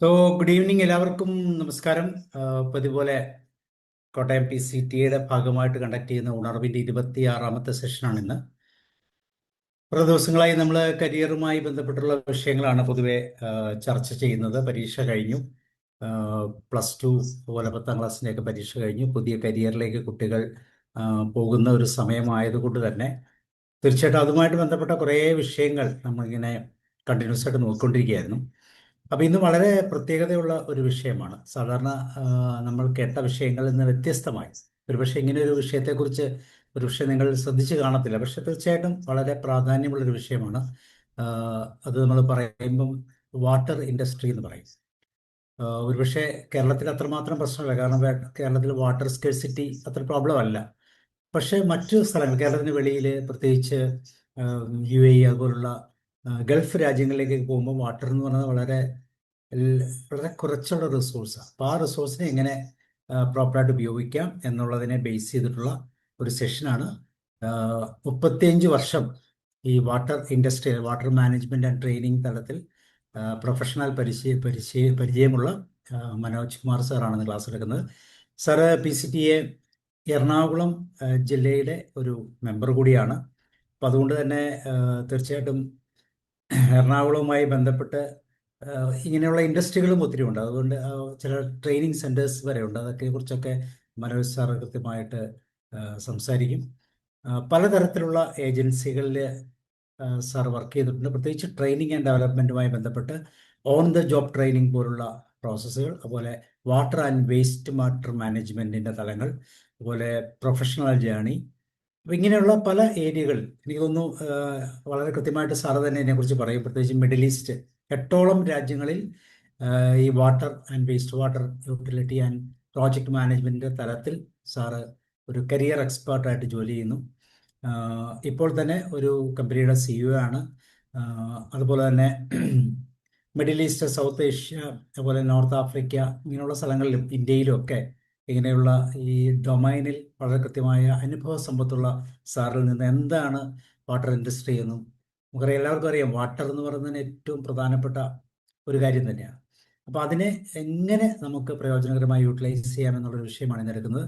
So good evening എല്ലാവർക്കും നമസ്കാരം. പതിപോലെ Kottayam PCTA ഭാഗമായിട്ട് കണ്ടക്ട് ചെയ്യുന്ന ഉണർവിൻ്റെ 26ാമത്തെ സെഷനാണ് ഇന്ന്. കുറേ ദിവസങ്ങളായി നമ്മൾ കരിയറുമായി ബന്ധപ്പെട്ടുള്ള വിഷയങ്ങളാണ് പൊതുവെ ചർച്ച ചെയ്യുന്നത്. പരീക്ഷ കഴിഞ്ഞു, +2 അതുപോലെ 10ാം ക്ലാസ്സിൻ്റെയൊക്കെ പരീക്ഷ കഴിഞ്ഞു. പുതിയ കരിയറിലേക്ക് കുട്ടികൾ പോകുന്ന ഒരു സമയമായതുകൊണ്ട് തന്നെ തീർച്ചയായിട്ടും അതുമായിട്ട് ബന്ധപ്പെട്ട കുറേ വിഷയങ്ങൾ നമ്മളിങ്ങനെ കണ്ടിന്യൂസ് ആയിട്ട് നോക്കിക്കൊണ്ടിരിക്കുകയായിരുന്നു. അപ്പോൾ ഇന്ന് വളരെ പ്രത്യേകതയുള്ള ഒരു വിഷയമാണ്. സാധാരണ നമ്മൾ കേട്ട വിഷയങ്ങളിൽ നിന്ന് വ്യത്യസ്തമായി ഒരുപക്ഷെ ഇങ്ങനെ ഒരു വിഷയത്തെക്കുറിച്ച് ഒരുപക്ഷെ നിങ്ങൾ ശ്രദ്ധിച്ച് കാണത്തില്ല, പക്ഷെ തീർച്ചയായിട്ടും വളരെ പ്രാധാന്യമുള്ളൊരു വിഷയമാണ്. അത് നമ്മൾ പറയുമ്പം വാട്ടർ ഇൻഡസ്ട്രി എന്ന് പറയും. ഒരുപക്ഷെ കേരളത്തിൽ അത്രമാത്രം പ്രശ്നമല്ല, കാരണം കേരളത്തിൽ വാട്ടർ സ്കേഴ്സിറ്റി അത്ര പ്രോബ്ലം അല്ല. പക്ഷേ മറ്റു സ്ഥലങ്ങൾ, കേരളത്തിന് വെളിയിൽ പ്രത്യേകിച്ച് UAE അതുപോലുള്ള ഗൾഫ് രാജ്യങ്ങളിലേക്ക് പോകുമ്പോൾ വാട്ടർ എന്ന് പറയുന്നത് വളരെ കുറച്ചുള്ള റിസോഴ്സാണ്. അപ്പോൾ ആ റിസോഴ്സിനെ എങ്ങനെ പ്രോപ്പറായിട്ട് ഉപയോഗിക്കാം എന്നുള്ളതിനെ ബേസ് ചെയ്തിട്ടുള്ള ഒരു സെഷനാണ്. 35 വർഷം ഈ water industry, water management and training തലത്തിൽ പ്രൊഫഷണൽ പരിചയമുള്ള മനോജ് കുമാർ സാറാണ് ക്ലാസ് എടുക്കുന്നത്. സാറ് PCTA എറണാകുളം ജില്ലയിലെ ഒരു മെമ്പർ കൂടിയാണ്. അപ്പം അതുകൊണ്ട് തന്നെ തീർച്ചയായിട്ടും എറണാകുളവുമായി ബന്ധപ്പെട്ട് ഇങ്ങനെയുള്ള ഇൻഡസ്ട്രികളും ഒത്തിരി ഉണ്ട്. അതുകൊണ്ട് ചില ട്രെയിനിങ് സെൻറ്റേഴ്സ് വരെ ഉണ്ട്. അതൊക്കെ കുറിച്ചൊക്കെ മനോജ് സാർ കൃത്യമായിട്ട് സംസാരിക്കും. പലതരത്തിലുള്ള ഏജൻസികളിൽ സാർ വർക്ക് ചെയ്തിട്ടുണ്ട്, പ്രത്യേകിച്ച് ട്രെയിനിങ് ആൻഡ് ഡെവലപ്മെൻറ്റുമായി ബന്ധപ്പെട്ട് ഓൺ ദ ജോബ് ട്രെയിനിങ് പോലുള്ള പ്രോസസ്സുകൾ, അതുപോലെ വാട്ടർ ആൻഡ് വേസ്റ്റ് വാട്ടർ മാനേജ്മെൻറ്റിൻ്റെ തലങ്ങൾ, അതുപോലെ പ്രൊഫഷണൽ ജേണി. അപ്പോൾ ഇങ്ങനെയുള്ള പല ഏരിയകൾ എനിക്ക് തോന്നുന്നു വളരെ കൃത്യമായിട്ട് സാറ് തന്നെ ഇതിനെക്കുറിച്ച് പറയും. പ്രത്യേകിച്ച് മിഡിൽ ഈസ്റ്റ് 8ഓളം രാജ്യങ്ങളിൽ ഈ water and waste water utility and project മാനേജ്മെൻറ്റിൻ്റെ തലത്തിൽ സാറ് ഒരു കരിയർ എക്സ്പേർട്ടായിട്ട് ജോലി ചെയ്യുന്നു. ഇപ്പോൾ തന്നെ ഒരു കമ്പനിയുടെ CEO ആണ്. അതുപോലെ തന്നെ മിഡിൽ ഈസ്റ്റ്, സൗത്ത് ഏഷ്യ, അതുപോലെ നോർത്ത് ആഫ്രിക്ക, ഇങ്ങനെയുള്ള സ്ഥലങ്ങളിലും ഇന്ത്യയിലും ഒക്കെ ഇങ്ങനെയുള്ള ഈ ഡൊമൈനിൽ വളരെ കൃത്യമായ അനുഭവ സമ്പത്തുള്ള സാറിൽ നിന്ന് എന്താണ് വാട്ടർ ഇൻഡസ്ട്രി എന്നും നമുക്കറിയാം. എല്ലാവർക്കും അറിയാം വാട്ടർ എന്ന് പറയുന്നതിന് ഏറ്റവും പ്രധാനപ്പെട്ട ഒരു കാര്യം തന്നെയാണ്. അപ്പോൾ അതിനെ എങ്ങനെ നമുക്ക് പ്രയോജനകരമായി യൂട്ടിലൈസ് ചെയ്യാമെന്നുള്ളൊരു വിഷയമാണ് ഇന്ന് എടുക്കുന്നത്.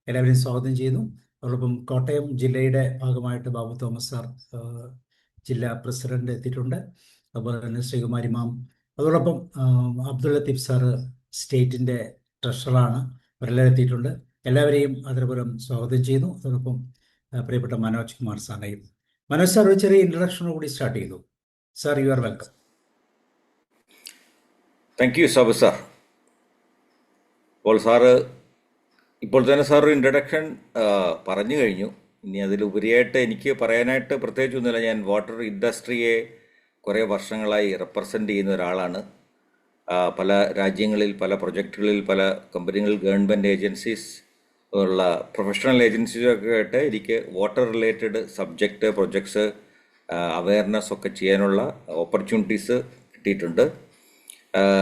എല്ലാവരെയും സ്വാഗതം ചെയ്യുന്നു. അതോടൊപ്പം കോട്ടയം ജില്ലയുടെ ഭാഗമായിട്ട് ബാബു തോമസ് സാർ ജില്ലാ പ്രസിഡന്റ് എത്തിയിട്ടുണ്ട്. അതുപോലെ തന്നെ ശ്രീകുമാരി മാം, അതോടൊപ്പം അബ്ദുൾ ലത്തീഫ് സാറ് സ്റ്റേറ്റിൻ്റെ ട്രഷററാണ്. അവരെല്ലാവരും എത്തിയിട്ടുണ്ട്. എല്ലാവരെയും അതിനുപുരം സ്വാഗതം ചെയ്യുന്നു. അതോടൊപ്പം പ്രിയപ്പെട്ട മനോജ് കുമാർ സാറിനെയും. മനോജ് സാർ ഒരു ചെറിയ ഇൻട്രഡക്ഷനോട് കൂടി സ്റ്റാർട്ട് ചെയ്തു. Sir, you are welcome. Thank you Sabu sir. അപ്പോൾ സാറ് ഇപ്പോൾ തന്നെ സാർ ഒരു ഇൻട്രഡക്ഷൻ പറഞ്ഞു കഴിഞ്ഞു. ഇനി അതിലുപരിയായിട്ട് എനിക്ക് പറയാനായിട്ട് പ്രത്യേകിച്ചൊന്നുമില്ല. ഞാൻ വാട്ടർ ഇൻഡസ്ട്രിയെ കുറേ വർഷങ്ങളായി റെപ്രസെൻ്റ് ചെയ്യുന്ന ഒരാളാണ്. പല രാജ്യങ്ങളിൽ, പല പ്രൊജക്റ്റുകളിൽ, പല കമ്പനികളിൽ, ഗവൺമെൻറ് ഏജൻസീസ് ഉള്ള പ്രൊഫഷണൽ ഏജൻസീസൊക്കെ ആയിട്ട് എനിക്ക് water related subject, projects, awareness ഒക്കെ ചെയ്യാനുള്ള ഓപ്പർച്യൂണിറ്റീസ് കിട്ടിയിട്ടുണ്ട്.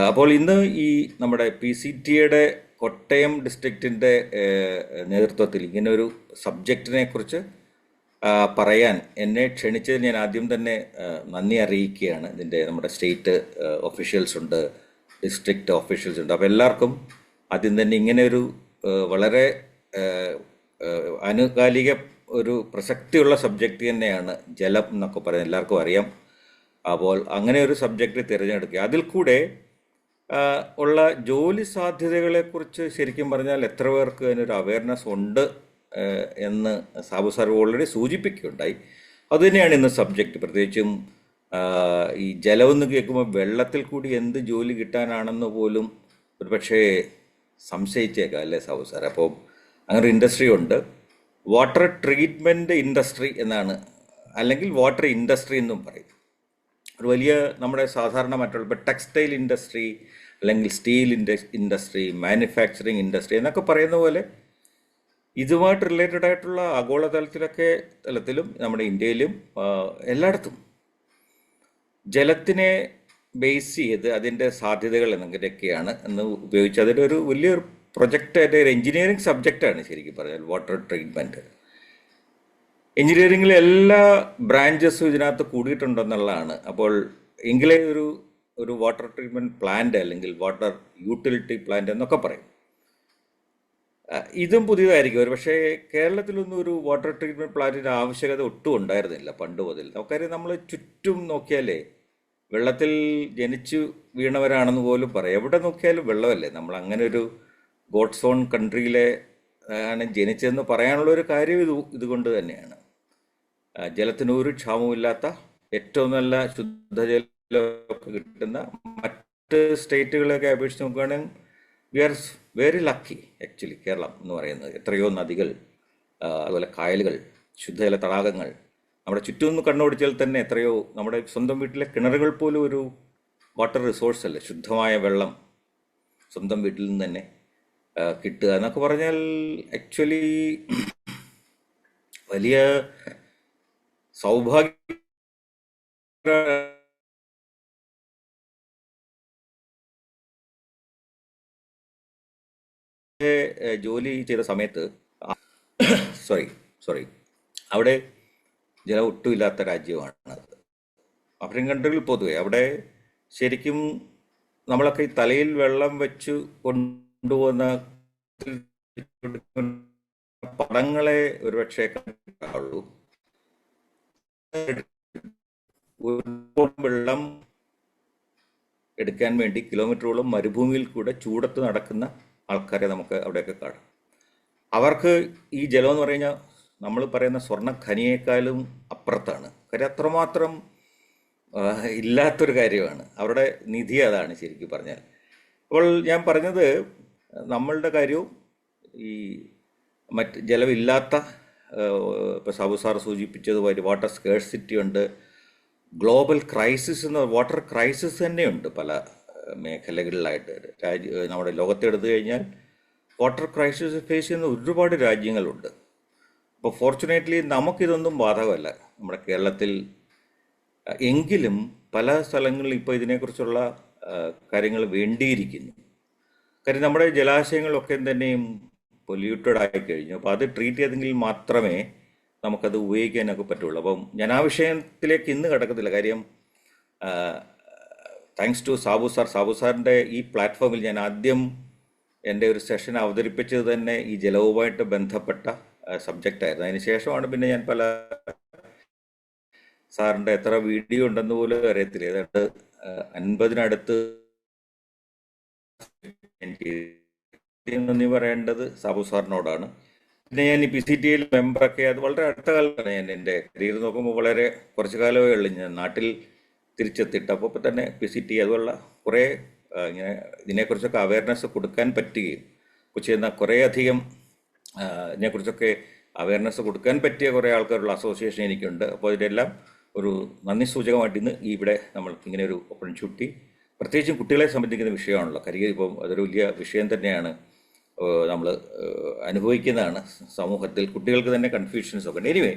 അപ്പോൾ ഇന്ന് ഈ നമ്മുടെ PCTA കോട്ടയം ഡിസ്ട്രിക്റ്റിൻ്റെ നേതൃത്വത്തിൽ ഇങ്ങനെ ഒരു സബ്ജക്റ്റിനെ കുറിച്ച് പറയാൻ എന്നെ ക്ഷണിച്ചതിന് ഞാൻ ആദ്യം തന്നെ നന്ദി അറിയിക്കുകയാണ്. ഇതിൻ്റെ നമ്മുടെ സ്റ്റേറ്റ് ഒഫീഷ്യൽസ് ഉണ്ട്, ഡിസ്ട്രിക്റ്റ് ഓഫീഷ്യൽസ് ഉണ്ട്. അപ്പോൾ എല്ലാവർക്കും ആദ്യം തന്നെ ഇങ്ങനെ ഒരു വളരെ ആനുകാലിക ഒരു പ്രസക്തിയുള്ള സബ്ജക്റ്റ് തന്നെയാണ് ജലം എന്നൊക്കെ പറയുന്നത്, എല്ലാവർക്കും അറിയാം. അപ്പോൾ അങ്ങനെ ഒരു സബ്ജക്റ്റ് തിരഞ്ഞെടുക്കുക, അതിൽ കൂടെ ഉള്ള ജോലി സാധ്യതകളെക്കുറിച്ച് ശരിക്കും പറഞ്ഞാൽ എത്ര പേർക്ക് അതിനൊരു അവയർനെസ് ഉണ്ട് എന്ന് സാബു സാർ ഓൾറെഡി സൂചിപ്പിക്കുകയുണ്ടായി. അതുതന്നെയാണ് ഇന്ന് സബ്ജക്റ്റ്. പ്രത്യേകിച്ചും ഈ ജലമെന്ന് കേൾക്കുമ്പോൾ വെള്ളത്തിൽ കൂടി എന്ത് ജോലി കിട്ടാനാണെന്ന് പോലും ഒരു പക്ഷേ സംശയിച്ചേക്കാം, അല്ലേ സാബു സാർ? അപ്പോൾ അങ്ങനെ ഒരു ഇൻഡസ്ട്രി ഉണ്ട്, വാട്ടർ ട്രീറ്റ്മെൻറ്റ് ഇൻഡസ്ട്രി എന്നാണ്, അല്ലെങ്കിൽ വാട്ടർ ഇൻഡസ്ട്രി എന്നും പറയും. ഒരു വലിയ നമ്മുടെ സാധാരണ മറ്റുള്ള ഇപ്പോൾ ടെക്സ്റ്റൈൽ ഇൻഡസ്ട്രി, അല്ലെങ്കിൽ സ്റ്റീൽ ഇൻഡസ്ട്രി, മാനുഫാക്ചറിങ് ഇൻഡസ്ട്രി എന്നൊക്കെ പറയുന്ന പോലെ ഇതുമായിട്ട് റിലേറ്റഡ് ആയിട്ടുള്ള തലത്തിലും നമ്മുടെ ഇന്ത്യയിലും എല്ലായിടത്തും ജലത്തിനെ ബേസ് ചെയ്ത് അതിൻ്റെ സാധ്യതകൾ എന്തൊക്കെയാണ് എന്ന് ഉപയോഗിച്ച് അതിൻ്റെ ഒരു വലിയൊരു പ്രൊജക്റ്റ്, അതിൻ്റെ ഒരു എഞ്ചിനീയറിംഗ് സബ്ജക്റ്റാണ് ശരിക്കും പറഞ്ഞാൽ വാട്ടർ ട്രീറ്റ്മെൻറ്റ്. എഞ്ചിനീയറിംഗിലെ എല്ലാ ബ്രാഞ്ചസും ഇതിനകത്ത് കൂടിയിട്ടുണ്ടെന്നുള്ളതാണ്. അപ്പോൾ എങ്കിലേ ഒരു ഒരു വാട്ടർ ട്രീറ്റ്മെൻറ്റ് പ്ലാന്റ് അല്ലെങ്കിൽ വാട്ടർ യൂട്ടിലിറ്റി പ്ലാന്റ് എന്നൊക്കെ പറയും. ഇതും പുതിയതായിരിക്കും. ഒരു പക്ഷേ കേരളത്തിലൊന്നും ഒരു വാട്ടർ ട്രീറ്റ്മെൻറ്റ് പ്ലാന്റിൻ്റെ ആവശ്യകത ഒട്ടും ഉണ്ടായിരുന്നില്ല പണ്ട് മുതൽ. നമുക്കറിയാം, നമ്മൾ ചുറ്റും നോക്കിയാലേ വെള്ളത്തിൽ ജനിച്ചു വീണവരാണെന്ന് പോലും പറയാം. എവിടെ നോക്കിയാലും വെള്ളമല്ലേ. നമ്മൾ അങ്ങനെ ഒരു ഗോഡ്സ് ഓൺ കൺട്രിയിലെ ആണ് ജനിച്ചതെന്ന് പറയാനുള്ള ഒരു കാര്യം ഇതുകൊണ്ട് തന്നെയാണ്. ജലത്തിന് ഒരു ക്ഷാമവുമില്ലാത്ത ഏറ്റവും നല്ല ശുദ്ധജലമൊക്കെ കിട്ടുന്ന മറ്റ് സ്റ്റേറ്റുകളെയൊക്കെ അപേക്ഷിച്ച് നോക്കുകയാണെങ്കിൽ we are very lucky actually. Keralam എന്ന് പറയുന്നത് എത്രയോ നദികൾ, അതുപോലെ കായലുകൾ, ശുദ്ധജല തടാകങ്ങൾ നമ്മുടെ ചുറ്റും നിന്ന് കണ്ണോടിച്ചാൽ തന്നെ എത്രയോ, നമ്മുടെ സ്വന്തം വീട്ടിലെ കിണറുകൾ പോലും ഒരു വാട്ടർ റിസോഴ്സ് അല്ലേ. ശുദ്ധമായ വെള്ളം സ്വന്തം വീട്ടിൽ നിന്ന് തന്നെ കിട്ടുക എന്നൊക്കെ പറഞ്ഞാൽ ആക്ച്വലി വലിയ സൗഭാഗ്യ ജോലി ചെയ്ത സമയത്ത് സോറി അവിടെ ജലം ഒട്ടുമില്ലാത്ത രാജ്യമാണ് അത്. ആഫ്രിക്കൻ കൺട്രികൾ പൊതുവെ അവിടെ ശരിക്കും നമ്മളൊക്കെ ഈ തലയിൽ വെള്ളം വെച്ച് കൊണ്ടുപോകുന്ന പടങ്ങളെ ഒരുപക്ഷെ കണ്ടുള്ളൂ. വെള്ളം എടുക്കാൻ വേണ്ടി കിലോമീറ്ററോളം മരുഭൂമിയിൽ കൂടെ ചൂടത്ത് നടക്കുന്ന ആൾക്കാരെ നമുക്ക് അവിടെയൊക്കെ കാണാം. അവർക്ക് ഈ ജലം എന്ന് പറഞ്ഞാൽ നമ്മൾ പറയുന്ന സ്വർണ്ണ ഖനിയേക്കാളും അപ്പുറത്താണ്. കാര്യം അത്രമാത്രം ഇല്ലാത്തൊരു കാര്യമാണ്. അവരുടെ നിധി അതാണ് ശരിക്കും പറഞ്ഞാൽ. അപ്പോൾ ഞാൻ പറഞ്ഞത്, നമ്മളുടെ കാര്യവും ഈ മറ്റ് ജലമില്ലാത്ത, ഇപ്പോൾ സാബു സാർ സൂചിപ്പിച്ചതുപോലെ വാട്ടർ സ്കേഴ്സിറ്റി ഉണ്ട്, ഗ്ലോബൽ ക്രൈസിസ് എന്ന വാട്ടർ ക്രൈസിസ് തന്നെയുണ്ട് പല മേഖലകളിലായിട്ട്. നമ്മുടെ ലോകത്തെടുത്തു കഴിഞ്ഞാൽ വാട്ടർ ക്രൈസിസ് ഫേസ് ചെയ്യുന്ന ഒരുപാട് രാജ്യങ്ങളുണ്ട്. അപ്പോൾ ഫോർച്ചുനേറ്റ്ലി നമുക്കിതൊന്നും ബാധകമല്ല നമ്മുടെ കേരളത്തിൽ. എങ്കിലും പല സ്ഥലങ്ങളിൽ ഇപ്പോൾ ഇതിനെക്കുറിച്ചുള്ള കാര്യങ്ങൾ വേണ്ടിയിരിക്കുന്നു. കാര്യം നമ്മുടെ ജലാശയങ്ങളൊക്കെ തന്നെയും പൊല്യൂട്ടഡ് ആയിക്കഴിഞ്ഞു. അപ്പോൾ അത് ട്രീറ്റ് ചെയ്തെങ്കിൽ മാത്രമേ നമുക്കത് ഉപയോഗിക്കാനൊക്കെ പറ്റുള്ളൂ. അപ്പം ഞാൻ ആ വിഷയത്തിലേക്ക് ഇന്ന് കിടക്കത്തില്ല. കാര്യം താങ്ക്സ് ടു സാബു സാറിൻ്റെ ഈ പ്ലാറ്റ്ഫോമിൽ ഞാൻ ആദ്യം എൻ്റെ ഒരു സെഷൻ അവതരിപ്പിച്ചത് തന്നെ ഈ ജലവുമായിട്ട് ബന്ധപ്പെട്ട സബ്ജക്റ്റായിരുന്നു. അതിന് ശേഷമാണ് പിന്നെ ഞാൻ പല സാറിൻ്റെ എത്ര വീഡിയോ ഉണ്ടെന്ന് പോലും അറിയത്തില്ല, ഏതാണ്ട് 50-നടുത്ത്. എനിക്ക് നന്ദി പറയേണ്ടത് സാബു സാറിനോടാണ്. പിന്നെ ഞാൻ ഈ PCTയിൽ മെമ്പറൊക്കെ അത് വളരെ അടുത്ത കാലത്താണ്. ഞാൻ എൻ്റെ കരിയർ നോക്കുമ്പോൾ വളരെ കുറച്ച് കാലമേ ഉള്ളൂ ഞാൻ നാട്ടിൽ തിരിച്ചെത്തിയിട്ട്. അപ്പോൾ തന്നെ PCT അതുപോലുള്ള കുറേ ഇങ്ങനെ ഇതിനെക്കുറിച്ചൊക്കെ അവയർനെസ് കൊടുക്കാൻ പറ്റുകയും ചെയ്യുന്ന കുറേയധികം ഇതിനെക്കുറിച്ചൊക്കെ അവയർനെസ് കൊടുക്കാൻ പറ്റിയ കുറേ ആൾക്കാരുള്ള അസോസിയേഷൻ എനിക്കുണ്ട്. അപ്പോൾ ഇതിനെല്ലാം ഒരു നന്ദി സൂചകമായിട്ട് ഇന്ന് ഇവിടെ നമ്മൾ ഇങ്ങനെ ഒരു ഓപ്പർച്യൂണിറ്റി, പ്രത്യേകിച്ചും കുട്ടികളെ സംബന്ധിക്കുന്ന വിഷയമാണല്ലോ. കരിയർ ഇപ്പം അതൊരു വലിയ വിഷയം തന്നെയാണ്. നമ്മൾ അനുഭവിക്കുന്നതാണ് സമൂഹത്തിൽ. കുട്ടികൾക്ക് തന്നെ കൺഫ്യൂഷൻസ് ഒക്കെ ഉണ്ട്. എനിവേ,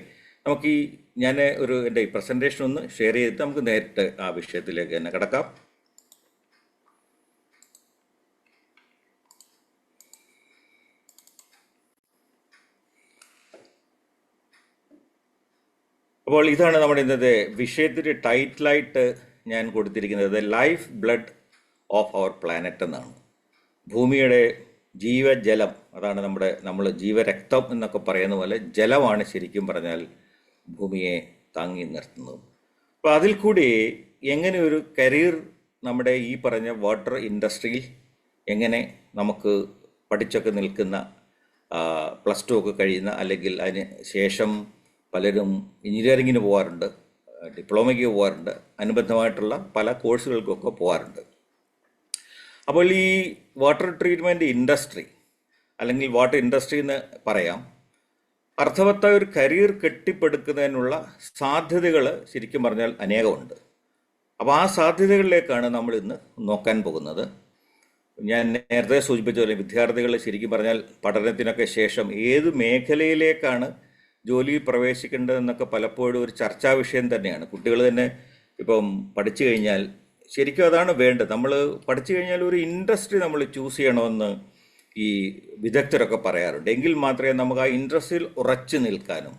നമുക്ക് ഞാൻ എൻ്റെ ഈ പ്രസൻറ്റേഷൻ ഒന്ന് ഷെയർ ചെയ്തിട്ട് നമുക്ക് നേരിട്ട് ആ വിഷയത്തിലേക്ക് തന്നെ കിടക്കാം. അപ്പോൾ ഇതാണ് നമ്മുടെ ഇന്നത്തെ വിഷയത്തിൻ്റെ ടൈറ്റിലായിട്ട് ഞാൻ കൊടുത്തിരിക്കുന്നത് life blood of our planet എന്നാണ്. ഭൂമിയുടെ ജീവജലം, അതാണ് നമ്മൾ ജീവരക്തം എന്നൊക്കെ പറയുന്ന പോലെ ജലമാണ് ശരിക്കും പറഞ്ഞാൽ ഭൂമിയെ താങ്ങി നിർത്തുന്നത്. അപ്പോൾ അതിൽ കൂടി എങ്ങനെ ഒരു കരിയർ നമ്മുടെ ഈ പറഞ്ഞ വാട്ടർ ഇൻഡസ്ട്രിയിൽ എങ്ങനെ നമുക്ക് പഠിച്ചൊക്കെ നിൽക്കുന്ന +2 ഒക്കെ കഴിയുന്ന, അല്ലെങ്കിൽ അതിന് ശേഷം പലരും എഞ്ചിനീയറിങ്ങിന് പോകാറുണ്ട്, ഡിപ്ലോമയ്ക്ക് പോകാറുണ്ട്, അനുബന്ധമായിട്ടുള്ള പല കോഴ്സുകൾക്കൊക്കെ പോകാറുണ്ട്. അപ്പോൾ ഈ വാട്ടർ ട്രീറ്റ്മെൻറ്റ് ഇൻഡസ്ട്രി അല്ലെങ്കിൽ വാട്ടർ ഇൻഡസ്ട്രി എന്ന് പറയാം, അർത്ഥവത്തായ ഒരു കരിയർ കെട്ടിപ്പടുക്കുന്നതിനുള്ള സാധ്യതകൾ ശരിക്കും പറഞ്ഞാൽ അനേകമുണ്ട്. അപ്പോൾ ആ സാധ്യതകളിലേക്കാണ് നമ്മൾ ഇന്ന് നോക്കാൻ പോകുന്നത്. ഞാൻ നേരത്തെ സൂചിപ്പിച്ച പോലെ വിദ്യാർത്ഥികൾ ശരിക്കും പറഞ്ഞാൽ പഠനത്തിനൊക്കെ ശേഷം ഏത് മേഖലയിലേക്കാണ് ജോലിയിൽ പ്രവേശിക്കേണ്ടതെന്നൊക്കെ പലപ്പോഴും ഒരു ചർച്ചാ വിഷയം തന്നെയാണ്. കുട്ടികൾ തന്നെ ഇപ്പം പഠിച്ചു കഴിഞ്ഞാൽ ശരിക്കും അതാണ് വേണ്ടത്. നമ്മൾ പഠിച്ചു കഴിഞ്ഞാൽ ഒരു ഇൻഡസ്ട്രി നമ്മൾ ചൂസ് ചെയ്യണമെന്ന് ഈ വിദഗ്ധരൊക്കെ പറയാറുണ്ട്. എങ്കിൽ മാത്രമേ നമുക്ക് ആ ഇൻഡസ്ട്രിയിൽ ഉറച്ചു നിൽക്കാനും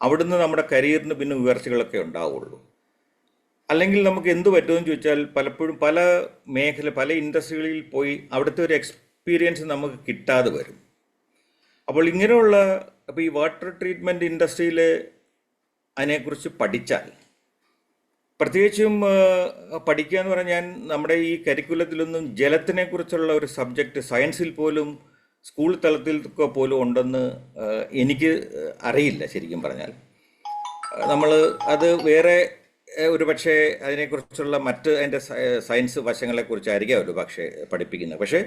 അവിടുന്ന് നമ്മുടെ കരിയറിന് പിന്നെ ഉയർച്ചകളൊക്കെ ഉണ്ടാവുള്ളൂ. അല്ലെങ്കിൽ നമുക്ക് എന്ത് പറ്റുമെന്ന് ചോദിച്ചാൽ പലപ്പോഴും പല ഇൻഡസ്ട്രികളിൽ പോയി അവിടുത്തെ ഒരു എക്സ്പീരിയൻസ് നമുക്ക് കിട്ടാതെ വരും. അപ്പോൾ അപ്പോൾ ഈ വാട്ടർ ട്രീറ്റ്മെൻറ്റ് ഇൻഡസ്ട്രിയിൽ അതിനെക്കുറിച്ച് പഠിച്ചാൽ, പ്രത്യേകിച്ചും പഠിക്കുക എന്ന് പറഞ്ഞാൽ നമ്മുടെ ഈ കരിക്കുലത്തിലൊന്നും ജലത്തിനെ കുറിച്ചുള്ള ഒരു സബ്ജക്റ്റ് സയൻസിൽ പോലും സ്കൂൾ തലത്തിലൊക്കെ പോലും ഉണ്ടെന്ന് എനിക്ക് അറിയില്ല. ശരിക്കും പറഞ്ഞാൽ നമ്മൾ അത് വേറെ ഒരു പക്ഷേ അതിനെക്കുറിച്ചുള്ള അതിൻ്റെ സയൻസ് വശങ്ങളെക്കുറിച്ചായിരിക്കും ഒരു പക്ഷേ പഠിപ്പിക്കുന്നത്. പക്ഷേ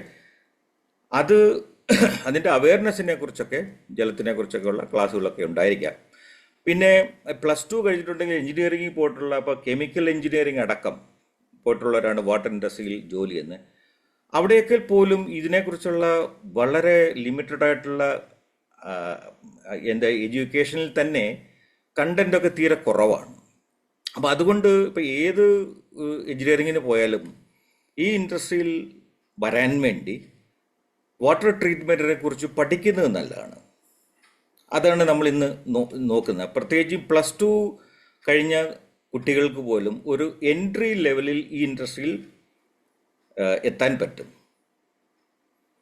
അതിൻ്റെ അവയർനെസ്സിനെ കുറിച്ചൊക്കെ, ജലത്തിനെ കുറിച്ചൊക്കെ ഉള്ള ക്ലാസ്സുകളൊക്കെ ഉണ്ടായിരിക്കാം. പിന്നെ +2 കഴിഞ്ഞിട്ടുണ്ടെങ്കിൽ എഞ്ചിനീയറിംഗിൽ പോയിട്ടുള്ള, അപ്പോൾ കെമിക്കൽ എഞ്ചിനീയറിംഗ് അടക്കം പോയിട്ടുള്ളവരാണ് വാട്ടർ ഇൻഡസ്ട്രിയിൽ ജോലി ചെയ്യുന്നത്. അവിടെയൊക്കെ പോലും ഇതിനെക്കുറിച്ചുള്ള വളരെ ലിമിറ്റഡ് ആയിട്ടുള്ള എഡ്യൂക്കേഷനിൽ തന്നെ കണ്ടൻ്റൊക്കെ തീരെ കുറവാണ്. അപ്പോൾ അതുകൊണ്ട് ഇപ്പോൾ ഏത് എഞ്ചിനീയറിങ്ങിന് പോയാലും ഈ ഇൻഡസ്ട്രിയിൽ വരാൻ വേണ്ടി വാട്ടർ ട്രീറ്റ്മെൻറ്റിനെ കുറിച്ച് പഠിക്കുന്നത് നല്ലതാണ്. അതാണ് നമ്മൾ ഇന്ന് നോക്കുന്നത്. പ്രത്യേകിച്ച് +2 കഴിഞ്ഞ കുട്ടികൾക്ക് പോലും ഒരു എൻട്രി ലെവലിൽ ഈ ഇൻഡസ്ട്രിയിൽ എത്താൻ പറ്റും.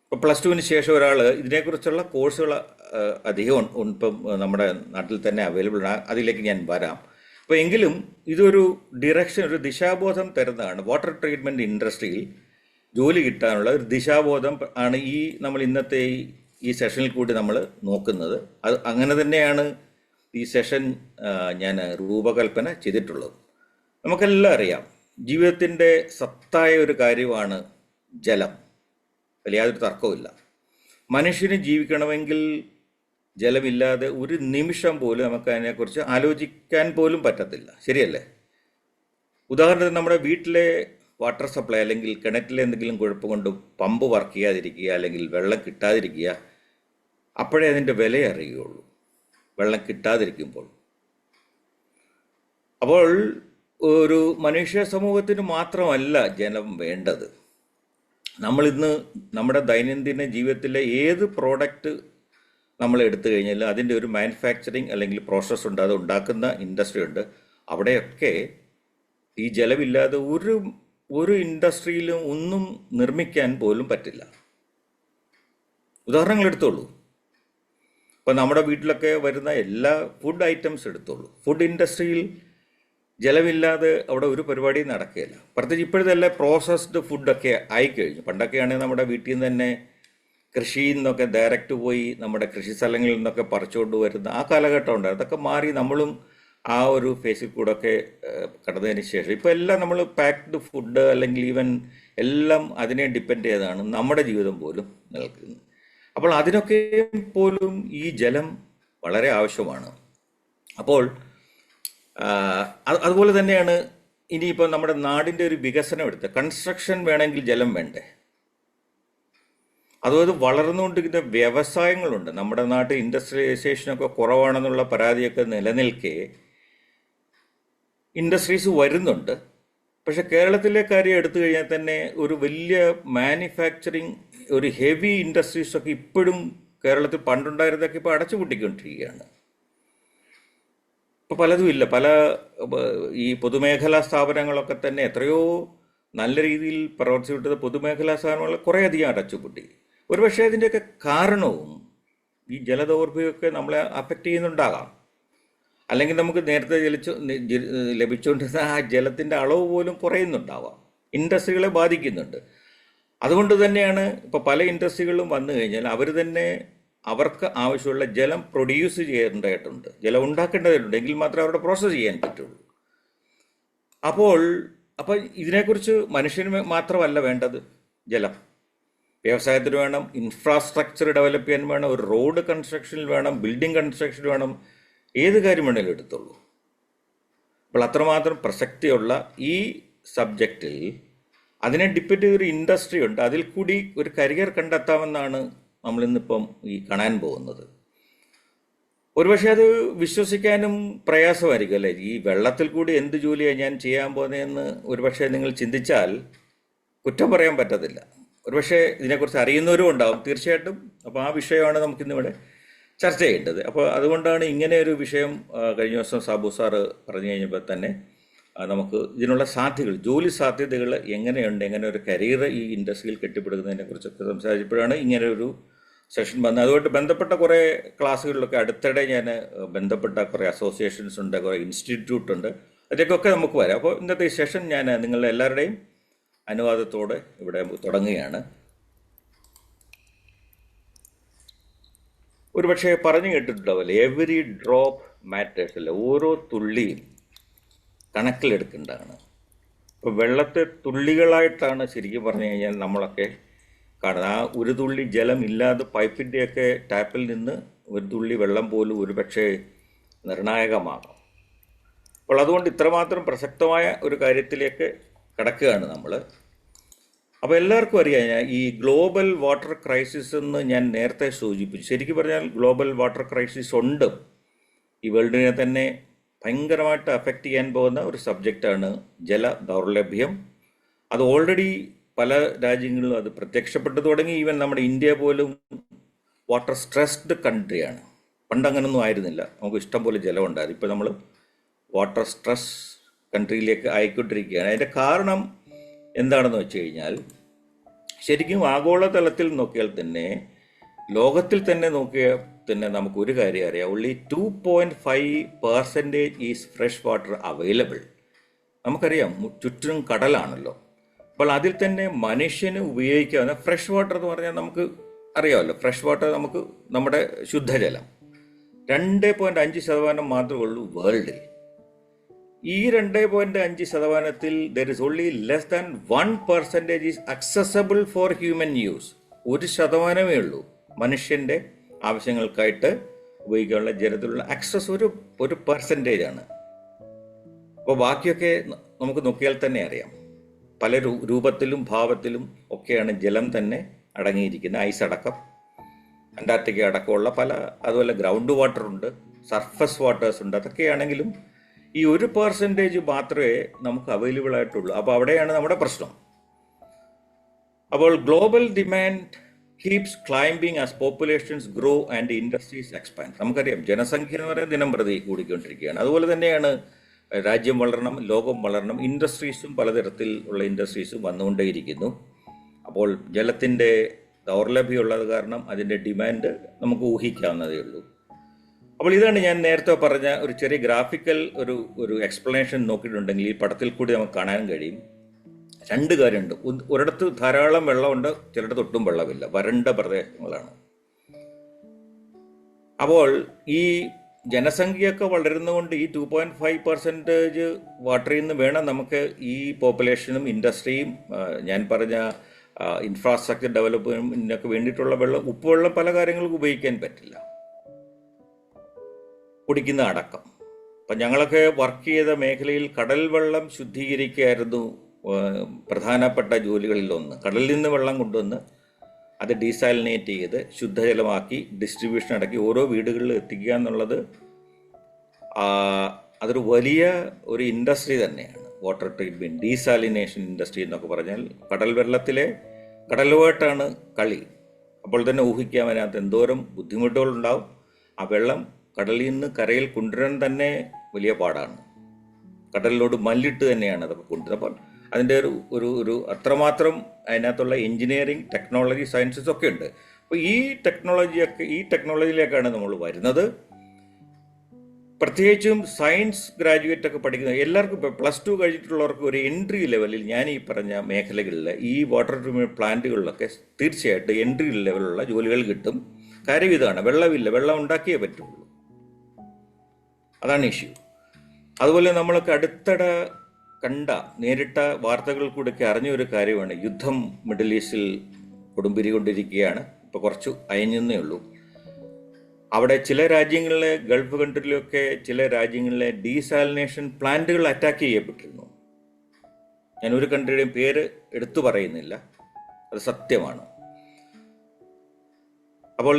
ഇപ്പോൾ +2വിന് ശേഷം ഒരാൾ ഇതിനെക്കുറിച്ചുള്ള കോഴ്സുകൾ അധികം ഇപ്പം നമ്മുടെ നാട്ടിൽ തന്നെ അവൈലബിൾ ആണ്. അതിലേക്ക് ഞാൻ വരാം. അപ്പോൾ എങ്കിലും ഇതൊരു ഒരു ദിശാബോധം തരുന്നതാണ്. വാട്ടർ ട്രീറ്റ്മെൻറ്റ് ഇൻഡസ്ട്രിയിൽ ജോലി കിട്ടാനുള്ള ഒരു ദിശാബോധം ആണ് നമ്മൾ ഇന്നത്തെ ഈ സെഷനിൽ കൂടി നമ്മൾ നോക്കുന്നത്. അങ്ങനെ തന്നെയാണ് ഈ സെഷൻ ഞാൻ രൂപകൽപ്പന ചെയ്തിട്ടുള്ളത്. നമുക്കെല്ലാം അറിയാം, ജീവിതത്തിൻ്റെ സത്തായ ഒരു കാര്യമാണ് ജലം. അതിൽ യാതൊരു തർക്കവുമില്ല. മനുഷ്യന് ജീവിക്കണമെങ്കിൽ ജലമില്ലാതെ ഒരു നിമിഷം പോലും നമുക്ക് അതിനെക്കുറിച്ച് ആലോചിക്കാൻ പോലും പറ്റത്തില്ല. ശരിയല്ലേ? ഉദാഹരണത്തിന് നമ്മുടെ വീട്ടിലെ വാട്ടർ സപ്ലൈ അല്ലെങ്കിൽ കിണറ്റിലെ എന്തെങ്കിലും കുഴപ്പം കൊണ്ട് പമ്പ് വർക്ക് ചെയ്യാതിരിക്കുക, അല്ലെങ്കിൽ വെള്ളം കിട്ടാതിരിക്കുക, അപ്പോഴേ അതിൻ്റെ വില അറിയുകയുള്ളൂ, വെള്ളം കിട്ടാതിരിക്കുമ്പോൾ. അപ്പോൾ ഒരു മനുഷ്യ സമൂഹത്തിന് മാത്രമല്ല ജലം വേണ്ടത്. നമ്മളിന്ന് നമ്മുടെ ദൈനംദിന ജീവിതത്തിലെ ഏത് പ്രോഡക്റ്റ് നമ്മൾ എടുത്തു കഴിഞ്ഞാൽ അതിൻ്റെ ഒരു മാനുഫാക്ചറിങ് അല്ലെങ്കിൽ പ്രോസസ്സ് ഉണ്ട്, അത് ഉണ്ടാക്കുന്ന ഇൻഡസ്ട്രി ഉണ്ട്. അവിടെയൊക്കെ ഈ ജലമില്ലാതെ ഒരു ഇൻഡസ്ട്രിയിലും ഒന്നും നിർമ്മിക്കാൻ പോലും പറ്റില്ല. ഉദാഹരണങ്ങൾ എടുത്തോളൂ. ഇപ്പോൾ നമ്മുടെ വീട്ടിലൊക്കെ വരുന്ന എല്ലാ ഫുഡ് ഐറ്റംസ് എടുത്തോളൂ. ഫുഡ് ഇൻഡസ്ട്രിയിൽ ജലമില്ലാതെ അവിടെ ഒരു പരിപാടിയും നടക്കുകയില്ല. പ്രത്യേകിച്ച് ഇപ്പോഴത്തെ പ്രോസസ്ഡ് ഫുഡൊക്കെ ആയിക്കഴിഞ്ഞു. പണ്ടൊക്കെയാണെങ്കിൽ നമ്മുടെ വീട്ടിൽ നിന്ന് തന്നെ കൃഷിയിൽ നിന്നൊക്കെ ഡയറക്റ്റ് പോയി നമ്മുടെ കൃഷി സ്ഥലങ്ങളിൽ നിന്നൊക്കെ പറിച്ചുകൊണ്ട് വരുന്ന ആ കാലഘട്ടം ഉണ്ടായിരുന്നു. അതൊക്കെ മാറി നമ്മളും ആ ഒരു ഫേസിൽ കൂടെ ഒക്കെ കടന്നതിന് ശേഷം ഇപ്പോൾ എല്ലാം നമ്മൾ പാക്ഡ് ഫുഡ് അല്ലെങ്കിൽ ഈവൻ എല്ലാം അതിനെ ഡിപ്പെൻഡ് ചെയ്താണ് നമ്മുടെ ജീവിതം പോലും നിൽക്കുന്നത്. അപ്പോൾ അതിനൊക്കെ പോലും ഈ ജലം വളരെ ആവശ്യമാണ്. അപ്പോൾ അതുപോലെ തന്നെയാണ് ഇനിയിപ്പോൾ നമ്മുടെ നാടിൻ്റെ ഒരു വികസനം എടുത്ത് കൺസ്ട്രക്ഷൻ വേണമെങ്കിൽ ജലം വേണ്ടേ? അതുപോലെ വളർന്നുകൊണ്ടിരിക്കുന്ന വ്യവസായങ്ങളുണ്ട്. നമ്മുടെ നാട്ടിൽ ഇൻഡസ്ട്രിയലൈസേഷനൊക്കെ കുറവാണെന്നുള്ള പരാതിയൊക്കെ നിലനിൽക്കെ ഇൻഡസ്ട്രീസ് വരുന്നുണ്ട്. പക്ഷെ കേരളത്തിലെ കാര്യം എടുത്തു കഴിഞ്ഞാൽ തന്നെ ഒരു വലിയ മാനുഫാക്ചറിങ്, ഒരു ഹെവി ഇൻഡസ്ട്രീസൊക്കെ ഇപ്പോഴും കേരളത്തിൽ പണ്ടുണ്ടായിരുന്നതൊക്കെ ഇപ്പോൾ അടച്ചുപൂട്ടിക്കൊണ്ടിരിക്കുകയാണ്. ഇപ്പോൾ പലതും ഇല്ല. ഈ പൊതുമേഖലാ സ്ഥാപനങ്ങളൊക്കെ തന്നെ എത്രയോ നല്ല രീതിയിൽ പ്രവർത്തിച്ചിട്ടത് പൊതുമേഖലാ സ്ഥാപനങ്ങൾ കുറേയധികം അടച്ചുപൂട്ടി. ഒരുപക്ഷെ അതിൻ്റെയൊക്കെ കാരണവും ഈ ജലദൗർഭ്യമൊക്കെ നമ്മളെ അഫക്റ്റ് ചെയ്യുന്നുണ്ടാകാം. അല്ലെങ്കിൽ നമുക്ക് നേരത്തെ ലഭിച്ചുകൊണ്ടിരുന്ന ആ ജലത്തിൻ്റെ അളവ് പോലും കുറയുന്നുണ്ടാവാം. ഇൻഡസ്ട്രികളെ ബാധിക്കുന്നുണ്ട്. അതുകൊണ്ട് തന്നെയാണ് ഇപ്പോൾ പല ഇൻഡസ്ട്രികളും വന്നു കഴിഞ്ഞാൽ അവർ തന്നെ അവർക്ക് ആവശ്യമുള്ള ജലം പ്രൊഡ്യൂസ് ചെയ്യേണ്ടതായിട്ടുണ്ട്, ജലം ഉണ്ടാക്കേണ്ടതായിട്ടുണ്ട്. എങ്കിൽ മാത്രമേ അവരുടെ പ്രോസസ്സ് ചെയ്യാൻ പറ്റുള്ളൂ. അപ്പോൾ ഇതിനെക്കുറിച്ച് മനുഷ്യന് മാത്രമല്ല വേണ്ടത് ജലം. വ്യവസായത്തിന് വേണം, ഇൻഫ്രാസ്ട്രക്ചർ ഡെവലപ്പ് ചെയ്യാൻ വേണം, ഒരു റോഡ് കൺസ്ട്രക്ഷനിൽ വേണം, ബിൽഡിംഗ് കൺസ്ട്രക്ഷൻ വേണം, ഏത് കാര്യം വേണമെങ്കിലും എടുത്തുള്ളൂ. അപ്പോൾ അത്രമാത്രം പ്രസക്തിയുള്ള ഈ സബ്ജക്റ്റിൽ അതിനെ ഡിപ്പെൻഡ് ചെയ്തൊരു ഇൻഡസ്ട്രി ഉണ്ട്. അതിൽ കൂടി ഒരു കരിയർ കണ്ടെത്താമെന്നാണ് നമ്മളിന്നിപ്പം കാണാൻ പോകുന്നത്. ഒരുപക്ഷെ അത് വിശ്വസിക്കാനും പ്രയാസമായിരിക്കും അല്ലേ? ഈ വെള്ളത്തിൽ കൂടി എന്ത് ജോലിയാണ് ഞാൻ ചെയ്യാൻ പോകുന്നതെന്ന് ഒരുപക്ഷെ നിങ്ങൾ ചിന്തിച്ചാൽ കുറ്റം പറയാൻ പറ്റത്തില്ല. ഒരുപക്ഷെ ഇതിനെക്കുറിച്ച് അറിയുന്നവരും ഉണ്ടാവും തീർച്ചയായിട്ടും. അപ്പോൾ ആ വിഷയമാണ് നമുക്കിന്നിവിടെ ചർച്ച ചെയ്യേണ്ടത്. അപ്പോൾ അതുകൊണ്ടാണ് ഇങ്ങനെ ഒരു വിഷയം കഴിഞ്ഞ ദിവസം സാബു സാറ് പറഞ്ഞു കഴിഞ്ഞപ്പോൾ തന്നെ നമുക്ക് ഇതിനുള്ള സാധ്യതകൾ, ജോലി സാധ്യതകൾ എങ്ങനെയുണ്ട്, എങ്ങനെ ഒരു കരിയർ ഈ ഇൻഡസ്ട്രിയിൽ കെട്ടിപ്പടുക്കുന്നതിനെ കുറിച്ചൊക്കെ സംസാരിച്ചപ്പോഴാണ് ഇങ്ങനെ ഒരു സെഷൻ വന്നത്. അതുമായിട്ട് ബന്ധപ്പെട്ട കുറേ ക്ലാസ്സുകളിലൊക്കെ അടുത്തിടെ ഞാൻ ബന്ധപ്പെട്ട കുറേ അസോസിയേഷൻസ് ഉണ്ട്, കുറേ ഇൻസ്റ്റിറ്റ്യൂട്ട് ഉണ്ട്, അതിലേക്കൊക്കെ നമുക്ക് വരാം. അപ്പോൾ ഇന്നത്തെ ഈ സെഷൻ ഞാൻ നിങ്ങളുടെ എല്ലാവരുടെയും അനുവാദത്തോടെ ഇവിടെ തുടങ്ങുകയാണ്. ഒരുപക്ഷെ പറഞ്ഞു കേട്ടിട്ടുണ്ടാവില്ല, എവറി ഡ്രോപ്പ് മാറ്റേഴ്സ്, അല്ല, ഓരോ തുള്ളിയും കണക്കിലെടുക്കേണ്ടതാണ്. ഇപ്പോൾ വെള്ളത്തെ തുള്ളികളായിട്ടാണ് ശരിക്കും പറഞ്ഞു കഴിഞ്ഞാൽ നമ്മളൊക്കെ കാണുന്നത്. ആ ഒരു തുള്ളി ജലം ഇല്ലാതെ പൈപ്പിൻ്റെയൊക്കെ ടാപ്പിൽ നിന്ന് ഒരു തുള്ളി വെള്ളം പോലും ഒരുപക്ഷെ നിർണായകമാകാം. അപ്പോൾ അതുകൊണ്ട് ഇത്രമാത്രം പ്രസക്തമായ ഒരു കാര്യത്തിലേക്ക് കടക്കുകയാണ് നമ്മൾ. അപ്പോൾ എല്ലാവർക്കും അറിയാം, ഈ ഗ്ലോബൽ വാട്ടർ ക്രൈസിസ് എന്ന് ഞാൻ നേരത്തെ സൂചിപ്പിച്ചു. ശരിക്കും പറഞ്ഞാൽ ഗ്ലോബൽ വാട്ടർ ക്രൈസിസ് ഉണ്ട്. ഈ വേൾഡിനെ തന്നെ ഭയങ്കരമായിട്ട് അഫക്റ്റ് ചെയ്യാൻ പോകുന്ന ഒരു സബ്ജക്റ്റാണ് ജല ദൗർലഭ്യം. അത് ഓൾറെഡി പല രാജ്യങ്ങളിലും അത് പ്രത്യക്ഷപ്പെട്ടു തുടങ്ങി. ഈവൻ നമ്മുടെ ഇന്ത്യ പോലും വാട്ടർ സ്ട്രെസ്ഡ് കൺട്രിയാണ്. പണ്ട് അങ്ങനൊന്നും ആയിരുന്നില്ല, നമുക്ക് ഇഷ്ടം പോലെ ജലം ഉണ്ടായിരുന്നു. ഇപ്പോൾ നമ്മൾ വാട്ടർ സ്ട്രെസ് കൺട്രിയിലേക്ക് ആയിക്കൊണ്ടിരിക്കുകയാണ്. അതിൻ്റെ കാരണം എന്താണെന്ന് വെച്ച് കഴിഞ്ഞാൽ, ശരിക്കും ആഗോളതലത്തിൽ നോക്കിയാൽ തന്നെ, ലോകത്തിൽ തന്നെ നോക്കിയാൽ തന്നെ നമുക്കൊരു കാര്യം അറിയാം. Only 2.5% is fresh water available. നമുക്കറിയാം ചുറ്റിനും കടലാണല്ലോ. അപ്പോൾ അതിൽ തന്നെ മനുഷ്യന് ഉപയോഗിക്കാവുന്ന ഫ്രഷ് വാട്ടർ എന്ന് പറഞ്ഞാൽ നമുക്ക് അറിയാമല്ലോ, ഫ്രഷ് വാട്ടർ നമുക്ക് നമ്മുടെ ശുദ്ധജലം 2.5% മാത്രമേ ഉള്ളൂ വേൾഡിൽ. ഈ 2.5%-ൽ there is only less than 1% is accessible for human use. 1% ഉള്ളൂ മനുഷ്യൻ്റെ ആവശ്യങ്ങൾക്കായിട്ട് ഉപയോഗിക്കാനുള്ള ജലത്തിലുള്ള ആക്സസ്. ഒരു പെർസെൻറ്റേജാണ്. അപ്പോൾ ബാക്കിയൊക്കെ നമുക്ക് നോക്കിയാൽ തന്നെ അറിയാം, പല രൂപത്തിലും ഭാവത്തിലും ഒക്കെയാണ് ജലം തന്നെ അടങ്ങിയിരിക്കുന്നത്. ഐസ് അടക്കം, അന്റാർട്ടിക്ക അടക്കമുള്ള പല, അതുപോലെ ഗ്രൗണ്ട് വാട്ടർ ഉണ്ട്, സർഫസ് വാട്ടേഴ്സ് ഉണ്ട്. അതൊക്കെയാണെങ്കിലും ഈ 1% മാത്രമേ നമുക്ക് അവൈലബിൾ ആയിട്ടുള്ളൂ. അപ്പോൾ അവിടെയാണ് നമ്മുടെ പ്രശ്നം. അപ്പോൾ global demand keeps climbing as populations grow and industries expand. നമുക്കറിയാം ജനസംഖ്യ എന്ന് പറയുന്നത് ദിനം പ്രതി കൂടിക്കൊണ്ടിരിക്കുകയാണ്. അതുപോലെ തന്നെയാണ് രാജ്യം വളരണം, ലോകം വളരണം, ഇൻഡസ്ട്രീസും പലതരത്തിൽ ഉള്ള ഇൻഡസ്ട്രീസും വന്നുകൊണ്ടേയിരിക്കുന്നു. അപ്പോൾ ജലത്തിൻ്റെ ദൗർലഭ്യമുള്ളത് കാരണം അതിൻ്റെ ഡിമാൻഡ് നമുക്ക് ഊഹിക്കാവുന്നതേ ഉള്ളൂ. അപ്പോൾ ഇതാണ് ഞാൻ നേരത്തെ പറഞ്ഞ ഒരു ചെറിയ ഗ്രാഫിക്കൽ ഒരു എക്സ്പ്ലനേഷൻ നോക്കിയിട്ടുണ്ടെങ്കിൽ ഈ പടത്തിൽ കൂടി നമുക്ക് കാണാൻ കഴിയും. രണ്ട് കാര്യമുണ്ട്. ഒരിടത്ത് ധാരാളം വെള്ളമുണ്ട്, ചിലയിടത്ത് ഒട്ടും വെള്ളമില്ല, വരണ്ട പ്രദേശങ്ങളാണ്. അപ്പോൾ ഈ ജനസംഖ്യയൊക്കെ വളരുന്നതുകൊണ്ട് ഈ 2.5% വാട്ടറിൽ നിന്ന് വേണം നമുക്ക് ഈ പോപ്പുലേഷനും ഇൻഡസ്ട്രിയും ഞാൻ പറഞ്ഞ ഇൻഫ്രാസ്ട്രക്ചർ ഡെവലപ്മെൻറ്റിനൊക്കെ വേണ്ടിയിട്ടുള്ള വെള്ളം, ഉപ്പുവെള്ളം പല കാര്യങ്ങൾക്ക് ഉപയോഗിക്കാൻ പറ്റില്ല, കുടിക്കുന്ന അടക്കം. അപ്പം ഞങ്ങളൊക്കെ വർക്ക് ചെയ്ത മേഖലയിൽ കടൽ വെള്ളം ശുദ്ധീകരിക്കുകയായിരുന്നു പ്രധാനപ്പെട്ട ജോലികളിലൊന്ന്. കടലിൽ നിന്ന് വെള്ളം കൊണ്ടുവന്ന് അത് ഡീസാലിനേറ്റ് ചെയ്ത് ശുദ്ധജലമാക്കി ഡിസ്ട്രിബ്യൂഷൻ അടക്കി ഓരോ വീടുകളിൽ എത്തിക്കുക എന്നുള്ളത് അതൊരു വലിയ ഒരു ഇൻഡസ്ട്രി തന്നെയാണ്. വാട്ടർ ട്രീറ്റ്മെൻറ്റ്, ഡീസാലിനേഷൻ ഇൻഡസ്ട്രി എന്നൊക്കെ പറഞ്ഞാൽ കടലുമായിട്ടാണ് കളി. അപ്പോൾ തന്നെ ഊഹിക്കാൻ അതിനകത്ത് എന്തോരം ബുദ്ധിമുട്ടുകളുണ്ടാവും. ആ വെള്ളം കടലിൽ നിന്ന് കരയിൽ കൊണ്ടുവരാൻ തന്നെ വലിയ പാടാണ്. കടലിലോട് മല്ലിട്ട് തന്നെയാണ് അതൊക്കെ കൊണ്ടുവരുന്നത്. അപ്പോൾ അതിൻ്റെ ഒരു അത്രമാത്രം അതിനകത്തുള്ള എൻജിനീയറിങ്, ടെക്നോളജി, സയൻസസ് ഒക്കെ ഉണ്ട്. അപ്പോൾ ഈ ടെക്നോളജിയിലേക്കാണ് നമ്മൾ വരുന്നത്. പ്രത്യേകിച്ചും സയൻസ് ഗ്രാജുവേറ്റ് ഒക്കെ പഠിക്കുന്ന എല്ലാവർക്കും, ഇപ്പോൾ +2 കഴിഞ്ഞിട്ടുള്ളവർക്ക് ഒരു എൻട്രി ലെവലിൽ ഞാൻ ഈ പറഞ്ഞ മേഖലകളിൽ ഈ വാട്ടർ ട്രീറ്റ്മെൻറ്റ് പ്ലാന്റുകളിലൊക്കെ തീർച്ചയായിട്ടും എൻട്രി ലെവലുള്ള ജോലികൾ കിട്ടും. കാര്യം ഇതാണ്, വെള്ളമില്ല, വെള്ളം ഉണ്ടാക്കിയേ പറ്റുള്ളൂ. അതാണ് ഇഷ്യൂ. അതുപോലെ നമ്മളൊക്കെ അടുത്തിടെ നേരിട്ട വാർത്തകൾ കൂടെയൊക്കെ അറിഞ്ഞ ഒരു കാര്യമാണ്, യുദ്ധം മിഡിൽ ഈസ്റ്റിൽ കൊടുമ്പിരി കൊണ്ടിരിക്കുകയാണ്. ഇപ്പോൾ കുറച്ച് അയഞ്ഞെന്നേ ഉള്ളൂ. അവിടെ ചില രാജ്യങ്ങളിലെ, ഗൾഫ് കൺട്രിയിലൊക്കെ ചില രാജ്യങ്ങളിലെ ഡീസാലിനേഷൻ പ്ലാന്റുകൾ അറ്റാക്ക് ചെയ്യപ്പെട്ടിരുന്നു. ഞാൻ ഒരു കൺട്രിയുടെയും പേര് എടുത്തു പറയുന്നില്ല, അത് സത്യമാണ്. അപ്പോൾ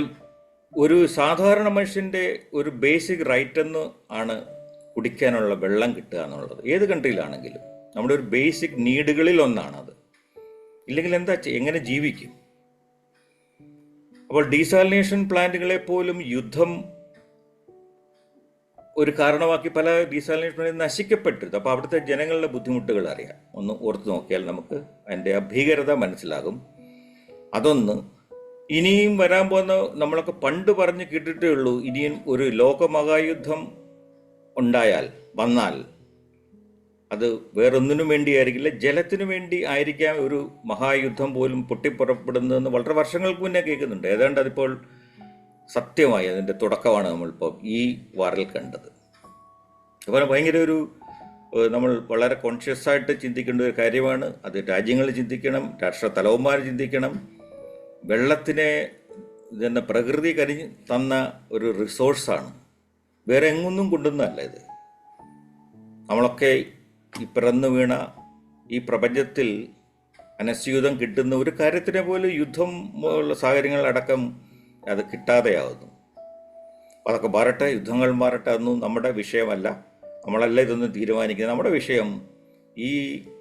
ഒരു സാധാരണ മനുഷ്യൻ്റെ ഒരു ബേസിക് റൈറ്റ് എന്ന് ആണ് കുടിക്കാനുള്ള വെള്ളം കിട്ടുക എന്നുള്ളത്. ഏത് കൺട്രിയിലാണെങ്കിലും നമ്മുടെ ഒരു ബേസിക് നീഡുകളിൽ ഒന്നാണത്. ഇല്ലെങ്കിൽ എങ്ങനെ ജീവിക്കും? അപ്പോൾ ഡീസാലിനേഷൻ പ്ലാന്റുകളെ പോലും യുദ്ധം ഒരു കാരണമാക്കി പല ഡീസാലിനേഷൻ നശിക്കപ്പെട്ടിരുന്നു. അപ്പോൾ അവിടുത്തെ ജനങ്ങളുടെ ബുദ്ധിമുട്ടുകൾ അറിയാം. ഒന്ന് ഓർത്ത് നോക്കിയാൽ നമുക്ക് അതിൻ്റെ ആ ഭീകരത മനസ്സിലാകും. അതൊന്ന്. ഇനിയും വരാൻ പോകുന്ന, നമ്മളൊക്കെ പണ്ട് പറഞ്ഞ് കേട്ടിട്ടേ ഉള്ളൂ, ഇനിയും ഒരു ലോകമഹായുദ്ധം വന്നാൽ അത് വേറൊന്നിനും വേണ്ടിയായിരിക്കില്ല, ജലത്തിനു വേണ്ടി ആയിരിക്കാം ഒരു മഹായുദ്ധം പോലും പൊട്ടിപ്പുറപ്പെടുന്നതെന്ന് വളരെ വർഷങ്ങൾക്ക് മുന്നേ കേൾക്കുന്നുണ്ട്. ഏതാണ്ട് അതിപ്പോൾ സത്യമായി, അതിൻ്റെ തുടക്കമാണ് നമ്മളിപ്പോൾ ഈ വാറിൽ കണ്ടത്. അപ്പോൾ ഭയങ്കര നമ്മൾ വളരെ കോൺഷ്യസ് ആയിട്ട് ചിന്തിക്കേണ്ട ഒരു കാര്യമാണ്. അത് രാജ്യങ്ങൾ ചിന്തിക്കണം, രാഷ്ട്ര തലവന്മാർ ചിന്തിക്കണം. വെള്ളത്തിനെ ഇതെന്നെ പ്രകൃതി തന്ന ഒരു റിസോഴ്സാണ്, വേറെ എങ്ങൊന്നും കൊണ്ടുവന്നല്ല ഇത്. നമ്മളൊക്കെ ഈ പിറന്നു വീണ ഈ പ്രപഞ്ചത്തിൽ അനസ്യൂതം കിട്ടുന്ന ഒരു കാര്യത്തിനെ പോലും യുദ്ധം ഉള്ള സാഹചര്യങ്ങളടക്കം അത് കിട്ടാതെയാവുന്നു. അതൊക്കെ മാറട്ടെ, യുദ്ധങ്ങൾ മാറട്ടെ, അതൊന്നും നമ്മുടെ വിഷയമല്ല. നമ്മളല്ല ഇതൊന്നും തീരുമാനിക്കുന്നത്. നമ്മുടെ വിഷയം ഈ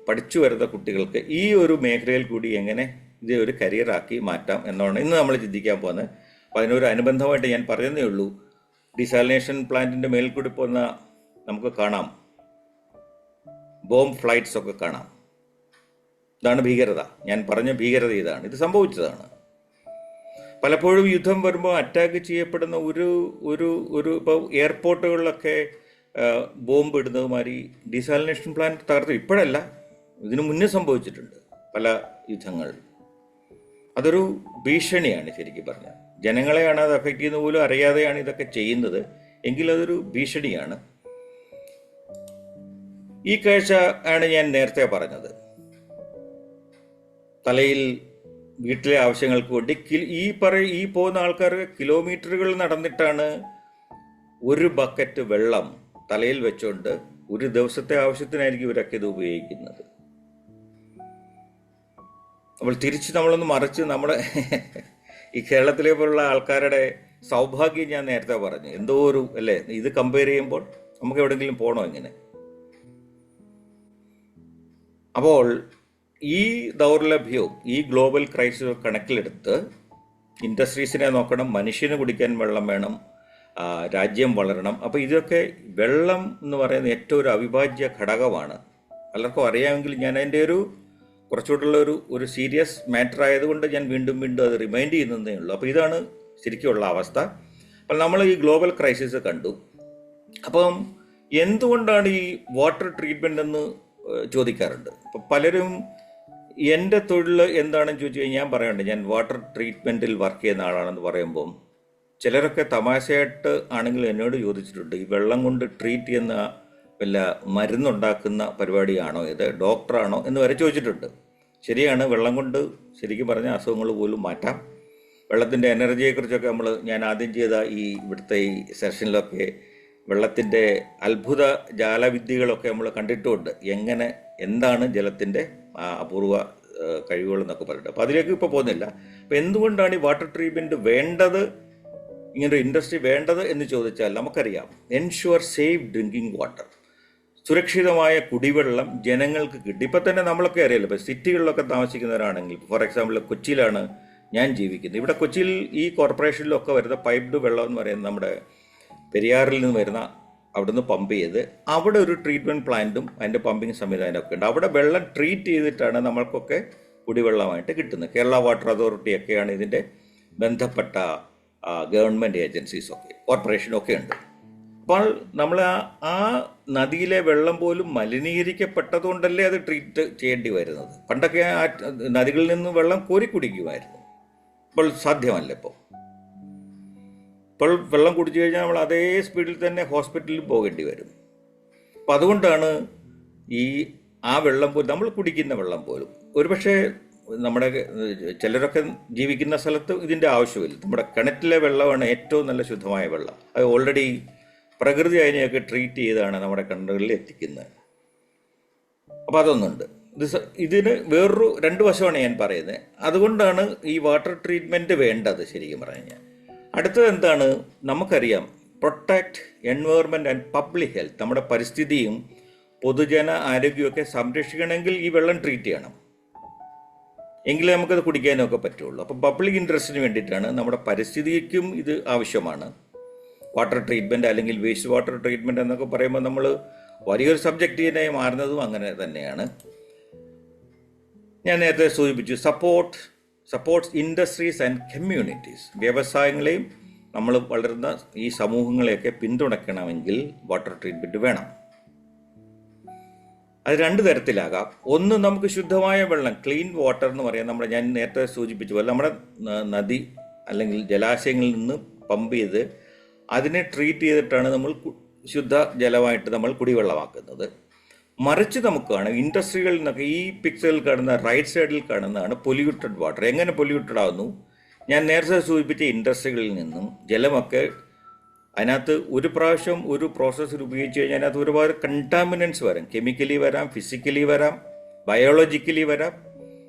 പഠിച്ചു വരുന്ന കുട്ടികൾക്ക് ഈ ഒരു മേഖലയിൽ കൂടി എങ്ങനെ ഇത് ഒരു കരിയറാക്കി മാറ്റാം എന്നാണ് ഇന്ന് നമ്മൾ ചിന്തിക്കാൻ പോകുന്നത്. അപ്പോൾ അതിനൊരു അനുബന്ധമായിട്ട് ഞാൻ പറയുന്നേ ഉള്ളൂ. ഡിസാലിനേഷൻ പ്ലാന്റിൻ്റെ മേൽ കൂടി പോകുന്ന നമുക്ക് കാണാം, ബോംബ് ഫ്ലൈറ്റ്സ് ഒക്കെ കാണാം. ഇതാണ് ഭീകരത. ഞാൻ പറഞ്ഞ ഭീകരത ഇതാണ്, ഇത് സംഭവിച്ചതാണ്. പലപ്പോഴും യുദ്ധം വരുമ്പോൾ അറ്റാക്ക് ചെയ്യപ്പെടുന്ന ഇപ്പോൾ എയർപോർട്ടുകളിലൊക്കെ ബോംബ് ഇടുന്നതുമാതിരി ഡിസാലിനേഷൻ പ്ലാന്റ് തകർത്ത് ഇപ്പോഴല്ല, ഇതിനു മുന്നേ സംഭവിച്ചിട്ടുണ്ട് പല യുദ്ധങ്ങൾ. അതൊരു ഭീഷണിയാണ് ശരിക്കും പറഞ്ഞാൽ. ജനങ്ങളെയാണ് അത് അഫക്റ്റ് ചെയ്യുന്ന പോലും അറിയാതെയാണ് ഇതൊക്കെ ചെയ്യുന്നത്, എങ്കിലതൊരു ഭീഷണിയാണ്. ഈ കാഴ്ച ആണ് ഞാൻ നേരത്തെ പറഞ്ഞത്. തലയിൽ വീട്ടിലെ ആവശ്യങ്ങൾക്ക് വേണ്ടി ഈ പോകുന്ന ആൾക്കാർ കിലോമീറ്ററുകൾ നടന്നിട്ടാണ് ഒരു ബക്കറ്റ് വെള്ളം തലയിൽ വെച്ചുകൊണ്ട് ഒരു ദിവസത്തെ ആവശ്യത്തിനായിരിക്കും ഇവരൊക്കെ ഇത് ഉപയോഗിക്കുന്നത്. അപ്പോൾ തിരിച്ച് നമ്മളൊന്ന് മറിച്ച് നമ്മുടെ ഈ കേരളത്തിലെ പോലുള്ള ആൾക്കാരുടെ സൗഭാഗ്യം ഞാൻ നേരത്തെ പറഞ്ഞു. എന്തോ അല്ലേ, ഇത് കമ്പയർ ചെയ്യുമ്പോൾ നമുക്ക് എവിടെയെങ്കിലും പോകണോ ഇങ്ങനെ? അപ്പോൾ ഈ ദൗർലഭ്യവും ഈ ഗ്ലോബൽ ക്രൈസിസും കണക്കിലെടുത്ത് ഇൻഡസ്ട്രീസിനെ നോക്കണം, മനുഷ്യന് കുടിക്കാൻ വെള്ളം വേണം, രാജ്യം വളരണം. അപ്പോൾ ഇതൊക്കെ വെള്ളം എന്ന് പറയുന്ന ഏറ്റവും ഒരു അവിഭാജ്യ ഘടകമാണ്. പലർക്കും അറിയാമെങ്കിൽ ഞാൻ അതിൻ്റെ കുറച്ചുകൂടുള്ള ഒരു സീരിയസ് മാറ്റർ ആയതുകൊണ്ട് ഞാൻ വീണ്ടും അത് റിമൈൻഡ് ചെയ്യുന്നതേ ഉള്ളൂ. അപ്പോൾ ഇതാണ് ശരിക്കുമുള്ള അവസ്ഥ. അപ്പോൾ നമ്മൾ ഈ ഗ്ലോബൽ ക്രൈസിസ് കണ്ടു. അപ്പം എന്തുകൊണ്ടാണ് ഈ വാട്ടർ ട്രീറ്റ്മെൻ്റ് എന്ന് ചോദിക്കാറുണ്ട്. അപ്പോൾ പലരും എൻ്റെ തൊഴിൽ എന്താണെന്ന് ചോദിച്ചു കഴിഞ്ഞാൽ ഞാൻ പറയാറുണ്ട്, ഞാൻ വാട്ടർ ട്രീറ്റ്മെൻറ്റിൽ വർക്ക് ചെയ്യുന്ന ആളാണെന്ന് പറയുമ്പം ചിലരൊക്കെ തമാശയായിട്ട് ആണെങ്കിൽ എന്നോട് ചോദിച്ചിട്ടുണ്ട്, ഈ വെള്ളം കൊണ്ട് ട്രീറ്റ് ചെയ്യുന്ന വല്ല മരുന്നുണ്ടാക്കുന്ന പരിപാടിയാണോ ഇത്, ഡോക്ടറാണോ എന്ന് വരെ ചോദിച്ചിട്ടുണ്ട്. ശരിയാണ്, വെള്ളം കൊണ്ട് ശരിക്കും പറഞ്ഞ അസുഖങ്ങൾ പോലും മാറ്റാം. വെള്ളത്തിൻ്റെ എനർജിയെക്കുറിച്ചൊക്കെ ഞാൻ ആദ്യം ചെയ്ത ഇവിടുത്തെ ഈ സെഷനിലൊക്കെ വെള്ളത്തിൻ്റെ അത്ഭുത ജാലവിദ്യകളൊക്കെ നമ്മൾ കണ്ടിട്ടുമുണ്ട്. എന്താണ് ജലത്തിൻ്റെ അപൂർവ കഴിവുകൾ എന്നൊക്കെ പറഞ്ഞിട്ട്. അപ്പോൾ അതിലേക്ക് ഇപ്പോൾ പോകുന്നില്ല. അപ്പോൾ എന്തുകൊണ്ടാണ് ഈ വാട്ടർ ട്രീറ്റ്മെൻറ്റ് വേണ്ടത്, ഇങ്ങനൊരു ഇൻഡസ്ട്രി വേണ്ടത് എന്ന് ചോദിച്ചാൽ നമുക്കറിയാം. എൻഷുവർ സേഫ് ഡ്രിങ്കിങ് വാട്ടർ, സുരക്ഷിതമായ കുടിവെള്ളം ജനങ്ങൾക്ക് കിട്ടി. ഇപ്പം തന്നെ നമ്മളൊക്കെ അറിയാലോ, ഇപ്പോൾ സിറ്റികളിലൊക്കെ താമസിക്കുന്നവരാണെങ്കിൽ, ഫോർ എക്സാമ്പിൾ കൊച്ചിയിലാണ് ഞാൻ ജീവിക്കുന്നത്. ഇവിടെ കൊച്ചിയിൽ ഈ കോർപ്പറേഷനിലൊക്കെ വരുന്ന പൈപ്ഡ് വെള്ളം എന്ന് പറയുന്നത് നമ്മുടെ പെരിയാറിൽ നിന്ന് വരുന്ന, അവിടുന്ന് പമ്പ് ചെയ്ത് അവിടെ ഒരു ട്രീറ്റ്മെൻറ്റ് പ്ലാന്റും അതിൻ്റെ പമ്പിങ് സംവിധാനമൊക്കെ ഉണ്ട്. അവിടെ വെള്ളം ട്രീറ്റ് ചെയ്തിട്ടാണ് നമ്മൾക്കൊക്കെ കുടിവെള്ളമായിട്ട് കിട്ടുന്നത്. കേരള വാട്ടർ അതോറിറ്റിയൊക്കെയാണ് ഇതിൻ്റെ ബന്ധപ്പെട്ട ഗവൺമെൻറ് ഏജൻസീസൊക്കെ, കോർപ്പറേഷനൊക്കെ ഉണ്ട്. അപ്പോൾ നമ്മൾ ആ നദിയിലെ വെള്ളം പോലും മലിനീകരിക്കപ്പെട്ടതുകൊണ്ടല്ലേ അത് ട്രീറ്റ് ചെയ്യേണ്ടി വരുന്നത്. പണ്ടൊക്കെ ആ നദികളിൽ നിന്ന് വെള്ളം കോരി കുടിക്കുമായിരുന്നു. ഇപ്പോൾ സാധ്യമല്ല. ഇപ്പോൾ വെള്ളം കുടിച്ചു കഴിഞ്ഞാൽ നമ്മൾ അതേ സ്പീഡിൽ തന്നെ ഹോസ്പിറ്റലിൽ പോകേണ്ടി വരും. അപ്പം അതുകൊണ്ടാണ് ആ വെള്ളം പോലും, നമ്മൾ കുടിക്കുന്ന വെള്ളം പോലും, ഒരുപക്ഷെ നമ്മുടെ ചിലരൊക്കെ ജീവിക്കുന്ന സ്ഥലത്ത് ഇതിൻ്റെ ആവശ്യമില്ല. നമ്മുടെ കിണറ്റിലെ വെള്ളമാണ് ഏറ്റവും നല്ല ശുദ്ധമായ വെള്ളം. അത് ഓൾറെഡി പ്രകൃതി അതിനെയൊക്കെ ട്രീറ്റ് ചെയ്താണ് നമ്മുടെ കിണറുകളിൽ എത്തിക്കുന്നത്. അപ്പോൾ അതൊന്നുണ്ട്. ഇതിന് വേറൊരു രണ്ട് വശമാണ് ഞാൻ പറയുന്നത്. അതുകൊണ്ടാണ് ഈ വാട്ടർ ട്രീറ്റ്മെൻറ്റ് വേണ്ടത് ശരിക്കും പറഞ്ഞു കഴിഞ്ഞാൽ. അടുത്തത് എന്താണ്, നമുക്കറിയാം, protect environment and public health, നമ്മുടെ പരിസ്ഥിതിയും പൊതുജന ആരോഗ്യമൊക്കെ സംരക്ഷിക്കണമെങ്കിൽ ഈ വെള്ളം ട്രീറ്റ് ചെയ്യണം, എങ്കിലേ നമുക്കത് കുടിക്കാനൊക്കെ പറ്റുള്ളൂ. അപ്പോൾ പബ്ലിക് ഇൻട്രസ്റ്റിന് വേണ്ടിയിട്ടാണ്, നമ്മുടെ പരിസ്ഥിതിക്കും ഇത് ആവശ്യമാണ്. വാട്ടർ ട്രീറ്റ്മെൻറ്റ് അല്ലെങ്കിൽ വേസ്റ്റ് വാട്ടർ ട്രീറ്റ്മെൻറ്റ് എന്നൊക്കെ പറയുമ്പോൾ നമ്മൾ വലിയൊരു സബ്ജക്റ്റിനായി മാറുന്നതും അങ്ങനെ തന്നെയാണ്. ഞാൻ നേരത്തെ സൂചിപ്പിച്ചു, സപ്പോർട്ട്സ് ഇൻഡസ്ട്രീസ് ആൻഡ് കമ്മ്യൂണിറ്റീസ്. വ്യവസായങ്ങളെയും നമ്മൾ വളരുന്ന ഈ സമൂഹങ്ങളെയൊക്കെ പിന്തുണയ്ക്കണമെങ്കിൽ വാട്ടർ ട്രീറ്റ്മെൻറ്റ് വേണം. അത് രണ്ട് തരത്തിലാകാം. ഒന്ന്, നമുക്ക് ശുദ്ധമായ വെള്ളം, ക്ലീൻ വാട്ടർ എന്ന് പറയാം. ഞാൻ നേരത്തെ സൂചിപ്പിച്ച പോലെ നമ്മുടെ നദി അല്ലെങ്കിൽ ജലാശയങ്ങളിൽ നിന്ന് പമ്പ് ചെയ്ത് അതിനെ ട്രീറ്റ് ചെയ്തിട്ടാണ് നമ്മൾ ശുദ്ധ ജലമായിട്ട് നമ്മൾ കുടിവെള്ളമാക്കുന്നത്. മറിച്ച് നമുക്ക് കാണാം, ഇൻഡസ്ട്രികളിൽ നിന്നൊക്കെ ഈ പിക്ചറിൽ കാണുന്ന റൈറ്റ് സൈഡിൽ കാണുന്നതാണ് പൊല്യൂട്ടഡ് വാട്ടർ. എങ്ങനെ പൊല്യൂട്ടഡ് ആകുന്നു? ഞാൻ നേരത്തെ സൂചിപ്പിച്ച ഇൻഡസ്ട്രികളിൽ നിന്നും ജലമൊക്കെ അതിനകത്ത് ഒരു പ്രാവശ്യം ഒരു പ്രോസസ്സിൽ ഉപയോഗിച്ച് കഴിഞ്ഞാൽ അതിനകത്ത് ഒരുപാട് കണ്ടാമിനൻസ് വരാം. കെമിക്കലി വരാം, ഫിസിക്കലി വരാം, ബയോളജിക്കലി വരാം.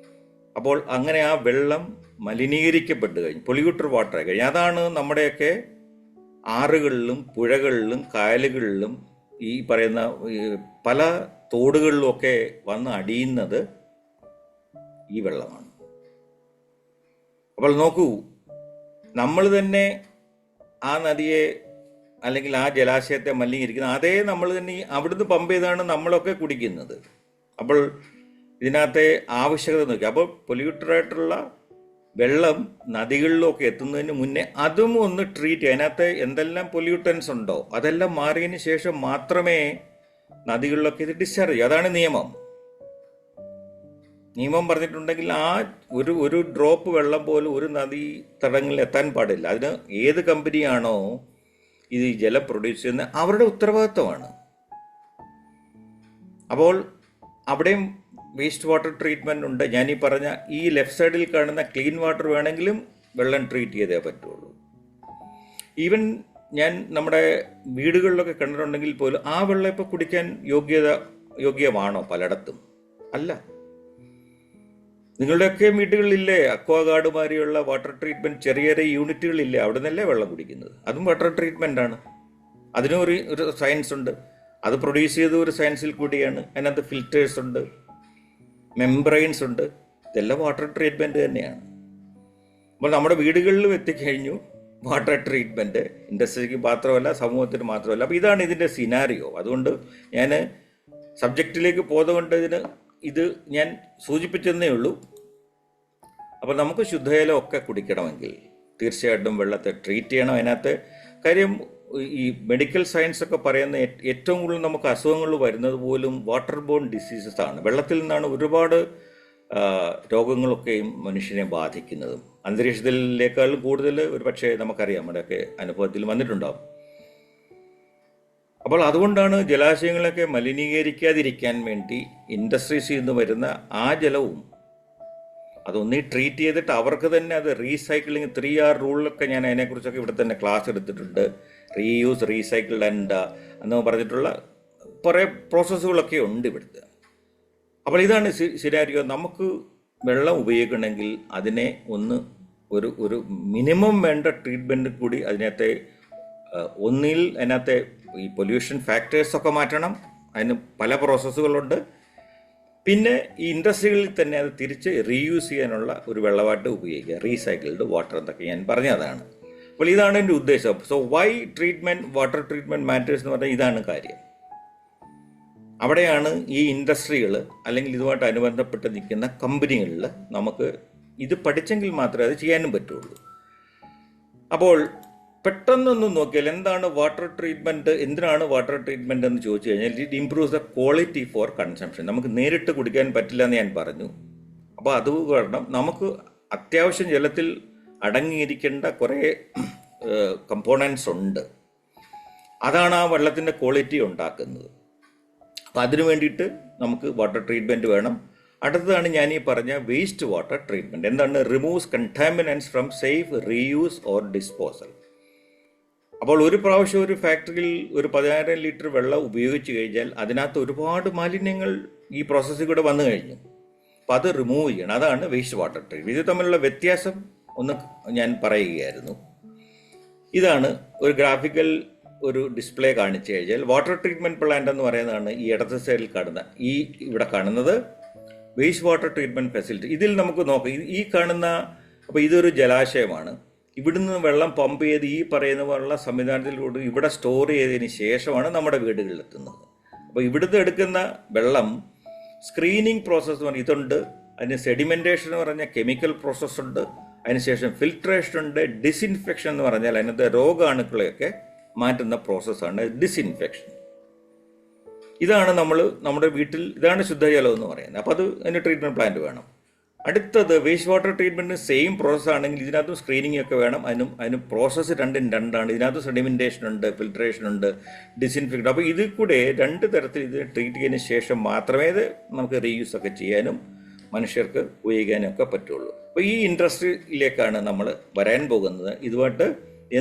അപ്പോൾ അങ്ങനെ ആ വെള്ളം മലിനീകരിക്കപ്പെട്ട് കഴിഞ്ഞു, പൊല്യൂട്ടഡ് വാട്ടർ ആയി കഴിഞ്ഞു. അതാണ് നമ്മുടെയൊക്കെ ആറുകളിലും പുഴകളിലും കായലുകളിലും ഈ പറയുന്ന പല തോടുകളിലുമൊക്കെ വന്ന് അടിയുന്നത് ഈ വെള്ളമാണ്. അപ്പോൾ നോക്കൂ, നമ്മൾ തന്നെ ആ നദിയെ അല്ലെങ്കിൽ ആ ജലാശയത്തെ മലിനീകരിക്കുന്നത്, അതേ നമ്മൾ തന്നെ അവിടുന്ന് പമ്പ് ചെയ്താണ് നമ്മളൊക്കെ കുടിക്കുന്നത്. അപ്പോൾ ഇതിനകത്തെ ആവശ്യകത നോക്കി, അപ്പോൾ പൊല്യൂട്ടഡായിട്ടുള്ള വെള്ളം നദികളിലൊക്കെ എത്തുന്നതിന് മുന്നേ അതും ഒന്ന് ട്രീറ്റ് ചെയ്യുക. അതിനകത്ത് എന്തെല്ലാം പൊല്യൂട്ടൻസ് ഉണ്ടോ അതെല്ലാം മാറിയതിന് ശേഷം മാത്രമേ നദികളിലൊക്കെ ഇത് ഡിസ്ചാർജ് ചെയ്യൂ. അതാണ് നിയമം. നിയമം പറഞ്ഞിട്ടുണ്ടെങ്കിൽ ആ ഒരു ഡ്രോപ്പ് വെള്ളം പോലും ഒരു നദി തടങ്ങളിൽ എത്താൻ പാടില്ല. അതിന് ഏത് കമ്പനിയാണോ ഇത് ജലം പ്രൊഡ്യൂസ് ചെയ്യുന്നത് അവരുടെ ഉത്തരവാദിത്വമാണ്. അപ്പോൾ അവിടെയും വേസ്റ്റ് വാട്ടർ ട്രീറ്റ്മെൻറ്റ് ഉണ്ട്. ഞാനീ പറഞ്ഞ ഈ ലെഫ്റ്റ് സൈഡിൽ കാണുന്ന ക്ലീൻ വാട്ടർ വേണമെങ്കിലും വെള്ളം ട്രീറ്റ് ചെയ്തേ പറ്റുള്ളൂ. ഈവൻ ഞാൻ നമ്മുടെ വീടുകളിലൊക്കെ കണ്ടിട്ടുണ്ടെങ്കിൽ പോലും ആ വെള്ളം ഇപ്പോൾ കുടിക്കാൻ യോഗ്യമാണോ? പലയിടത്തും അല്ല. നിങ്ങളുടെയൊക്കെ വീടുകളിലില്ലേ അക്വാഗാർഡ് മാതിരിയുള്ള വാട്ടർ ട്രീറ്റ്മെൻറ്റ് ചെറിയ ചെറിയ യൂണിറ്റുകളില്ലേ? അവിടെ നിന്നല്ലേ വെള്ളം കുടിക്കുന്നത്? അതും വാട്ടർ ട്രീറ്റ്മെൻ്റ് ആണ്. അതിനും ഒരു സയൻസ് ഉണ്ട്. അത് പ്രൊഡ്യൂസ് ചെയ്ത ഒരു സയൻസിൽ കൂടിയാണ്. അതിനകത്ത് ഫിൽറ്റേഴ്സ് ഉണ്ട്, മെംബ്രെയിൻസ് ഉണ്ട്. ഇതെല്ലാം വാട്ടർ ട്രീറ്റ്മെൻറ്റ് തന്നെയാണ്. അപ്പോൾ നമ്മുടെ വീടുകളിലും എത്തിക്കഴിഞ്ഞു വാട്ടർ ട്രീറ്റ്മെൻറ്റ്. ഇൻഡസ്ട്രിക്ക് മാത്രമല്ല, സമൂഹത്തിന് മാത്രമല്ല. അപ്പോൾ ഇതാണ് ഇതിൻ്റെ സിനാരിയോ. അതുകൊണ്ട് ഞാൻ സബ്ജക്റ്റിലേക്ക് പോയതുകൊണ്ട് ഇത് ഞാൻ സൂചിപ്പിച്ചെന്നേ ഉള്ളൂ. അപ്പോൾ നമുക്ക് ശുദ്ധജലം ഒക്കെ കുടിക്കണമെങ്കിൽ തീർച്ചയായിട്ടും വെള്ളത്തെ ട്രീറ്റ് ചെയ്യണം. അതിനകത്ത് കാര്യം ഈ മെഡിക്കൽ സയൻസ് ഒക്കെ പറയുന്ന ഏറ്റവും കൂടുതൽ നമുക്ക് അസുഖങ്ങൾ വരുന്നത് പോലും വാട്ടർ ബോൺ ഡിസീസസ് ആണ്. വെള്ളത്തിൽ നിന്നാണ് ഒരുപാട് രോഗങ്ങളൊക്കെയും മനുഷ്യനെ ബാധിക്കുന്നതും. അന്തരീക്ഷത്തിലേക്കാളും കൂടുതൽ ഒരു പക്ഷേ നമുക്കറിയാം, നമ്മുടെയൊക്കെ അനുഭവത്തിൽ വന്നിട്ടുണ്ടാകും. അപ്പോൾ അതുകൊണ്ടാണ് ജലാശയങ്ങളൊക്കെ മലിനീകരിക്കാതിരിക്കാൻ വേണ്ടി ഇൻഡസ്ട്രീസിൽ നിന്ന് വരുന്ന ആ ജലവും അതൊന്നീ ട്രീറ്റ് ചെയ്തിട്ട് അവർക്ക് തന്നെ അത് റീസൈക്ലിങ് 3R റൂളിലൊക്കെ ഞാൻ അതിനെക്കുറിച്ചൊക്കെ ഇവിടെ തന്നെ ക്ലാസ് എടുത്തിട്ടുണ്ട്. റീയൂസ്, റീസൈക്കിൾ ആൻഡ് എന്ന് പറഞ്ഞിട്ടുള്ള കുറേ പ്രോസസ്സുകളൊക്കെ ഉണ്ട് ഇവിടുത്തെ. അപ്പോൾ ഇതാണ് സിനാരിയോ. നമുക്ക് വെള്ളം ഉപയോഗിക്കണമെങ്കിൽ അതിനെ ഒരു മിനിമം വേണ്ട ട്രീറ്റ്മെൻറ്റ് കൂടി അതിനകത്തെ ഒന്നിൽ അതിനകത്തെ ഈ പൊല്യൂഷൻ ഫാക്ടേഴ്സൊക്കെ മാറ്റണം. അതിന് പല പ്രോസസ്സുകളുണ്ട്. പിന്നെ ഈ ഇൻഡസ്ട്രികളിൽ തന്നെ അത് തിരിച്ച് റീയൂസ് ചെയ്യാനുള്ള ഒരു വെള്ളമായിട്ട് ഉപയോഗിക്കുക, റീസൈക്കിൾഡ് വാട്ടർ എന്നൊക്കെ ഞാൻ പറഞ്ഞതാണ്. അപ്പോൾ ഇതാണ് എൻ്റെ ഉദ്ദേശം. So why water treatment matters എന്ന് പറഞ്ഞാൽ ഇതാണ് കാര്യം. അവിടെയാണ് ഈ ഇൻഡസ്ട്രികൾ അല്ലെങ്കിൽ ഇതുമായിട്ട് അനുബന്ധപ്പെട്ട് നിൽക്കുന്ന കമ്പനികളിൽ നമുക്ക് ഇത് പഠിച്ചെങ്കിൽ മാത്രമേ അത് ചെയ്യാനും പറ്റുള്ളൂ. അപ്പോൾ പെട്ടെന്നൊന്ന് നോക്കിയാൽ എന്താണ് വാട്ടർ ട്രീറ്റ്മെൻറ്റ്, എന്തിനാണ് വാട്ടർ ട്രീറ്റ്മെൻറ്റ് എന്ന് ചോദിച്ചു കഴിഞ്ഞാൽ it improves the quality four consumption. നമുക്ക് നേരിട്ട് കുടിക്കാൻ പറ്റില്ല എന്ന് ഞാൻ പറഞ്ഞു. അപ്പോൾ അത് കാരണം നമുക്ക് അത്യാവശ്യം ജലത്തിൽ അടങ്ങിയിരിക്കേണ്ട കുറേ കമ്പോണൻസ് ഉണ്ട്. അതാണ് ആ വെള്ളത്തിൻ്റെ ക്വാളിറ്റി ഉണ്ടാക്കുന്നത്. അപ്പോൾ അതിനു വേണ്ടിയിട്ട് നമുക്ക് വാട്ടർ ട്രീറ്റ്മെൻറ്റ് വേണം. അടുത്തതാണ് ഞാൻ ഈ പറഞ്ഞ വേസ്റ്റ് വാട്ടർ ട്രീറ്റ്മെൻറ്റ്. എന്താണ്? Removes contaminants from safe reuse or disposal. അപ്പോൾ ഒരു പ്രാവശ്യം ഒരു ഫാക്ടറിയിൽ ഒരു 10,000 ലിറ്റർ വെള്ളം ഉപയോഗിച്ച് കഴിഞ്ഞാൽ അതിനകത്ത് ഒരുപാട് മാലിന്യങ്ങൾ ഈ പ്രോസസ്സിൽ കൂടെ വന്നു കഴിഞ്ഞു. അപ്പോൾ അത് റിമൂവ് ചെയ്യണം. അതാണ് വേസ്റ്റ് വാട്ടർ ട്രീറ്റ്മെൻറ്റ്. ഇത് തമ്മിലുള്ള വ്യത്യാസം ഒന്ന് ഞാൻ പറയുകയായിരുന്നു. ഇതാണ് ഒരു ഗ്രാഫിക്കൽ ഒരു ഡിസ്പ്ലേ കാണിച്ചു കഴിഞ്ഞാൽ വാട്ടർ ട്രീറ്റ്മെൻറ്റ് പ്ലാന്റ് എന്ന് പറയുന്നതാണ് ഈ ഇടത് സൈഡിൽ കാണുന്ന ഇവിടെ കാണുന്നത് വേസ്റ്റ് വാട്ടർ ട്രീറ്റ്മെൻറ്റ് ഫെസിലിറ്റി. ഇതിൽ നമുക്ക് നോക്കാം, ഈ കാണുന്ന, അപ്പോൾ ഇതൊരു ജലാശയമാണ്. ഇവിടുന്ന് വെള്ളം പമ്പ് ചെയ്ത് ഈ പറയുന്ന പോലുള്ള സംവിധാനത്തിലൂടെ ഇവിടെ സ്റ്റോർ ചെയ്തതിന് ശേഷമാണ് നമ്മുടെ വീടുകളിൽ എത്തുന്നത്. അപ്പോൾ ഇവിടുന്ന് എടുക്കുന്ന വെള്ളം സ്ക്രീനിങ് പ്രോസസ്സ് പറഞ്ഞ ഇതുണ്ട്, അതിന് സെഡിമെൻറ്റേഷൻ എന്ന് പറഞ്ഞ കെമിക്കൽ പ്രോസസ്സുണ്ട്, അതിനുശേഷം ഫിൽട്രേഷൻ ഉണ്ട്, ഡിസിൻഫെക്ഷൻ എന്ന് പറഞ്ഞാൽ അതിനകത്ത് രോഗാണുക്കളെയൊക്കെ മാറ്റുന്ന പ്രോസസ്സാണ് ഡിസിൻഫെക്ഷൻ. ഇതാണ് നമ്മുടെ വീട്ടിൽ, ഇതാണ് ശുദ്ധജലം എന്ന് പറയുന്നത്. അപ്പോൾ അതിന് ട്രീറ്റ്മെൻറ്റ് പ്ലാന്റ് വേണം. അടുത്തത് വേസ്റ്റ് വാട്ടർ ട്രീറ്റ്മെൻറ്റിന് സെയിം പ്രോസസ്സ് ആണെങ്കിൽ ഇതിനകത്തും സ്ക്രീനിങ് ഒക്കെ വേണം. അതിന് പ്രോസസ്സ് രണ്ടാണ്. ഇതിനകത്ത് സെഡിമെൻറ്റേഷൻ ഉണ്ട്, ഫിൽട്രേഷൻ ഉണ്ട്, ഡിസിൻഫെക്ഷൻ. അപ്പോൾ ഇതിൽ കൂടെ 2 തരത്തിൽ ഇത് ട്രീറ്റ് ചെയ്തതിന് ശേഷം മാത്രമേ ഇത് നമുക്ക് റീയൂസ് ഒക്കെ ചെയ്യാനും മനുഷ്യർക്ക് ഉപയോഗിക്കാനും ഒക്കെ പറ്റുള്ളൂ. അപ്പോൾ ഈ ഇൻഡസ്ട്രിയിലേക്കാണ് നമ്മൾ വരാൻ പോകുന്നത്. ഇതുമായിട്ട്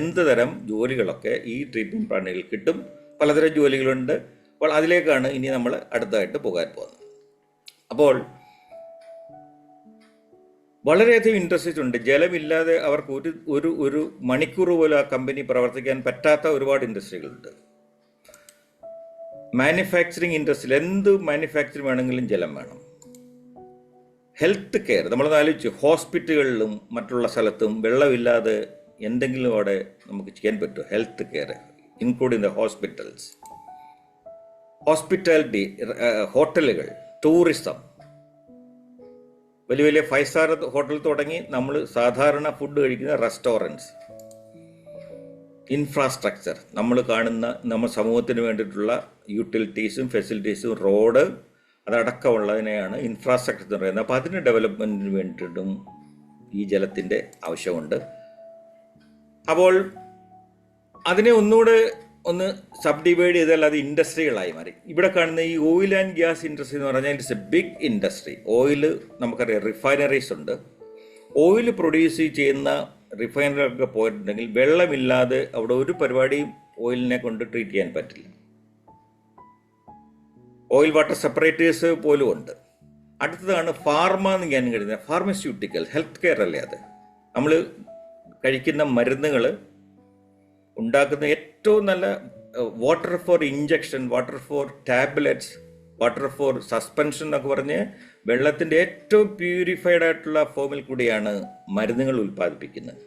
എന്ത് തരം ജോലികളൊക്കെ ഈ ട്രീറ്റ്മെൻറ്റ് പ്ലാന്റുകളിൽ കിട്ടും. പലതരം ജോലികളുണ്ട്. അപ്പോൾ അതിലേക്കാണ് ഇനി നമ്മൾ അടുത്തതായിട്ട് പോകാൻ പോകുന്നത്. അപ്പോൾ വളരെയധികം ഇൻഡസ്ട്രീസ് ഉണ്ട്. ജലമില്ലാതെ അവർക്ക് ഒരു മണിക്കൂർ പോലും ആ കമ്പനി പ്രവർത്തിക്കാൻ പറ്റാത്ത ഒരുപാട് ഇൻഡസ്ട്രികളുണ്ട്. മാനുഫാക്ചറിങ് ഇൻഡസ്ട്രിയിൽ എന്ത് മാനുഫാക്ചറിങ് വേണമെങ്കിലും ജലം വേണം. ഹെൽത്ത് കെയർ നമ്മളൊന്ന് ആലോചിച്ചു, ഹോസ്പിറ്റലുകളിലും മറ്റുള്ള സ്ഥലത്തും വെള്ളമില്ലാതെ എന്തെങ്കിലും അവിടെ നമുക്ക് ചെയ്യാൻ പറ്റുമോ? Health care including the hospitals, hospitality, ഹോട്ടലുകൾ, ടൂറിസം, വലിയ വലിയ 5 സ്റ്റാർ ഹോട്ടൽ തുടങ്ങി നമ്മൾ സാധാരണ ഫുഡ് കഴിക്കുന്ന റെസ്റ്റോറൻറ്റ്സ്, ഇൻഫ്രാസ്ട്രക്ചർ, നമ്മൾ കാണുന്ന നമ്മുടെ സമൂഹത്തിന് വേണ്ടിയിട്ടുള്ള യൂട്ടിലിറ്റീസും ഫെസിലിറ്റീസും, റോഡ്, അതടക്കമുള്ളതിനെയാണ് ഇൻഫ്രാസ്ട്രക്ചർ എന്ന് പറയുന്നത്. അപ്പോൾ അതിന് ഡെവലപ്മെൻറ്റിന് വേണ്ടിയിട്ടും ഈ ജലത്തിൻ്റെ ആവശ്യമുണ്ട്. അപ്പോൾ അതിനെ ഒന്ന് സബ് ഡിവൈഡ് ചെയ്താൽ അത് ഇൻഡസ്ട്രികളായി മാറി. ഇവിടെ കാണുന്ന ഈ ഓയിൽ ആൻഡ് ഗ്യാസ് ഇൻഡസ്ട്രി എന്ന് പറഞ്ഞാൽ it's a big industry. Oil നമുക്കറിയാം, റിഫൈനറീസ് ഉണ്ട്. ഓയിൽ പ്രൊഡ്യൂസ് ചെയ്യുന്ന റിഫൈനറിയൊക്കെ പോയിട്ടുണ്ടെങ്കിൽ വെള്ളമില്ലാതെ അവിടെ ഒരു പരിപാടിയും ഓയിലിനെ കൊണ്ട് ട്രീറ്റ് ചെയ്യാൻ പറ്റില്ല. ഓയിൽ വാട്ടർ സെപ്പറേറ്റേഴ്സ് പോലും ഉണ്ട്. അടുത്തതാണ് ഫാർമ എന്ന് ഞാൻ കരുതുന്നത്, ഫാർമസ്യൂട്ടിക്കൽ ഹെൽത്ത് കെയർ അല്ലേ. അത് നമ്മൾ കഴിക്കുന്ന മരുന്നുകൾ ഉണ്ടാക്കുന്ന ഏറ്റവും നല്ല water for injection, water for tablets, water for suspension എന്നൊക്കെ പറഞ്ഞ് വെള്ളത്തിൻ്റെ ഏറ്റവും പ്യൂരിഫൈഡ് ആയിട്ടുള്ള ഫോമിൽ കൂടിയാണ് മരുന്നുകൾ ഉൽപ്പാദിപ്പിക്കുന്നത്.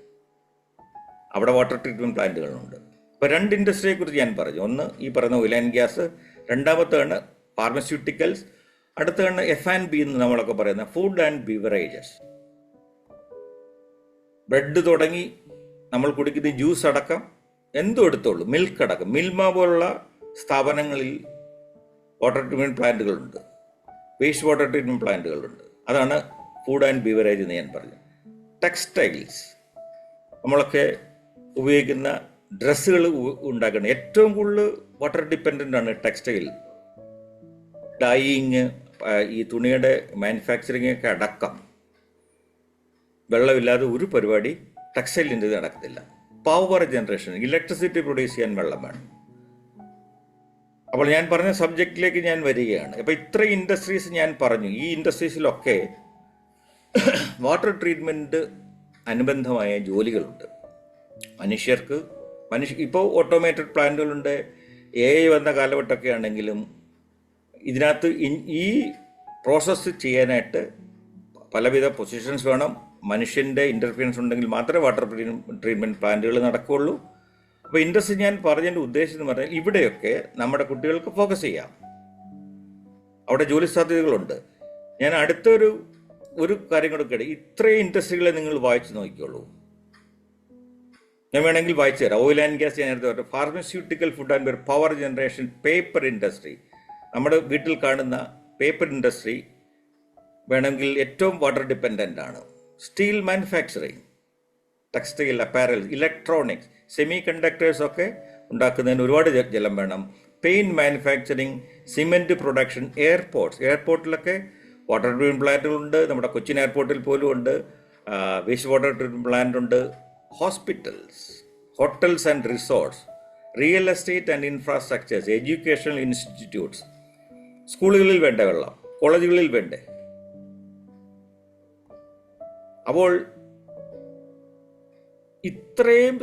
അവിടെ വാട്ടർ ട്രീറ്റ്മെൻറ്റ് പ്ലാന്റുകളുണ്ട്. അപ്പോൾ 2 ഇൻഡസ്ട്രിയെ കുറിച്ച് ഞാൻ പറഞ്ഞു. ഒന്ന് ഈ പറയുന്ന ഓയിൽ ആൻഡ് ഗ്യാസ്, രണ്ടാമത്താണ് ഫാർമസ്യൂട്ടിക്കൽസ്, അടുത്താണ് F&B എന്ന് നമ്മളൊക്കെ പറയുന്ന ഫുഡ് ആൻഡ് ബിവറേജസ്. ബ്രെഡ് തുടങ്ങി നമ്മൾ കുടിക്കുന്ന ജ്യൂസ് അടക്കം എന്തും എടുത്തോളൂ, മിൽക്ക് അടക്കം, മിൽമ പോലുള്ള സ്ഥാപനങ്ങളിൽ വാട്ടർ ട്രീറ്റ്മെൻറ്റ് പ്ലാന്റുകളുണ്ട്, വേസ്റ്റ് വാട്ടർ ട്രീറ്റ്മെൻറ്റ് പ്ലാന്റുകളുണ്ട്. അതാണ് ഫുഡ് ആൻഡ് ബിവറേജ് എന്ന് ഞാൻ പറഞ്ഞു. ടെക്സ്റ്റൈൽസ്, നമ്മളൊക്കെ ഉപയോഗിക്കുന്ന ഡ്രസ്സുകൾ ഉണ്ടാക്കുന്നത് ഏറ്റവും കൂടുതൽ വാട്ടർ ഡിപ്പെൻഡൻ്റ് ആണ് ടെക്സ്റ്റൈൽ. ഡൈയിങ്, ഈ തുണിയുടെ മാനുഫാക്ചറിങ് ഒക്കെ അടക്കം വെള്ളമില്ലാതെ ഒരു പരിപാടി ടെക്സ്റ്റൈലിൻ്റെ ഇത് നടക്കത്തില്ല. പവർ ജനറേഷൻ, ഇലക്ട്രിസിറ്റി പ്രൊഡ്യൂസ് ചെയ്യാൻ വെള്ളം വേണം. അപ്പോൾ ഞാൻ പറഞ്ഞ സബ്ജക്റ്റിലേക്ക് ഞാൻ വരികയാണ്. അപ്പോൾ ഇത്രയും ഇൻഡസ്ട്രീസ് ഞാൻ പറഞ്ഞു. ഈ ഇൻഡസ്ട്രീസിലൊക്കെ വാട്ടർ ട്രീറ്റ്മെൻറ്റ് അനുബന്ധമായ ജോലികളുണ്ട്. ഇപ്പോൾ ഓട്ടോമേറ്റഡ് പ്ലാന്റുകളുണ്ട്. AI വന്ന കാലഘട്ടമൊക്കെ ആണെങ്കിലും ഇതിനകത്ത് ഈ പ്രോസസ്സ് ചെയ്യാനായിട്ട് പലവിധ പൊസിഷൻസ് വേണം. മനുഷ്യൻ്റെ ഇൻ്റർഫിയറൻസ് ഉണ്ടെങ്കിൽ മാത്രമേ വാട്ടർ ട്രീറ്റ്മെൻറ്റ് പ്ലാന്റുകൾ നടക്കുകയുള്ളൂ. അപ്പോൾ ഇൻഡസ്ട്രി ഞാൻ പറഞ്ഞതിൻ്റെ ഉദ്ദേശം എന്ന് പറഞ്ഞാൽ ഇവിടെയൊക്കെ നമ്മുടെ കുട്ടികൾക്ക് ഫോക്കസ് ചെയ്യാം. അവിടെ ജോലി സാധ്യതകളുണ്ട്. ഞാൻ അടുത്തൊരു കാര്യം കൊടുക്കട്ടെ. ഇത്രയും ഇൻഡസ്ട്രികളെ നിങ്ങൾ വായിച്ചു നോക്കിക്കോളൂ. ഞാൻ വേണമെങ്കിൽ വായിച്ചു തരാം. ഓയിൽ ആൻഡ് ഗ്യാസ് ഞാൻ നേരത്തെ പറഞ്ഞു, pharmaceutical, food and power generation, paper industry, നമ്മുടെ വീട്ടിൽ കാണുന്ന പേപ്പർ ഇൻഡസ്ട്രി വേണമെങ്കിൽ ഏറ്റവും വാട്ടർ ഡിപ്പെൻഡൻ്റ് ആണ്. Steel manufacturing, textile, apparel, electronics, semiconductors ഒക്കെ ഉണ്ടാക്കുന്നതിന് ഒരുപാട് ജലം വേണം. പെയിൻറ്റ് മാനുഫാക്ചറിങ്, സിമെൻറ്റ് പ്രൊഡക്ഷൻ, എയർപോർട്ടിലൊക്കെ വാട്ടർ ട്രീറ്റ്മെൻറ്റ് പ്ലാന്റുകളുണ്ട്. നമ്മുടെ കൊച്ചിൻ എയർപോർട്ടിൽ പോലും ഉണ്ട്. വേസ്റ്റ് വാട്ടർ ട്രീറ്റ്മെൻറ്റ് പ്ലാന്റ് ഉണ്ട്. Hospitals, hotels and resorts, real estate and infrastructures, educational institutes, സ്കൂളുകളിൽ വേണ്ട വെള്ളം, കോളേജുകളിൽ വേണ്ടേ. അപ്പോൾ ഇത്രയും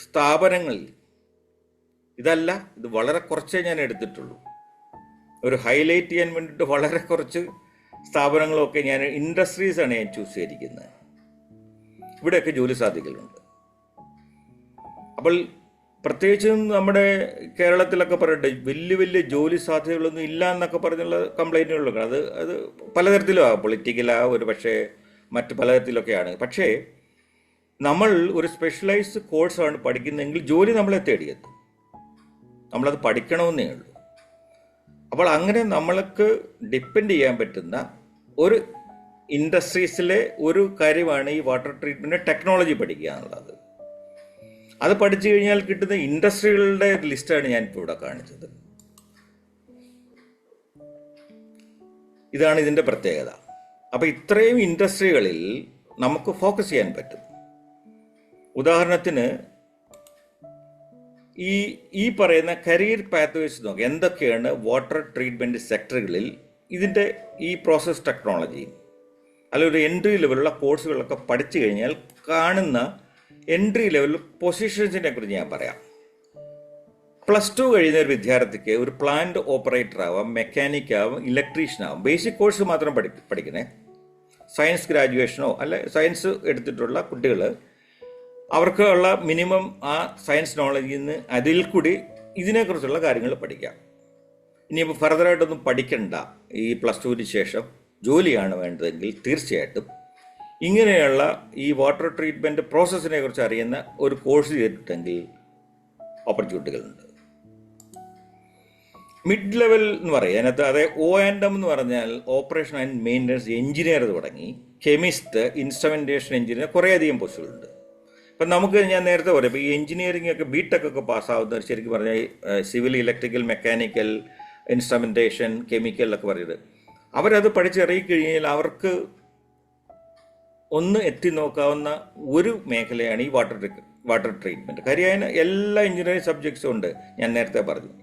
സ്ഥാപനങ്ങളിൽ ഇത് വളരെ കുറച്ചേ ഞാൻ എടുത്തിട്ടുള്ളൂ. ഒരു ഹൈലൈറ്റ് ചെയ്യാൻ വേണ്ടിയിട്ട് വളരെ കുറച്ച് സ്ഥാപനങ്ങളൊക്കെ ഇൻഡസ്ട്രീസാണ് ഞാൻ ചൂസ് ചെയ്തിരിക്കുന്നത്. ഇവിടെയൊക്കെ ജോലി സാധ്യതകളുണ്ട്. അപ്പോൾ പ്രത്യേകിച്ചും നമ്മുടെ കേരളത്തിലൊക്കെ പറയട്ടെ, വലിയ വലിയ ജോലി സാധ്യതകളൊന്നും ഇല്ല എന്നൊക്കെ പറഞ്ഞുള്ള കംപ്ലൈൻറ്റുകളൊക്കെ അത് പലതരത്തിലും പൊളിറ്റിക്കലാ, ഒരു പക്ഷേ മറ്റ് പലതരത്തിലൊക്കെയാണ്. പക്ഷേ നമ്മൾ ഒരു സ്പെഷ്യലൈസ്ഡ് കോഴ്സാണ് പഠിക്കുന്നതെങ്കിൽ ജോലി നമ്മളെ തേടിയെത്തും. നമ്മളത് പഠിക്കണമെന്നേ ഉള്ളൂ. അപ്പോൾ അങ്ങനെ നമ്മൾക്ക് ഡിപ്പെൻഡ് ചെയ്യാൻ പറ്റുന്ന ഒരു ഇൻഡസ്ട്രീസിലെ ഒരു കാര്യമാണ് ഈ വാട്ടർ ട്രീറ്റ്മെൻറ്റ് ടെക്നോളജി പഠിക്കുക എന്നുള്ളത്. അത് പഠിച്ചു കഴിഞ്ഞാൽ കിട്ടുന്ന ഇൻഡസ്ട്രികളുടെ ലിസ്റ്റാണ് ഞാനിപ്പോൾ ഇവിടെ കാണിച്ചത്. ഇതാണ് ഇതിൻ്റെ പ്രത്യേകത. അപ്പോൾ ഇത്രയും ഇൻഡസ്ട്രികളിൽ നമുക്ക് ഫോക്കസ് ചെയ്യാൻ പറ്റും. ഉദാഹരണത്തിന് ഈ പറയുന്ന കരിയർ പാത്വേസ് നോക്കുക, എന്തൊക്കെയാണ് വാട്ടർ ട്രീറ്റ്മെൻറ്റ് സെക്ടറുകളിൽ ഇതിൻ്റെ ഈ പ്രോസസ് ടെക്നോളജി അല്ലെങ്കിൽ ഒരു എൻട്രി ലെവലുള്ള കോഴ്സുകളൊക്കെ പഠിച്ചു കഴിഞ്ഞാൽ കാണുന്ന എൻട്രി ലെവൽ പൊസിഷൻസിനെ കുറിച്ച് ഞാൻ പറയാം. +2 കഴിയുന്ന ഒരു വിദ്യാർത്ഥിക്ക് ഒരു പ്ലാന്റ് ഓപ്പറേറ്റർ ആവാം, മെക്കാനിക് ആവാം, ഇലക്ട്രീഷ്യൻ ആവാം. ബേസിക് കോഴ്സ് മാത്രം പഠിക്കണേ. സയൻസ് ഗ്രാജുവേഷനോ അല്ലെ സയൻസ് എടുത്തിട്ടുള്ള കുട്ടികൾ അവർക്ക് ഉള്ള മിനിമം ആ സയൻസ് നോളജിൽ നിന്ന് അതിൽ കൂടി ഇതിനെക്കുറിച്ചുള്ള കാര്യങ്ങൾ പഠിക്കാം. ഇനിയിപ്പോൾ ഫർദറായിട്ടൊന്നും പഠിക്കണ്ട, ഈ +2 ശേഷം ജോലിയാണ് വേണ്ടതെങ്കിൽ തീർച്ചയായിട്ടും ഇങ്ങനെയുള്ള ഈ വാട്ടർ ട്രീറ്റ്മെൻറ്റ് പ്രോസസ്സിനെ കുറിച്ച് അറിയുന്ന ഒരു കോഴ്സ് ചെയ്തിട്ടെങ്കിൽ ഓപ്പർച്യൂണിറ്റികളുണ്ട്. മിഡ് ലെവൽ എന്ന് പറയും അതിനകത്ത്, അതായത് O&M എന്ന് പറഞ്ഞാൽ ഓപ്പറേഷൻ ആൻഡ് മെയിൻ്റനൻസ് എഞ്ചിനീയർ തുടങ്ങി കെമിസ്റ്റ്, ഇൻസ്ട്രുമെൻറ്റേഷൻ എഞ്ചിനീയർ, കുറേയധികം പോസ്റ്റുകളുണ്ട്. ഇപ്പം നമുക്ക് ഞാൻ നേരത്തെ പറയാം, ഇപ്പോൾ ഈ എഞ്ചിനീയറിംഗ് ഒക്കെ B.Tech ഒക്കെ പാസ്സാവുന്നവർ ശരിക്കും പറഞ്ഞാൽ civil, electrical, mechanical, instrumentation, chemical ഒക്കെ പറയുന്നത്, അവരത് പഠിച്ചിറങ്ങിക്കഴിഞ്ഞാൽ അവർക്ക് ഒന്ന് എത്തി നോക്കാവുന്ന ഒരു മേഖലയാണ് ഈ വാട്ടർ ട്രീറ്റ്മെൻറ്റ്. കാര്യം അതിന് എല്ലാ എഞ്ചിനീയറിംഗ് സബ്ജക്ട്സും ഉണ്ട്, ഞാൻ നേരത്തെ പറഞ്ഞു.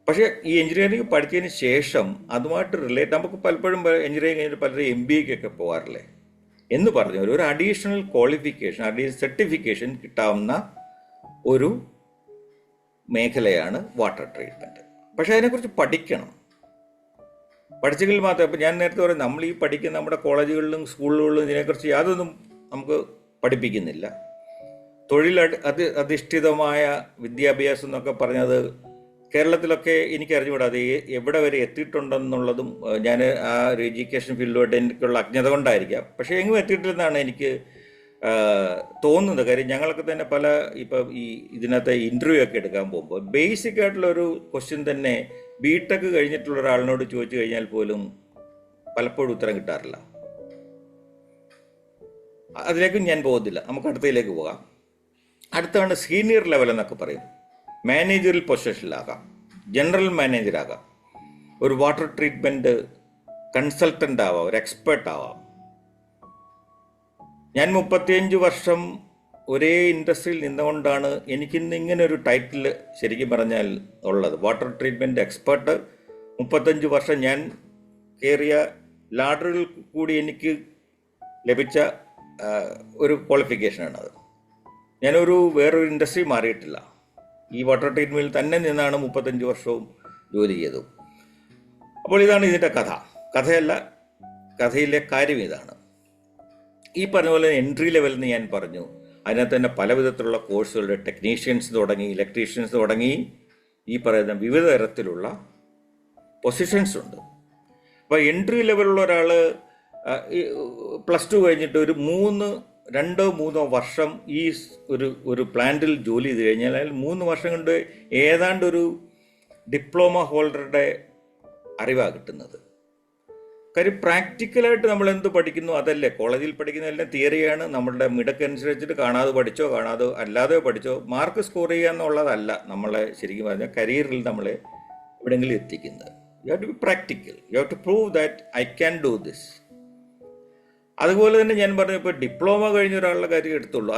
പക്ഷേ ഈ എഞ്ചിനീയറിംഗ് പഠിച്ചതിന് ശേഷം അതുമായിട്ട് റിലേറ്റ്, നമുക്ക് പലപ്പോഴും എഞ്ചിനീയറിംഗ് കഴിഞ്ഞിട്ട് പലരും MBA പോകാറില്ലേ എന്ന് പറഞ്ഞ ഒരു അഡീഷണൽ ക്വാളിഫിക്കേഷൻ, അഡീഷണൽ സർട്ടിഫിക്കേഷൻ കിട്ടാവുന്ന ഒരു മേഖലയാണ് വാട്ടർ ട്രീറ്റ്മെൻറ്റ്. പക്ഷേ അതിനെക്കുറിച്ച് പഠിക്കണം. പഠിച്ചെങ്കിൽ മാത്രമേ, അപ്പോൾ ഞാൻ നേരത്തെ പറയും, നമ്മൾ ഈ പഠിക്കുന്ന നമ്മുടെ കോളേജുകളിലും സ്കൂളുകളിലും ഇതിനെക്കുറിച്ച് യാതൊന്നും നമുക്ക് പഠിപ്പിക്കുന്നില്ല. തൊഴിൽ അധിഷ്ഠിതമായ വിദ്യാഭ്യാസം എന്നൊക്കെ പറഞ്ഞത് കേരളത്തിലൊക്കെ എനിക്ക് അറിഞ്ഞുകൂടാ അത് എവിടെ വരെ എത്തിയിട്ടുണ്ടെന്നുള്ളതും. ഞാൻ ആ ഒരു എഡ്യൂക്കേഷൻ ഫീൽഡുമായിട്ട് എനിക്കുള്ള അജ്ഞത കൊണ്ടായിരിക്കാം, പക്ഷേ എങ്ങും എത്തിയിട്ടില്ലെന്നാണ് എനിക്ക് തോന്നുന്നത്. കാര്യം ഞങ്ങളൊക്കെ തന്നെ ഇപ്പം ഈ ഇതിനകത്ത് ഇൻ്റർവ്യൂ ഒക്കെ എടുക്കാൻ പോകുമ്പോൾ ബേസിക് ആയിട്ടുള്ളൊരു ക്വസ്റ്റ്യൻ തന്നെ B.Tech കഴിഞ്ഞിട്ടുള്ള ഒരാളിനോട് ചോദിച്ചു കഴിഞ്ഞാൽ പോലും പലപ്പോഴും ഉത്തരം കിട്ടാറില്ല. അതിലേക്കും ഞാൻ പോകുന്നില്ല, നമുക്ക് അടുത്തതിലേക്ക് പോകാം. അടുത്താണ് സീനിയർ ലെവൽ എന്നൊക്കെ പറയും. മാനേജറിൽ പൊസിഷനിലാകാം, ജനറൽ മാനേജറാകാം, ഒരു വാട്ടർ ട്രീറ്റ്മെൻറ്റ് കൺസൾട്ടൻ്റ് ആവാം, ഒരു എക്സ്പേർട്ട് ആവാം. ഞാൻ 35 വർഷം ഒരേ ഇൻഡസ്ട്രിയിൽ നിന്നുകൊണ്ടാണ് എനിക്കിന്ന് ഇങ്ങനെ ഒരു ടൈറ്റിൽ ശരിക്കും പറഞ്ഞാൽ ഉള്ളത്. Water treatment expert. 35 വർഷം ഞാൻ കയറിയ ലാഡറിൽ കൂടി എനിക്ക് ലഭിച്ച ഒരു ക്വാളിഫിക്കേഷനാണത്. ഞാനൊരു വേറൊരു ഇൻഡസ്ട്രി മാറിയിട്ടില്ല, ഈ വാട്ടർ ട്രീറ്റ്മെൻറ്റിൽ തന്നെ നിന്നാണ് 35 വർഷവും ജോലി ചെയ്തത്. അപ്പോൾ ഇതാണ് ഇതിൻ്റെ കഥയല്ല, കഥയിലെ കാര്യം ഇതാണ്. ഈ പറഞ്ഞ പോലെ എൻട്രി ലെവൽ എന്ന് ഞാൻ പറഞ്ഞു. അതിനകത്ത് തന്നെ പല വിധത്തിലുള്ള കോഴ്സുകളുടെ ടെക്നീഷ്യൻസ് തുടങ്ങി, ഇലക്ട്രീഷ്യൻസ് തുടങ്ങി, ഈ പറയുന്ന വിവിധ തരത്തിലുള്ള പൊസിഷൻസ് ഉണ്ട്. അപ്പോൾ എൻട്രി ലെവലുള്ള ഒരാൾ +2 കഴിഞ്ഞിട്ട് ഒരു 2-3 വർഷം ഈ ഒരു പ്ലാന്റിൽ ജോലി ചെയ്ത് കഴിഞ്ഞാൽ അയാൾ 3 വർഷം കൊണ്ട് ഏതാണ്ട് ഒരു ഡിപ്ലോമ ഹോൾഡറുടെ അറിവാണ് കിട്ടുന്നത്. കാര്യം പ്രാക്ടിക്കലായിട്ട് നമ്മൾ എന്ത് പഠിക്കുന്നു അതല്ലേ, കോളേജിൽ പഠിക്കുന്നതെല്ലാം തിയറിയാണ്. നമ്മളുടെ മിടക്കനുസരിച്ചിട്ട് കാണാതെ പഠിച്ചോ അല്ലാതെ പഠിച്ചോ മാർക്ക് സ്കോർ ചെയ്യുക എന്നുള്ളതല്ല നമ്മളെ ശരിക്കും പറഞ്ഞാൽ കരിയറിൽ നമ്മളെ എവിടെയെങ്കിലും എത്തിക്കുന്നത്. You have to be practical, you have to prove that I can do this. അതുപോലെ തന്നെ ഞാൻ പറഞ്ഞു, ഇപ്പോൾ ഡിപ്ലോമ കഴിഞ്ഞ ഒരാളുടെ കാര്യം എടുത്തുള്ളൂ.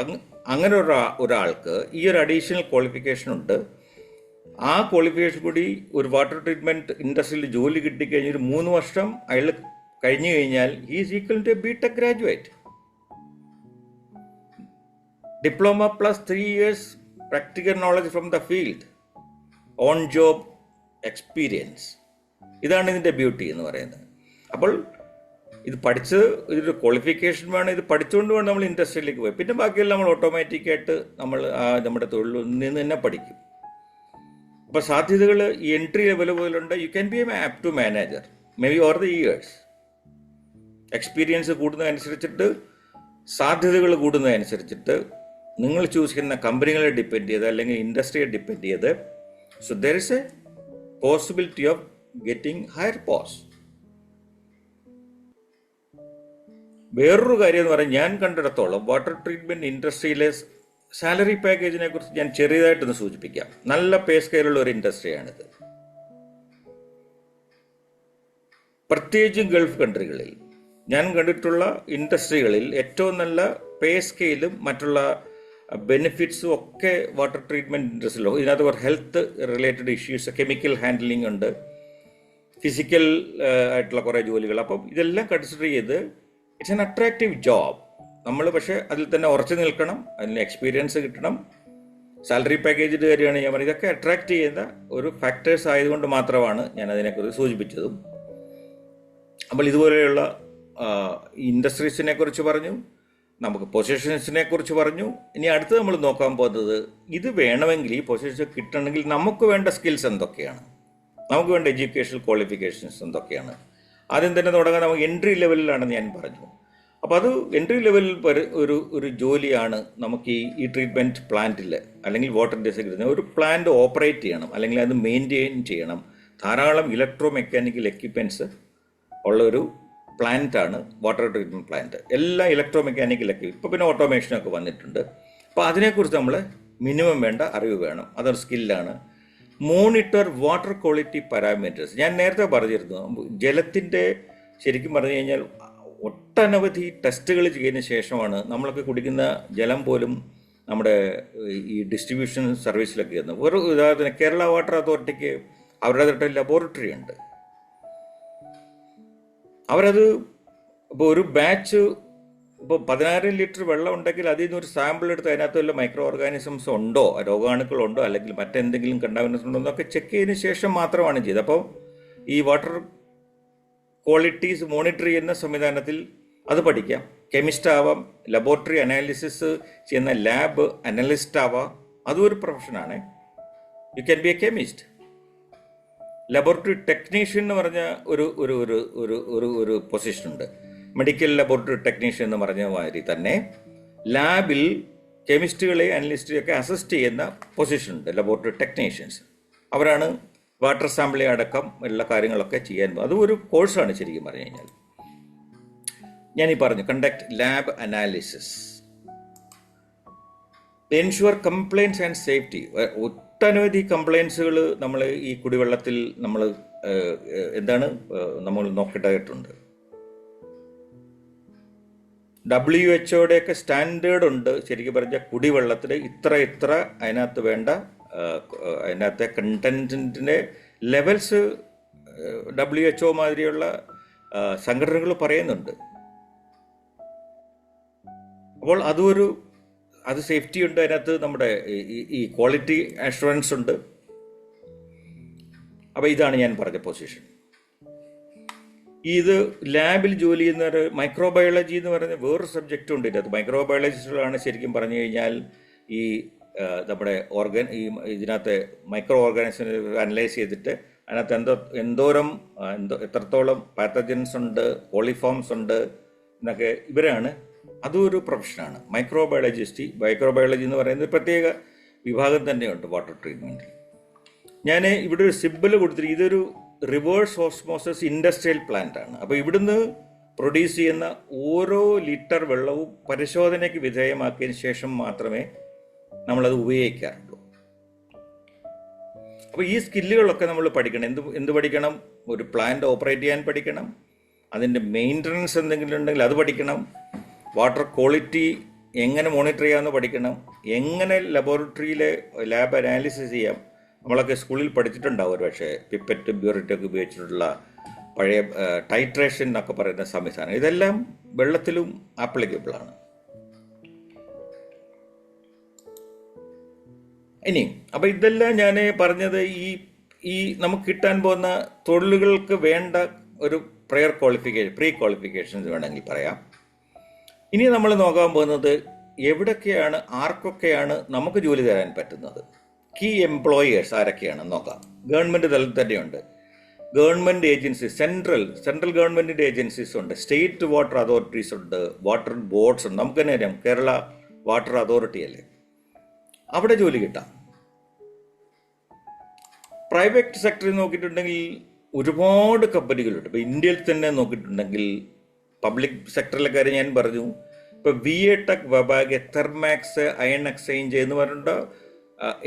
അങ്ങനെ ഒരാൾക്ക് ഈ ഒരു അഡീഷണൽ ക്വാളിഫിക്കേഷൻ ഉണ്ട്. ആ ക്വാളിഫിക്കേഷൻ കൂടി ഒരു വാട്ടർ ട്രീറ്റ്മെൻറ്റ് ഇൻഡസ്ട്രിയിൽ ജോലി കിട്ടിക്കഴിഞ്ഞൊരു 3 വർഷം അയാൾ കഴിഞ്ഞു കഴിഞ്ഞാൽ he is equal to a B.Tech graduate. Diploma +3 years practical knowledge from the field, on job experience. ഇതാണ് ഇതിൻ്റെ ബ്യൂട്ടി എന്ന് പറയുന്നത്. അപ്പോൾ ഇത് പഠിച്ച് ഇതൊരു ക്വാളിഫിക്കേഷൻ വേണം, ഇത് പഠിച്ചുകൊണ്ട് വേണം നമ്മൾ ഇൻഡസ്ട്രിയിലേക്ക് പോയി. പിന്നെ ബാക്കിയെല്ലാം നമ്മൾ ഓട്ടോമാറ്റിക്കായിട്ട് നമ്മൾ നമ്മുടെ തൊഴിലിൽ നിന്ന് തന്നെ പഠിക്കും. അപ്പോൾ സാധ്യതകൾ ഈ എൻട്രി ലെവൽ പോലുണ്ട്. You can be a up to manager may be over the years. Experience കൂടുന്നതനുസരിച്ചിട്ട്, സാധ്യതകൾ കൂടുന്നതനുസരിച്ചിട്ട് നിങ്ങൾ ചൂസ് ചെയ്യുന്ന കമ്പനികളെ ഡിപ്പെൻഡ് ചെയ്ത് അല്ലെങ്കിൽ ഇൻഡസ്ട്രിയെ ഡിപ്പെൻഡ് ചെയ്ത്, so there is a possibility of getting higher post. വേറൊരു കാര്യം എന്ന് പറഞ്ഞാൽ, ഞാൻ കണ്ടിടത്തോളം വാട്ടർ ട്രീറ്റ്മെൻറ്റ് ഇൻഡസ്ട്രിയിലെ സാലറി പാക്കേജിനെ കുറിച്ച് ഞാൻ ചെറിയതായിട്ടൊന്ന് സൂചിപ്പിക്കാം. നല്ല പേ സ്കെയിലുള്ള ഒരു ഇൻഡസ്ട്രിയാണിത്. പ്രത്യേകിച്ചും ഗൾഫ് കൺട്രികളിൽ ഞാൻ കണ്ടിട്ടുള്ള ഇൻഡസ്ട്രികളിൽ ഏറ്റവും നല്ല പേ സ്കെയിലും മറ്റുള്ള ബെനിഫിറ്റ്സും ഒക്കെ വാട്ടർ ട്രീറ്റ്മെൻറ്റ് ഇൻഡസ്ട്രിയിലോ. ഇതിനകത്ത് health related issues, chemical handling ഉണ്ട്, ഫിസിക്കൽ ആയിട്ടുള്ള കുറേ ജോലികൾ. അപ്പം ഇതെല്ലാം കൺസിഡർ ചെയ്ത് ഇറ്റ്സ് ആൻ അട്രാക്റ്റീവ് ജോബ്. നമ്മൾ പക്ഷേ അതിൽ തന്നെ ഉറച്ചു നിൽക്കണം, അതിന് എക്സ്പീരിയൻസ് കിട്ടണം. സാലറി പാക്കേജിൻ്റെ കാര്യമാണ് ഞാൻ പറയുന്നത്. ഇതൊക്കെ അട്രാക്റ്റ് ചെയ്യുന്ന ഒരു ഫാക്ടേഴ്സ് ആയതുകൊണ്ട് മാത്രമാണ് ഞാൻ അതിനെക്കുറിച്ച് സൂചിപ്പിച്ചതും. അപ്പോൾ ഇതുപോലെയുള്ള ഇൻഡസ്ട്രീസിനെ കുറിച്ച് പറഞ്ഞു, നമുക്ക് പൊസിഷൻസിനെ കുറിച്ച് പറഞ്ഞു. ഇനി അടുത്ത് നമ്മൾ നോക്കാൻ പോകുന്നത്, ഇത് വേണമെങ്കിൽ ഈ പൊസിഷൻ കിട്ടണമെങ്കിൽ നമുക്ക് വേണ്ട സ്കിൽസ് എന്തൊക്കെയാണ്, നമുക്ക് വേണ്ട എഡ്യൂക്കേഷണൽ ക്വാളിഫിക്കേഷൻസ് എന്തൊക്കെയാണ്. ആദ്യം തന്നെ തുടങ്ങാൻ നമുക്ക് എൻട്രി ലെവലിലാണെന്ന് ഞാൻ പറഞ്ഞു. അപ്പോൾ അത് എൻട്രി ലെവലിൽ ഒരു ജോലിയാണ് നമുക്ക് ഈ ട്രീറ്റ്മെൻറ്റ് പ്ലാന്റിൽ അല്ലെങ്കിൽ വാട്ടർ ഇൻഡസ്ട്രിയിൽ ഒരു പ്ലാന്റ് ഓപ്പറേറ്റ് ചെയ്യണം, അല്ലെങ്കിൽ അത് മെയിൻറ്റെയിൻ ചെയ്യണം. ധാരാളം ഇലക്ട്രോ മെക്കാനിക്കൽ എക്യുപ്മെൻറ്റ്സ് ഉള്ളൊരു പ്ലാന്റാണ് വാട്ടർ ട്രീറ്റ്മെൻറ്റ് പ്ലാന്റ്. എല്ലാം ഇലക്ട്രോ മെക്കാനിക്കൽ ഇപ്പോൾ പിന്നെ ഓട്ടോമേഷനൊക്കെ വന്നിട്ടുണ്ട്. അപ്പോൾ അതിനെക്കുറിച്ച് നമ്മൾ മിനിമം വേണ്ട അറിവ് വേണം, അതൊരു സ്കില്ലാണ്. Monitor water quality parameters. ഞാൻ നേരത്തെ പറഞ്ഞിരുന്നു, ജലത്തിൻ്റെ ശരിക്കും പറഞ്ഞു കഴിഞ്ഞാൽ ഒട്ടനവധി ടെസ്റ്റുകൾ ചെയ്തതിന് ശേഷമാണ് നമ്മളൊക്കെ കുടിക്കുന്ന ജലം പോലും നമ്മുടെ ഈ ഡിസ്ട്രിബ്യൂഷൻ സർവീസിലൊക്കെ ചെയ്യുന്നത്. ഒരു ഉദാഹരണത്തിന് കേരള വാട്ടർ അതോറിറ്റിക്ക് അവരുടെ ലബോറട്ടറി ഉണ്ട്. അവരത് ഇപ്പോൾ ഒരു ബാച്ച് ഇപ്പോൾ 10,000 ലിറ്റർ വെള്ളം ഉണ്ടെങ്കിൽ അതിൽ നിന്ന് ഒരു സാമ്പിൾ എടുത്ത് അതിനകത്ത് വല്ല മൈക്രോ ഓർഗാനിസംസ് ഉണ്ടോ, രോഗാണുക്കളുണ്ടോ, അല്ലെങ്കിൽ മറ്റെന്തെങ്കിലും കണ്ടാമിനേഷൻ ഉണ്ടോ എന്നൊക്കെ ചെക്ക് ചെയ്തതിന് ശേഷം മാത്രമാണ് ചെയ്തത്. അപ്പോൾ ഈ വാട്ടർ ക്വാളിറ്റീസ് മോണിറ്റർ ചെയ്യുന്ന സംവിധാനത്തിൽ അത് പഠിക്കാം. കെമിസ്റ്റ് ആവാം, ലബോറട്ടറി അനാലിസിസ് ചെയ്യുന്ന ലാബ് അനലിസ്റ്റ് ആവാം, അതും ഒരു പ്രൊഫഷനാണ്. You can be a chemist. Laboratory technician എന്ന് പറഞ്ഞ ഒരു ഒരു ഒരു ഒരു ഒരു ഒരു പൊസിഷനുണ്ട്. മെഡിക്കൽ ലബോറട്ടറി ടെക്നീഷ്യൻ എന്ന് പറഞ്ഞ മാതിരി തന്നെ ലാബിൽ കെമിസ്റ്റുകളെ അനലിസ്റ്റുകളെയൊക്കെ അസിസ്റ്റ് ചെയ്യുന്ന പൊസിഷനുണ്ട്, ലബോറട്ടറി ടെക്നീഷ്യൻസ്. അവരാണ് വാട്ടർ സാമ്പിളിംഗ് അടക്കം ഉള്ള കാര്യങ്ങളൊക്കെ ചെയ്യാൻ. അതും ഒരു കോഴ്സാണ് ശരിക്കും പറഞ്ഞു കഴിഞ്ഞാൽ. ഞാനീ പറഞ്ഞു conduct lab analysis, ensure complaints and safety. ഒട്ടനവധി കംപ്ലൈൻസുകൾ നമ്മൾ ഈ കുടിവെള്ളത്തിൽ നമ്മൾ നോക്കേണ്ടതായിട്ടുണ്ട്. WHO സ്റ്റാൻഡേർഡ് ഉണ്ട് ശരിക്കും പറഞ്ഞാൽ കുടിവെള്ളത്തിൽ ഇത്ര അതിനകത്ത് വേണ്ട അതിനകത്തെ കണ്ടൻറ്റിൻ്റെ ലെവൽസ് WHO മാതിരിയുള്ള സംഘടനകൾ പറയുന്നുണ്ട്. അപ്പോൾ അത് സേഫ്റ്റി ഉണ്ട്, അതിനകത്ത് നമ്മുടെ ഈ ക്വാളിറ്റി അഷുറൻസ് ഉണ്ട്. അപ്പോൾ ഇതാണ് ഞാൻ പറഞ്ഞ പൊസിഷൻ. ഇത് ലാബിൽ ജോലി ചെയ്യുന്നവർ മൈക്രോബയോളജി എന്ന് പറയുന്ന വേറൊരു സബ്ജക്റ്റും ഉണ്ട്. ഇതിനകത്ത് മൈക്രോബയോളജിസ്റ്റുകളാണ് ശരിക്കും പറഞ്ഞു കഴിഞ്ഞാൽ ഈ നമ്മുടെ ഇതിനകത്ത് മൈക്രോ ഓർഗാനിസം അനലൈസ് ചെയ്തിട്ട് അതിനകത്ത് എത്രത്തോളം പാത്തജൻസ് ഉണ്ട്, കോളിഫോംസ് ഉണ്ട് എന്നൊക്കെ ഇവരാണ്. അതും ഒരു പ്രൊഫഷനാണ് മൈക്രോബയോളജി എന്ന് പറയുന്നത് പ്രത്യേക വിഭാഗം തന്നെയുണ്ട് വാട്ടർ ട്രീറ്റ്മെൻറ്റിൽ. ഞാൻ ഇവിടെ ഒരു സിമ്പിൾ കൊടുത്തിരിക്കും. ഇതൊരു റിവേഴ്സ് ഓസ്മോസിസ് ഇൻഡസ്ട്രിയൽ പ്ലാന്റ് ആണ്. അപ്പോൾ ഇവിടുന്ന് പ്രൊഡ്യൂസ് ചെയ്യുന്ന ഓരോ ലിറ്റർ വെള്ളവും പരിശോധനയ്ക്ക് വിധേയമാക്കിയതിന് ശേഷം മാത്രമേ നമ്മളത് ഉപയോഗിക്കാറുള്ളൂ. അപ്പോൾ ഈ സ്കില്ലുകളൊക്കെ നമ്മൾ പഠിക്കണം. എന്ത് പഠിക്കണം? ഒരു പ്ലാന്റ് ഓപ്പറേറ്റ് ചെയ്യാൻ പഠിക്കണം, അതിൻ്റെ മെയിൻ്റനൻസ് എന്തെങ്കിലും ഉണ്ടെങ്കിൽ അത് പഠിക്കണം, വാട്ടർ ക്വാളിറ്റി എങ്ങനെ മോണിറ്റർ ചെയ്യാമെന്ന് പഠിക്കണം, എങ്ങനെ ലബോറട്ടറിയിലെ ലാബ് അനാലിസിസ് ചെയ്യാം. നമ്മളൊക്കെ സ്കൂളിൽ പഠിച്ചിട്ടുണ്ടാവും ഒരു പക്ഷേ പിപ്പറ്റ് ബ്യൂറിറ്റൊക്കെ ഉപയോഗിച്ചിട്ടുള്ള പഴയ ടൈട്രേഷൻ എന്നൊക്കെ പറയുന്ന സംവിധാനം. ഇതെല്ലാം വെള്ളത്തിലും ആപ്ലിക്കബിളാണ്. ഇനി അപ്പോൾ ഇതെല്ലാം ഞാൻ പറഞ്ഞത് ഈ നമുക്ക് കിട്ടാൻ പോകുന്ന തൊഴിലുകൾക്ക് വേണ്ട ഒരു പ്രീ ക്വാളിഫിക്കേഷൻസ് വേണമെങ്കിൽ പറയാം. ഇനി നമ്മൾ നോക്കാൻ പോകുന്നത് എവിടൊക്കെയാണ്, ആർക്കൊക്കെയാണ് നമുക്ക് ജോലി തരാൻ പറ്റുന്നത്. കീ എംപ്ലോയേഴ്സ് ആരൊക്കെയാണെന്ന് നോക്കാം. ഗവൺമെൻറ് തലത്തിൽ തന്നെയുണ്ട്. ഗവൺമെൻറ് ഏജൻസീസ്, സെൻട്രൽ ഗവൺമെൻറ്റിൻ്റെ ഏജൻസീസ് ഉണ്ട്, സ്റ്റേറ്റ് വാട്ടർ അതോറിറ്റീസ് ഉണ്ട്, വാട്ടർ ബോർഡ്സ് ഉണ്ട്. നമുക്ക് തന്നെ അറിയാം, കേരള വാട്ടർ അതോറിറ്റി അല്ലേ, അവിടെ ജോലി കിട്ടാം. പ്രൈവറ്റ് സെക്ടറിൽ നോക്കിയിട്ടുണ്ടെങ്കിൽ ഒരുപാട് കമ്പനികളുണ്ട്. ഇപ്പോൾ ഇന്ത്യയിൽ തന്നെ നോക്കിയിട്ടുണ്ടെങ്കിൽ പബ്ലിക് സെക്ടറിലെ കാര്യം ഞാൻ പറഞ്ഞു. ഇപ്പോൾ വിഎടെക്, വെബാഗ്, തെർമാക്സ്, അയൺ എക്സ്ചേഞ്ച് എന്ന് പറഞ്ഞിട്ട്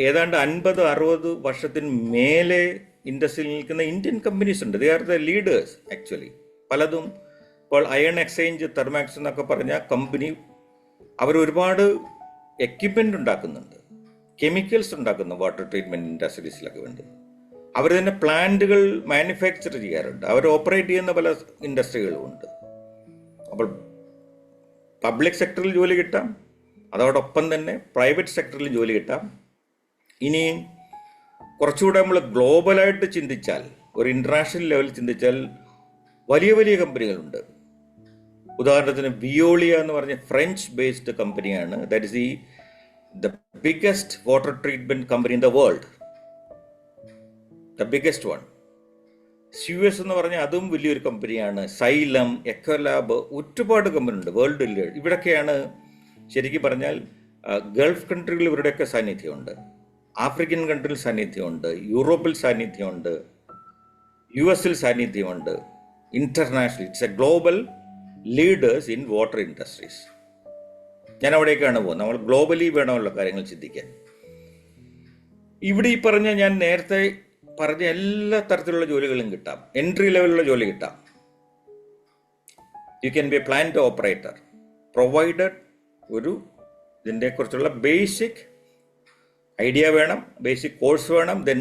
ഏതാണ്ട് 50-60 വർഷത്തിന് മേലെ ഇൻഡസ്ട്രിയിൽ നിൽക്കുന്ന ഇന്ത്യൻ കമ്പനീസ് ഉണ്ട്. They are the leaders actually. പലതും ഇപ്പോൾ അയൺ എക്സ്ചേഞ്ച്, തെർമാക്സ് എന്നൊക്കെ പറഞ്ഞ കമ്പനി അവർ ഒരുപാട് എക്യുപ്മെൻ്റ് ഉണ്ടാക്കുന്നുണ്ട്, കെമിക്കൽസ് ഉണ്ടാക്കുന്നു വാട്ടർ ട്രീറ്റ്മെൻറ്റ് ഇൻഡസ്ട്രീസിലൊക്കെ വേണ്ടി. അവർ തന്നെ പ്ലാന്റുകൾ മാനുഫാക്ചർ ചെയ്യാറുണ്ട്. അവർ ഓപ്പറേറ്റ് ചെയ്യുന്ന പല ഇൻഡസ്ട്രികളും ഉണ്ട്. അപ്പോൾ പബ്ലിക് സെക്ടറിൽ ജോലി കിട്ടാം, അതോടൊപ്പം തന്നെ പ്രൈവറ്റ് സെക്ടറിൽ ജോലി കിട്ടാം. ഇനിയും കുറച്ചുകൂടെ നമ്മൾ ഗ്ലോബലായിട്ട് ചിന്തിച്ചാൽ, ഒരു ഇൻ്റർനാഷണൽ ലെവലിൽ ചിന്തിച്ചാൽ വലിയ വലിയ കമ്പനികളുണ്ട്. ഉദാഹരണത്തിന് വിയോളിയ എന്ന് പറഞ്ഞ ഫ്രഞ്ച് ബേസ്ഡ് കമ്പനിയാണ്. That is the biggest water treatment company in the world, the biggest one. Suez എന്ന് പറഞ്ഞാൽ അതും വലിയൊരു കമ്പനിയാണ്. സൈലം, എക്കോലാബ്, ഒരുപാട് കമ്പനി ഉണ്ട് വേൾഡിൽ. ഇവിടൊക്കെയാണ് ശരിക്കും പറഞ്ഞാൽ ഗൾഫ് കൺട്രികളിൽ ഇവരുടെയൊക്കെ സാന്നിധ്യമുണ്ട്, ആഫ്രിക്കൻ കൺട്രിയിൽ സാന്നിധ്യമുണ്ട്, യൂറോപ്പിൽ സാന്നിധ്യമുണ്ട്, US-ൽ സാന്നിധ്യമുണ്ട്. International, it's a global leaders in water industries. ഞാൻ അവിടേക്കാണ് പോകുന്നത്. നമ്മൾ ഗ്ലോബലി വേണമുള്ള കാര്യങ്ങൾ ചിന്തിക്കാൻ. ഇവിടെ ഈ പറഞ്ഞ, ഞാൻ നേരത്തെ പറഞ്ഞ എല്ലാ തരത്തിലുള്ള ജോലികളും കിട്ടാം. എൻട്രി ലെവലിലുള്ള ജോലി കിട്ടാം. U can be A plant operator provided ഒരു ഇതിനെക്കുറിച്ചുള്ള ബേസിക് ഐഡിയ വേണം, ബേസിക് കോഴ്സ് വേണം. ദെൻ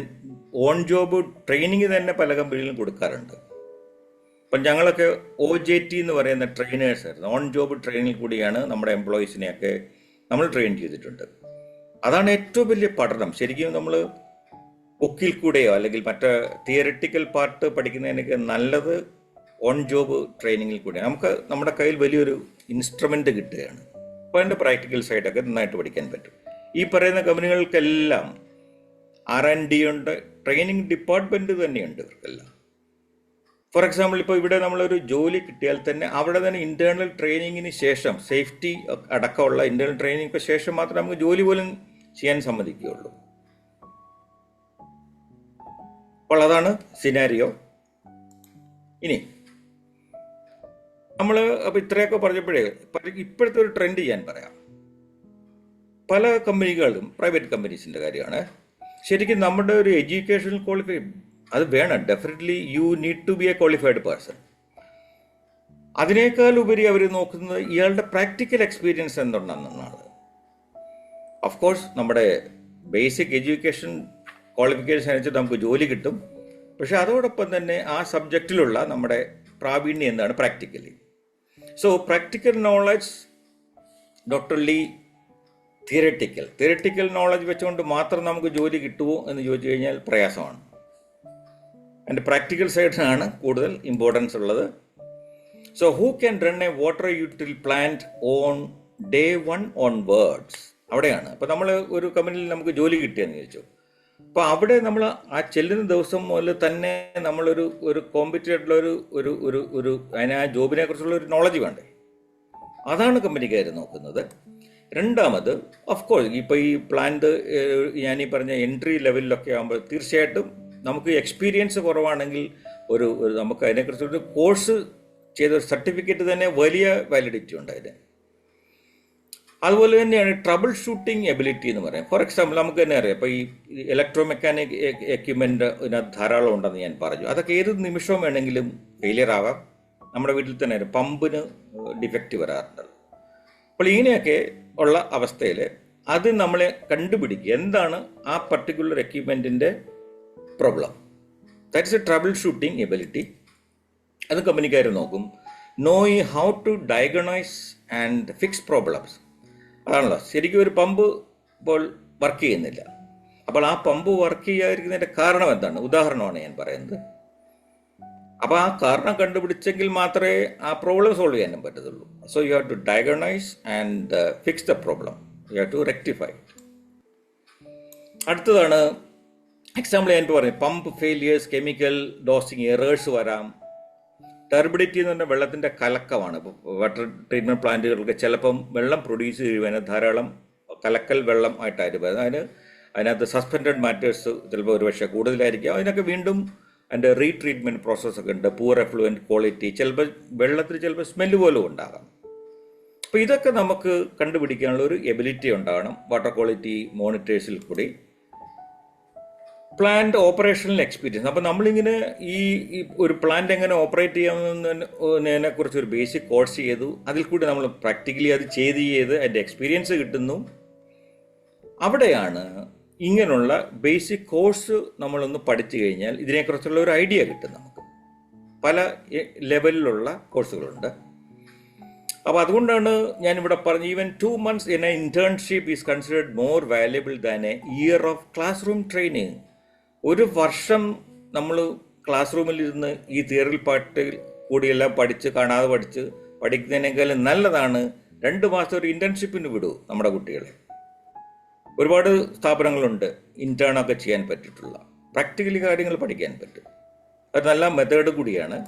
ഓൺ ജോബ് ട്രെയിനിങ് തന്നെ പല കമ്പനികളും കൊടുക്കാറുണ്ട്. അപ്പം ഞങ്ങളൊക്കെ OJT എന്ന് പറയുന്ന ട്രെയിനേഴ്സ് ആയിരുന്നു. ഓൺ ജോബ് ട്രെയിനിങ് കൂടിയാണ് നമ്മുടെ എംപ്ലോയീസിനെയൊക്കെ നമ്മൾ ട്രെയിൻ ചെയ്തിട്ടുണ്ട്. അതാണ് ഏറ്റവും വലിയ പഠനം. ശരിക്കും നമ്മൾ ബുക്കിൽ കൂടെയോ അല്ലെങ്കിൽ മറ്റേ തിയറിറ്റിക്കൽ പാർട്ട് പഠിക്കുന്നതിനൊക്കെ നല്ലത് ഓൺ ജോബ് ട്രെയിനിങ്ങിൽ കൂടെ നമുക്ക് നമ്മുടെ കയ്യിൽ വലിയൊരു ഇൻസ്ട്രുമെൻ്റ് കിട്ടുകയാണ്. അപ്പോൾ അതിൻ്റെ പ്രാക്ടിക്കൽ സൈഡൊക്കെ നന്നായിട്ട് പഠിക്കാൻ പറ്റും. ഈ പറയുന്ന കമ്പനികൾക്കെല്ലാം R&D ഉണ്ട്, ട്രെയിനിങ് ഡിപ്പാർട്ട്മെൻറ്റ് തന്നെയുണ്ട് ഇവർക്കെല്ലാം. ഫോർ എക്സാമ്പിൾ, ഇപ്പോൾ ഇവിടെ നമ്മളൊരു ജോലി കിട്ടിയാൽ തന്നെ അവിടെ തന്നെ ഇൻറ്റേർണൽ ട്രെയിനിങ്ങിന് ശേഷം, സേഫ്റ്റി അടക്കമുള്ള ഇൻറ്റേർണൽ ട്രെയിനിങ്ങിന് ശേഷം മാത്രമേ നമുക്ക് ജോലി പോലും ചെയ്യാൻ സമ്മതിക്കുകയുള്ളൂ. അപ്പോൾ അതാണ് സിനാരിയോ. ഇനി നമ്മൾ അപ്പോൾ ഇത്രയൊക്കെ പറഞ്ഞപ്പോഴേ ഇപ്പോഴത്തെ ഒരു ട്രെൻഡ് ഞാൻ പറയാം. പല കമ്പനികളും, പ്രൈവറ്റ് കമ്പനീസിൻ്റെ കാര്യമാണ്, ശരിക്കും നമ്മുടെ ഒരു എഡ്യൂക്കേഷണൽ ക്വാളിഫൈ അത് വേണം. Definitely you need to be a qualified person. അതിനേക്കാൾ ഉപരി അവർ നോക്കുന്നത് ഇയാളുടെ പ്രാക്ടിക്കൽ എക്സ്പീരിയൻസ് എന്തുണ്ടെന്നാണ്. ഓഫ് കോഴ്സ് നമ്മുടെ ബേസിക് എഡ്യൂക്കേഷൻ ക്വാളിഫിക്കേഷൻ അനുസരിച്ച് നമുക്ക് ജോലി കിട്ടും. പക്ഷെ അതോടൊപ്പം തന്നെ ആ സബ്ജക്റ്റിലുള്ള നമ്മുടെ പ്രാവീണ്യം എന്താണ് practically. So practical knowledge not only theoretical knowledge വെച്ചുകൊണ്ട് മാത്രം നമുക്ക് ജോലി കിട്ടുമോ എന്ന് ചോദിച്ചു കഴിഞ്ഞാൽ പ്രയാസമാണ്. അതിൻ്റെ പ്രാക്ടിക്കൽ സൈഡിനാണ് കൂടുതൽ ഇമ്പോർട്ടൻസ് ഉള്ളത്. So who can run a water utility plant on day 1 onwards, അവിടെയാണ്. അപ്പോൾ നമ്മൾ ഒരു കമ്പനിയിൽ നമുക്ക് ജോലി കിട്ടിയെന്ന് ചോദിച്ചു. അപ്പോൾ അവിടെ നമ്മൾ ആ ചെല്ലുന്ന ദിവസം മുതൽ തന്നെ നമ്മളൊരു കോമ്പറ്റീറ്റീവായിട്ടുള്ള ഒരു അതിന് ആ ജോബിനെ കുറിച്ചുള്ള ഒരു നോളജ് വേണ്ടേ. അതാണ് കമ്പനിക്കാർ നോക്കുന്നത്. രണ്ടാമത്, ഓഫ് കോഴ്സ് ഇപ്പോൾ ഈ പ്ലാന്റ് ഞാനീ പറഞ്ഞ എൻട്രി ലെവലിലൊക്കെ ആകുമ്പോൾ തീർച്ചയായിട്ടും നമുക്ക് എക്സ്പീരിയൻസ് കുറവാണെങ്കിൽ നമുക്ക് അതിനെക്കുറിച്ചൊരു കോഴ്സ് ചെയ്ത ഒരു സർട്ടിഫിക്കറ്റ് തന്നെ വലിയ വാലിഡിറ്റി ഉണ്ട് അതിന്. അതുപോലെ തന്നെയാണ് ട്രബിൾ ഷൂട്ടിംഗ് എബിലിറ്റി എന്ന് പറയാം. ഫോർ എക്സാമ്പിൾ, നമുക്ക് തന്നെ അറിയാം, ഇപ്പോൾ ഈ ഇലക്ട്രോ മെക്കാനിക് എക്യുപ്മെൻറ്റ് ഇതിനകത്ത് ധാരാളം ഉണ്ടെന്ന് ഞാൻ പറഞ്ഞു. അതൊക്കെ ഏത് നിമിഷവും വേണമെങ്കിലും ഫെയിലിയർ ആകാം. നമ്മുടെ വീട്ടിൽ തന്നെ പമ്പിന് ഡിഫക്റ്റ് വരാറുണ്ട്. അപ്പോൾ ഇങ്ങനെയൊക്കെ ഉള്ള അവസ്ഥയിൽ അത് നമ്മളെ കണ്ടുപിടിക്കുക, എന്താണ് ആ പർട്ടിക്കുലർ എക്യുപ്മെൻറ്റിൻ്റെ problem. That's a troubleshooting ability. അത് കമ്പനിക്കാർ നോക്കും. Knowing how to diagnose and fix problems. അതാണല്ലോ, ശരിക്കും ഒരു പമ്പ് ഇപ്പോൾ വർക്ക് ചെയ്യുന്നില്ല. അപ്പോൾ ആ പമ്പ് വർക്ക് ചെയ്യാതിരിക്കുന്നതിൻ്റെ കാരണം എന്താണ്? ഉദാഹരണമാണ് ഞാൻ പറയുന്നത്. അപ്പോൾ ആ കാരണം കണ്ടുപിടിച്ചെങ്കിൽ മാത്രമേ ആ പ്രോബ്ലം സോൾവ് ചെയ്യാനും പറ്റത്തുള്ളൂ. So you have to diagnose and fix the problem, you have to rectify. അടുത്തതാണ് എക്സാമ്പിൾ ഞാൻ പറഞ്ഞു, pump failures, chemical dosing errors വരാം. ടർബിഡിറ്റി എന്ന് പറഞ്ഞാൽ വെള്ളത്തിൻ്റെ കലക്കമാണ്. ഇപ്പോൾ വാട്ടർ ട്രീറ്റ്മെൻറ്റ് പ്ലാന്റുകൾക്ക് ചിലപ്പം വെള്ളം പ്രൊഡ്യൂസ് ചെയ്യുവാൻ ധാരാളം കലക്കൽ വെള്ളം ആയിട്ടായിരിക്കും. അതിനകത്ത് സസ്പെൻഡഡ് മാറ്റേഴ്സ് ചിലപ്പോൾ ഒരുപക്ഷെ കൂടുതലായിരിക്കും. അതിനൊക്കെ വീണ്ടും അതിൻ്റെ റീട്രീറ്റ്മെൻറ്റ് പ്രോസസ്സൊക്കെ ഉണ്ട്. പൂർ എഫ്ലുവൻറ്റ് ക്വാളിറ്റി, ചിലപ്പോൾ വെള്ളത്തിൽ ചിലപ്പോൾ സ്മെല്ല് പോലും ഉണ്ടാകാം. അപ്പോൾ ഇതൊക്കെ നമുക്ക് കണ്ടുപിടിക്കാനുള്ള ഒരു എബിലിറ്റി ഉണ്ടാകണം വാട്ടർ ക്വാളിറ്റി മോണിറ്റേഴ്സിൽ കൂടി. Plant operational experience. അപ്പോൾ നമ്മളിങ്ങനെ ഈ ഒരു പ്ലാന്റ് എങ്ങനെ ഓപ്പറേറ്റ് ചെയ്യാമെന്നതിനെ കുറിച്ച് ഒരു ബേസിക് കോഴ്സ് ചെയ്തു. അതിൽ കൂടി നമ്മൾ പ്രാക്ടിക്കലി അത് ചെയ്ത് അതിൻ്റെ എക്സ്പീരിയൻസ് കിട്ടുന്നു. അവിടെയാണ് ഇങ്ങനെയുള്ള ബേസിക് കോഴ്സ് നമ്മളൊന്ന് പഠിച്ചു കഴിഞ്ഞാൽ ഇതിനെക്കുറിച്ചുള്ള ഒരു ഐഡിയ കിട്ടും നമുക്ക്. പല ലെവലിലുള്ള കോഴ്സുകളുണ്ട്. അപ്പോൾ അതുകൊണ്ടാണ് ഞാനിവിടെ പറഞ്ഞത്, even 2 months in an internship is considered more valuable than a year of classroom training. ഒരു വർഷം നമ്മൾ ക്ലാസ് റൂമിലിരുന്ന് ഈ തിയറി പാട്ടിൽ കൂടിയെല്ലാം പഠിച്ച് കാണാതെ പഠിക്കുന്നതിനേക്കാളും നല്ലതാണ് 2 മാസം ഒരു ഇൻറ്റേൺഷിപ്പിന് വിടൂ നമ്മുടെ കുട്ടികളെ. ഒരുപാട് സ്ഥാപനങ്ങളുണ്ട് ഇൻറ്റേണൊക്കെ ചെയ്യാൻ പറ്റിയിട്ടുള്ള, പ്രാക്ടിക്കലി കാര്യങ്ങൾ പഠിക്കാൻ പറ്റും. അത് നല്ല മെത്തേഡ് കൂടിയാണ്.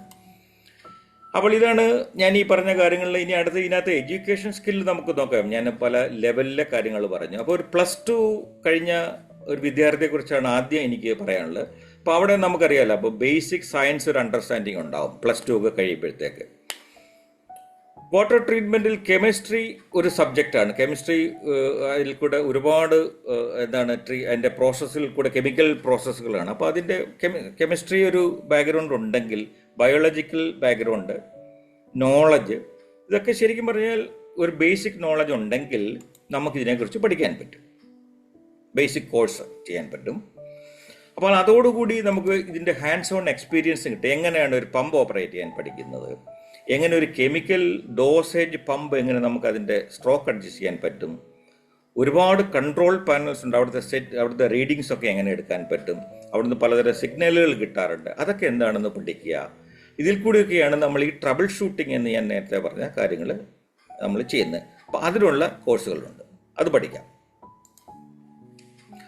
അപ്പോൾ ഇതാണ് ഞാൻ ഈ പറഞ്ഞ കാര്യങ്ങളിൽ. ഇനി അടുത്ത് ഇതിനകത്ത് എഡ്യൂക്കേഷൻ സ്കില്ല് നമുക്ക് നോക്കാം. ഞാൻ പല ലെവലിലെ കാര്യങ്ങൾ പറഞ്ഞു. അപ്പോൾ ഒരു +2 കഴിഞ്ഞ ഒരു വിദ്യാർത്ഥിയെക്കുറിച്ചാണ് ആദ്യം എനിക്ക് പറയാനുള്ളത്. അപ്പോൾ അവിടെ നമുക്കറിയാമല്ലോ, അപ്പോൾ ബേസിക് സയൻസ് ഒരു അണ്ടർസ്റ്റാൻഡിങ് ഉണ്ടാവും +2 ഒക്കെ കഴിയുമ്പോഴത്തേക്ക്. വാട്ടർ ട്രീറ്റ്മെൻറ്റിൽ കെമിസ്ട്രി ഒരു സബ്ജക്റ്റാണ്. കെമിസ്ട്രി അതിൽ കൂടെ ഒരുപാട് അതിൻ്റെ പ്രോസസ്സിൽ കൂടെ കെമിക്കൽ പ്രോസസ്സുകളാണ്. അപ്പോൾ അതിൻ്റെ കെമിസ്ട്രി ഒരു ബാക്ക്ഗ്രൗണ്ട് ഉണ്ടെങ്കിൽ, ബയോളജിക്കൽ ബാക്ക്ഗ്രൗണ്ട്, നോളജ്, ഇതൊക്കെ ശരിക്കും പറഞ്ഞാൽ ഒരു ബേസിക് നോളജ് ഉണ്ടെങ്കിൽ നമുക്കിതിനെക്കുറിച്ച് പഠിക്കാൻ പറ്റും, ബേസിക് കോഴ്സ് ചെയ്യാൻ പറ്റും. അപ്പോൾ അതോടുകൂടി നമുക്ക് ഇതിൻ്റെ ഹാൻഡ്സ് ഓൺ എക്സ്പീരിയൻസ് കിട്ടും. എങ്ങനെയാണ് ഒരു പമ്പ് ഓപ്പറേറ്റ് ചെയ്യാൻ പഠിക്കുന്നത്, എങ്ങനെ ഒരു കെമിക്കൽ ഡോസേജ് പമ്പ് എങ്ങനെ നമുക്ക് അതിൻ്റെ സ്ട്രോക്ക് അഡ്ജസ്റ്റ് ചെയ്യാൻ പറ്റും, ഒരുപാട് കൺട്രോൾ പാനൽസ് ഉണ്ട്, അവിടുത്തെ റീഡിങ്സ് ഒക്കെ എങ്ങനെ എടുക്കാൻ പറ്റും, അവിടുന്ന് പലതരം സിഗ്നലുകൾ കിട്ടാറുണ്ട്, അതൊക്കെ എന്താണെന്ന് പഠിക്കുക. ഇതിൽ കൂടിയൊക്കെയാണ് നമ്മൾ ഈ ട്രബിൾ ഷൂട്ടിംഗ് എന്ന് ഞാൻ നേരത്തെ പറഞ്ഞ കാര്യങ്ങൾ നമ്മൾ ചെയ്യുന്നത്. അപ്പോൾ അതിനുള്ള കോഴ്സുകളുണ്ട്, അത് പഠിക്കാം.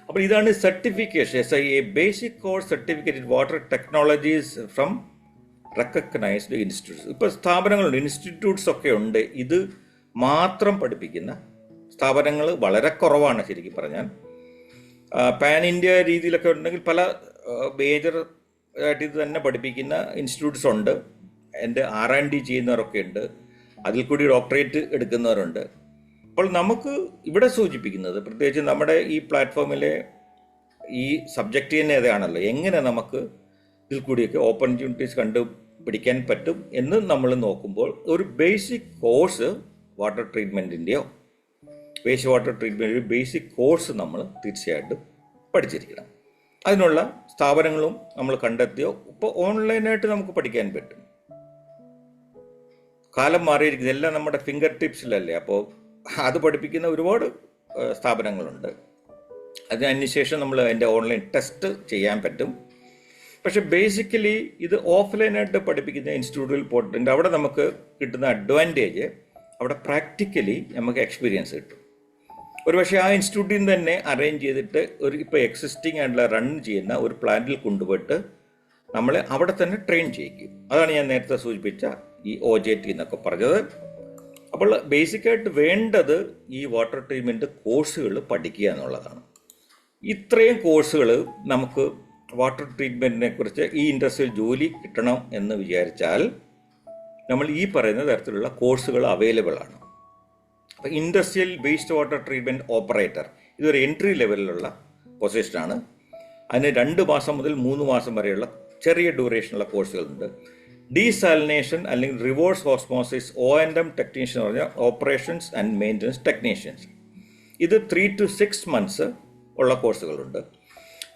അപ്പോൾ ഇതാണ് certification, SIA basic course certificate in water technologies from recognised institutes. ഇപ്പോൾ സ്ഥാപനങ്ങളുണ്ട്, ഇൻസ്റ്റിറ്റ്യൂട്ട്സ് ഒക്കെ ഉണ്ട്. ഇത് മാത്രം പഠിപ്പിക്കുന്ന സ്ഥാപനങ്ങൾ വളരെ കുറവാണ് ശരിക്കും പറഞ്ഞാൽ. പാൻ ഇന്ത്യ രീതിയിലൊക്കെ ഉണ്ടെങ്കിൽ പല മേജർ ആയിട്ട് ഇത് തന്നെ പഠിപ്പിക്കുന്ന ഇൻസ്റ്റിറ്റ്യൂട്ട്സ് ഉണ്ട്. എൻ്റെ R&D ചെയ്യുന്നവരൊക്കെ ഉണ്ട്, അതിൽ കൂടി ഡോക്ടറേറ്റ് എടുക്കുന്നവരുണ്ട്. അപ്പോൾ നമുക്ക് ഇവിടെ സൂചിപ്പിക്കുന്നത്, പ്രത്യേകിച്ച് നമ്മുടെ ഈ പ്ലാറ്റ്ഫോമിലെ ഈ സബ്ജക്റ്റ് തന്നെ ഇതാണല്ലോ, എങ്ങനെ നമുക്ക് ഇതിൽ കൂടിയൊക്കെ ഓപ്പർച്യൂണിറ്റീസ് കണ്ടുപിടിക്കാൻ പറ്റും എന്ന് നമ്മൾ നോക്കുമ്പോൾ ഒരു ബേസിക് കോഴ്സ് വാട്ടർ ട്രീറ്റ്മെൻറ്റിൻ്റെയോ വേസ്റ്റ് വാട്ടർ ട്രീറ്റ്മെൻറ്റ് ഒരു ബേസിക് കോഴ്സ് നമ്മൾ തീർച്ചയായിട്ടും പഠിച്ചിരിക്കണം. അതിനുള്ള സ്ഥാപനങ്ങളും നമ്മൾ കണ്ടെത്തിയോ. ഇപ്പോൾ ഓൺലൈനായിട്ട് നമുക്ക് പഠിക്കാൻ പറ്റും. കാലം മാറിയിരിക്കുന്നത്, എല്ലാം നമ്മുടെ ഫിംഗർ ടിപ്സിലല്ലേ. അപ്പോൾ അത് പഠിപ്പിക്കുന്ന ഒരുപാട് സ്ഥാപനങ്ങളുണ്ട്. അതിനുശേഷം നമ്മൾ അതിൻ്റെ ഓൺലൈൻ ടെസ്റ്റ് ചെയ്യാൻ പറ്റും. പക്ഷെ ബേസിക്കലി ഇത് ഓഫ്ലൈനായിട്ട് പഠിപ്പിക്കുന്ന ഇൻസ്റ്റിറ്റ്യൂട്ടിൽ പോയിട്ടുണ്ട്. അവിടെ നമുക്ക് കിട്ടുന്ന അഡ്വാൻറ്റേജ്, അവിടെ പ്രാക്ടിക്കലി നമുക്ക് എക്സ്പീരിയൻസ് കിട്ടും. ഒരു പക്ഷേ ആ ഇൻസ്റ്റിറ്റ്യൂട്ടിൽ നിന്ന് തന്നെ അറേഞ്ച് ചെയ്തിട്ട് ഇപ്പോൾ എക്സിസ്റ്റിംഗ് ആയിട്ടുള്ള റൺ ചെയ്യുന്ന ഒരു പ്ലാന്റിൽ കൊണ്ടുപോയിട്ട് നമ്മളെ അവിടെ തന്നെ ട്രെയിൻ ചെയ്യിക്കും. അതാണ് ഞാൻ നേരത്തെ സൂചിപ്പിച്ച ഈ OJT എന്നൊക്കെ പറഞ്ഞത്. അപ്പോൾ ബേസിക്കായിട്ട് വേണ്ടത് ഈ വാട്ടർ ട്രീറ്റ്മെൻറ്റ് കോഴ്സുകൾ പഠിക്കുക എന്നുള്ളതാണ്. ഇത്രയും കോഴ്സുകൾ നമുക്ക് വാട്ടർ ട്രീറ്റ്മെൻറ്റിനെ കുറിച്ച് ഈ ഇൻഡസ്ട്രിയിൽ ജോലി കിട്ടണം എന്ന് വിചാരിച്ചാൽ നമ്മൾ ഈ പറയുന്ന തരത്തിലുള്ള കോഴ്സുകൾ അവൈലബിൾ ആണ്. അപ്പോൾ industrial waste water treatment operator ഇതൊരു എൻട്രി ലെവലിലുള്ള പൊസിഷനാണ്. അതിന് 2 മാസം മുതൽ 3 മാസം വരെയുള്ള ചെറിയ ഡ്യൂറേഷനുള്ള കോഴ്സുകളുണ്ട്. ഡീസാലിനേഷൻ അല്ലെങ്കിൽ റിവേഴ്സ് ഓസ്മോസിസ് O&M ടെക്നീഷ്യൻ എന്ന് പറഞ്ഞാൽ ഓപ്പറേഷൻസ് ആൻഡ് മെയിൻ്റനൻസ് ടെക്നീഷ്യൻസ്. ഇത് 3 to 6 months ഉള്ള കോഴ്സുകളുണ്ട്.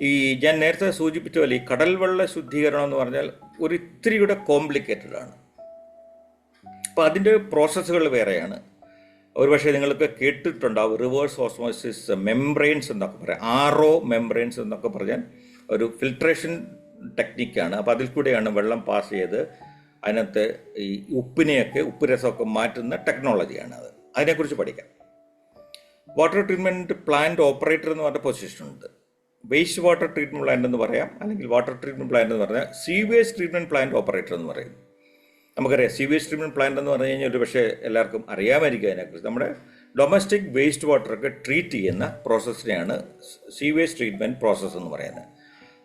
ഈ ഞാൻ നേരത്തെ സൂചിപ്പിച്ച പോലെ ഈ കടൽ വെള്ള ശുദ്ധീകരണം എന്ന് പറഞ്ഞാൽ ഒരു ഇത്തിരിയുടെ കോംപ്ലിക്കേറ്റഡ് ആണ്. അപ്പോൾ അതിൻ്റെ പ്രോസസ്സുകൾ വേറെയാണ്. ഒരുപക്ഷെ നിങ്ങൾക്ക് കേട്ടിട്ടുണ്ടാവും റിവേഴ്സ് ഓസ്മോസിസ് മെംബ്രെയിൻസ് എന്നൊക്കെ പറയാം. RO മെംബ്രെയിൻസ് എന്നൊക്കെ പറഞ്ഞാൽ ഒരു ഫിൽട്രേഷൻ ടെക്നിക്കാണ്. അപ്പോൾ അതിൽ കൂടെയാണ് വെള്ളം പാസ് ചെയ്ത് അതിനകത്ത് ഈ ഉപ്പ് രസമൊക്കെ മാറ്റുന്ന ടെക്നോളജിയാണ് അത്. അതിനെക്കുറിച്ച് പഠിക്കാം. വാട്ടർ ട്രീറ്റ്മെൻറ്റ് പ്ലാന്റ് ഓപ്പറേറ്റർ എന്ന് പറഞ്ഞ പൊസിഷനുണ്ട്. വേസ്റ്റ് വാട്ടർ ട്രീറ്റ്മെൻറ്റ് പ്ലാന്റ് എന്ന് പറയാം, അല്ലെങ്കിൽ വാട്ടർ ട്രീറ്റ്മെൻറ്റ് പ്ലാന്റ് എന്ന് പറഞ്ഞാൽ സീവേജ് ട്രീറ്റ്മെൻറ്റ് പ്ലാന്റ് ഓപ്പറേറ്റർ എന്ന് പറയും. നമുക്കറിയാം സീവേജ് ട്രീറ്റ്മെൻറ്റ് പ്ലാന്റ് എന്ന് പറഞ്ഞു കഴിഞ്ഞാൽ ഒരു പക്ഷേ എല്ലാവർക്കും അറിയാമായിരിക്കും അതിനെക്കുറിച്ച്. നമ്മുടെ ഡൊമസ്റ്റിക് വേസ്റ്റ് വാട്ടറൊക്കെ ട്രീറ്റ് ചെയ്യുന്ന പ്രോസസ്സിനെയാണ് സീവേജ് ട്രീറ്റ്മെൻറ്റ് പ്രോസസ്സ് എന്ന് പറയുന്നത്.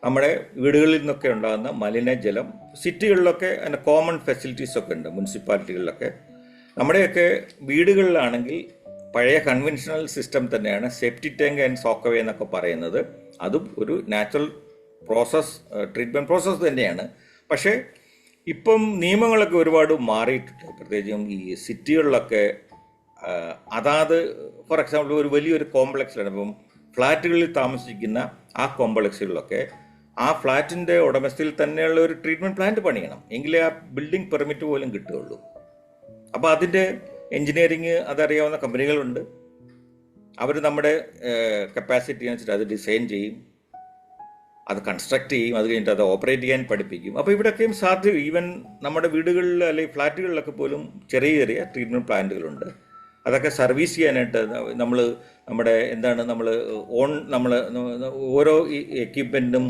നമ്മുടെ വീടുകളിൽ നിന്നൊക്കെ ഉണ്ടാകുന്ന മലിനജലം, സിറ്റികളിലൊക്കെ അതിൻ്റെ കോമൺ ഫെസിലിറ്റീസൊക്കെ ഉണ്ട്, മുനിസിപ്പാലിറ്റികളിലൊക്കെ. നമ്മുടെയൊക്കെ വീടുകളിലാണെങ്കിൽ പഴയ കൺവെൻഷണൽ സിസ്റ്റം തന്നെയാണ് സെപ്റ്റി ടാങ്ക് ആൻഡ് സോക്കവേ എന്നൊക്കെ പറയുന്നത്. അതും ഒരു നാച്ചുറൽ പ്രോസസ്, ട്രീറ്റ്മെൻറ്റ് പ്രോസസ്സ് തന്നെയാണ്. പക്ഷേ ഇപ്പം നിയമങ്ങളൊക്കെ ഒരുപാട് മാറിയിട്ടുണ്ട്. പ്രത്യേകിച്ചും ഈ സിറ്റികളിലൊക്കെ അതാത് ഫോർ എക്സാമ്പിൾ ഒരു വലിയൊരു കോംപ്ലക്സിലാണ്, ഇപ്പം ഫ്ലാറ്റുകളിൽ താമസിക്കുന്ന ആ കോംപ്ലക്സുകളിലൊക്കെ ആ ഫ്ലാറ്റിൻ്റെ ഉടമസ്ഥയിൽ തന്നെയുള്ള ഒരു ട്രീറ്റ്മെൻറ്റ് പ്ലാന്റ് പണിയണം, എങ്കിലേ ആ ബിൽഡിംഗ് പെർമിറ്റ് പോലും കിട്ടുകയുള്ളൂ. അപ്പോൾ അതിൻ്റെ എൻജിനീയറിങ് അതറിയാവുന്ന കമ്പനികളുണ്ട്. അവർ നമ്മുടെ കപ്പാസിറ്റി അനുസരിച്ച് അത് ഡിസൈൻ ചെയ്യും, അത് കൺസ്ട്രക്ട് ചെയ്യും, അത് കഴിഞ്ഞിട്ട് അത് ഓപ്പറേറ്റ് ചെയ്യാൻ പഠിപ്പിക്കും. അപ്പോൾ ഇവിടെയൊക്കെയും സാധ്യത, ഈവൻ നമ്മുടെ വീടുകളിൽ അല്ലെങ്കിൽ ഫ്ലാറ്റുകളിലൊക്കെ പോലും ചെറിയ ചെറിയ ട്രീറ്റ്മെൻറ്റ് പ്ലാന്റുകളുണ്ട്. അതൊക്കെ സർവീസ് ചെയ്യാനായിട്ട് നമ്മുടെ ഓരോ എക്യുപ്മെൻറ്റും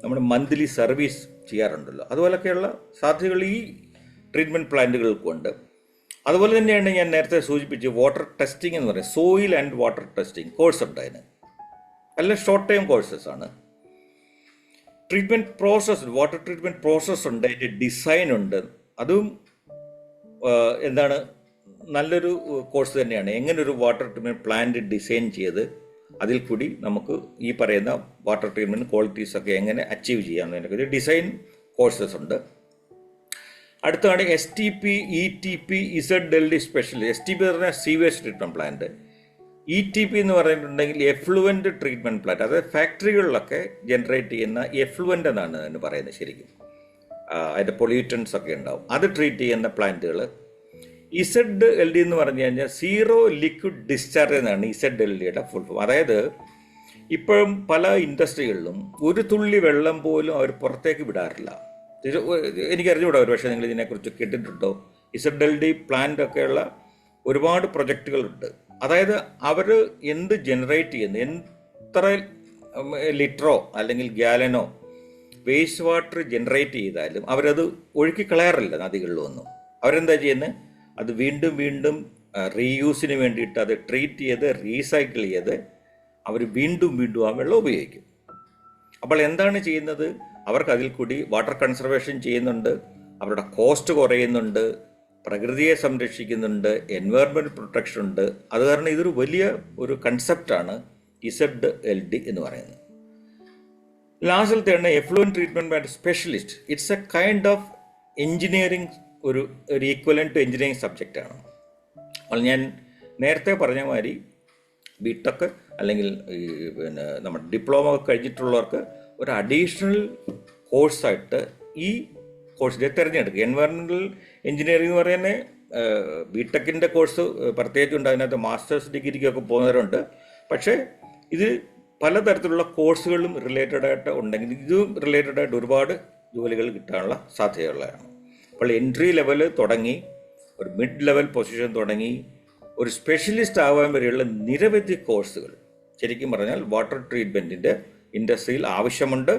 നമ്മൾ മന്ത്ലി സർവീസ് ചെയ്യാറുണ്ടല്ലോ. അതുപോലൊക്കെയുള്ള സാധ്യതകൾ ഈ ട്രീറ്റ്മെൻറ്റ് പ്ലാന്റുകൾക്കുണ്ട്. അതുപോലെ തന്നെയാണ് ഞാൻ നേരത്തെ സൂചിപ്പിച്ച് വാട്ടർ ടെസ്റ്റിംഗ് എന്ന് പറയുന്നത്, soil and water testing course ഉണ്ട് അതിന്. എല്ലാം ഷോർട്ട് ടൈം കോഴ്സസ് ആണ്. Treatment process, water treatment process ഉണ്ട്, അതിൻ്റെ ഡിസൈൻ ഉണ്ട്. അതും നല്ലൊരു കോഴ്സ് തന്നെയാണ്. എങ്ങനെ ഒരു വാട്ടർ ട്രീറ്റ്മെൻറ്റ് പ്ലാന്റ് ഡിസൈൻ ചെയ്ത് അതിൽ കൂടി നമുക്ക് ഈ പറയുന്ന വാട്ടർ ട്രീറ്റ്മെൻറ്റ് ക്വാളിറ്റീസൊക്കെ എങ്ങനെ അച്ചീവ് ചെയ്യാമെന്നതിനെക്കുറിച്ച് ഡിസൈൻ കോഴ്സസ് ഉണ്ട്. അടുത്താണ് STP, ETP, ZLD special. STP എന്ന് പറഞ്ഞാൽ സീവേജ് ട്രീറ്റ്മെൻറ്റ് പ്ലാന്റ്. ETP എന്ന് പറഞ്ഞിട്ടുണ്ടെങ്കിൽ എഫ്ലുവൻ്റ് ട്രീറ്റ്മെൻറ്റ് പ്ലാന്റ്. അതായത് ഫാക്ടറികളിലൊക്കെ ജനറേറ്റ് ചെയ്യുന്ന എഫ്ലുവൻ്റ് എന്നാണ് അതിന് പറയുന്നത് ശരിക്കും. അതിൻ്റെ പൊല്യൂട്ടൻസ് ഒക്കെ ഉണ്ടാവും, അത് ട്രീറ്റ് ചെയ്യുന്ന പ്ലാന്റുകൾ. ZLD എന്ന് പറഞ്ഞു കഴിഞ്ഞാൽ സീറോ ലിക്വിഡ് ഡിസ്ചാർജ് എന്നാണ് ZLDയുടെ ഫുൾ ഫോം. അതായത് ഇപ്പോഴും പല ഇൻഡസ്ട്രികളിലും ഒരു തുള്ളി വെള്ളം പോലും അവർ പുറത്തേക്ക് വിടാറില്ല. എനിക്കറിഞ്ഞുകൂടാ, ഒരു പക്ഷേ നിങ്ങൾ ഇതിനെക്കുറിച്ച് കേട്ടിട്ടുണ്ടോ? ZLD പ്ലാന്റ് ഒക്കെയുള്ള ഒരുപാട് പ്രൊജക്റ്റുകളുണ്ട്. അതായത് അവർ എന്ത് ജനറേറ്റ് ചെയ്യുന്നു, എത്ര ലിറ്ററോ അല്ലെങ്കിൽ ഗ്യാലനോ വേസ്റ്റ് വാട്ടർ ജനറേറ്റ് ചെയ്താലും അവരത് ഒഴുക്കി കളയാറില്ല നദികളിലൊന്നും. അവരെന്താ ചെയ്യുന്നത്, അത് വീണ്ടും വീണ്ടും റീയൂസിന് വേണ്ടിയിട്ട് അത് ട്രീറ്റ് ചെയ്ത് റീസൈക്കിൾ ചെയ്ത് അവർ വീണ്ടും വീണ്ടും ആ വെള്ളം ഉപയോഗിക്കും. അപ്പോൾ എന്താണ് ചെയ്യുന്നത്, അവർക്ക് അതിൽ കൂടി വാട്ടർ കൺസർവേഷൻ ചെയ്യുന്നുണ്ട്, അവരുടെ കോസ്റ്റ് കുറയുന്നുണ്ട്, പ്രകൃതിയെ സംരക്ഷിക്കുന്നുണ്ട്, എൻവയറൺമെൻറ്റ് പ്രൊട്ടക്ഷൻ ഉണ്ട്. അത് കാരണം ഇതൊരു വലിയ ഒരു കൺസെപ്റ്റാണ് ZLD എന്ന് പറയുന്നത്. ലാസ്റ്റിലത്തെയാണ് effluent treatment plant specialist. It's a kind of engineering, ഒരു ഈക്വലൻ്റ് ടു എൻജിനീയറിങ് സബ്ജക്റ്റാണ്. അപ്പോൾ ഞാൻ നേരത്തെ പറഞ്ഞ മാതിരി ബിടെക് അല്ലെങ്കിൽ നമ്മുടെ ഡിപ്ലോമ കഴിഞ്ഞിട്ടുള്ളവർക്ക് ഒരു അഡീഷണൽ കോഴ്സായിട്ട് ഈ കോഴ്സിനെ തിരഞ്ഞെടുക്കുക. എൻവയറൺമെൻറ്റൽ എൻജിനീയറിംഗ് എന്ന് പറയുന്നത് ബിടെക്കിൻ്റെ കോഴ്സ് പ്രത്യേകിച്ചുണ്ട്, അതിനകത്ത് മാസ്റ്റേഴ്സ് ഡിഗ്രിക്കൊക്കെ പോകുന്നവരുണ്ട്. പക്ഷേ ഇത് പലതരത്തിലുള്ള കോഴ്സുകളും റിലേറ്റഡായിട്ട് ഉണ്ടെങ്കിൽ ഇതും റിലേറ്റഡായിട്ട് ഒരുപാട് ജോലികൾ കിട്ടാനുള്ള സാധ്യതയുള്ളതാണ്. അപ്പോൾ എൻട്രി ലെവൽ തുടങ്ങി ഒരു മിഡ് ലെവൽ പൊസിഷൻ തുടങ്ങി ഒരു സ്പെഷ്യലിസ്റ്റ് ആവാൻ വരെയുള്ള നിരവധി കോഴ്സുകൾ ശരിക്കും പറഞ്ഞാൽ വാട്ടർ ട്രീറ്റ്മെൻറ്റിൻ്റെ ഇൻഡസ്ട്രിയിൽ ആവശ്യമുണ്ട്.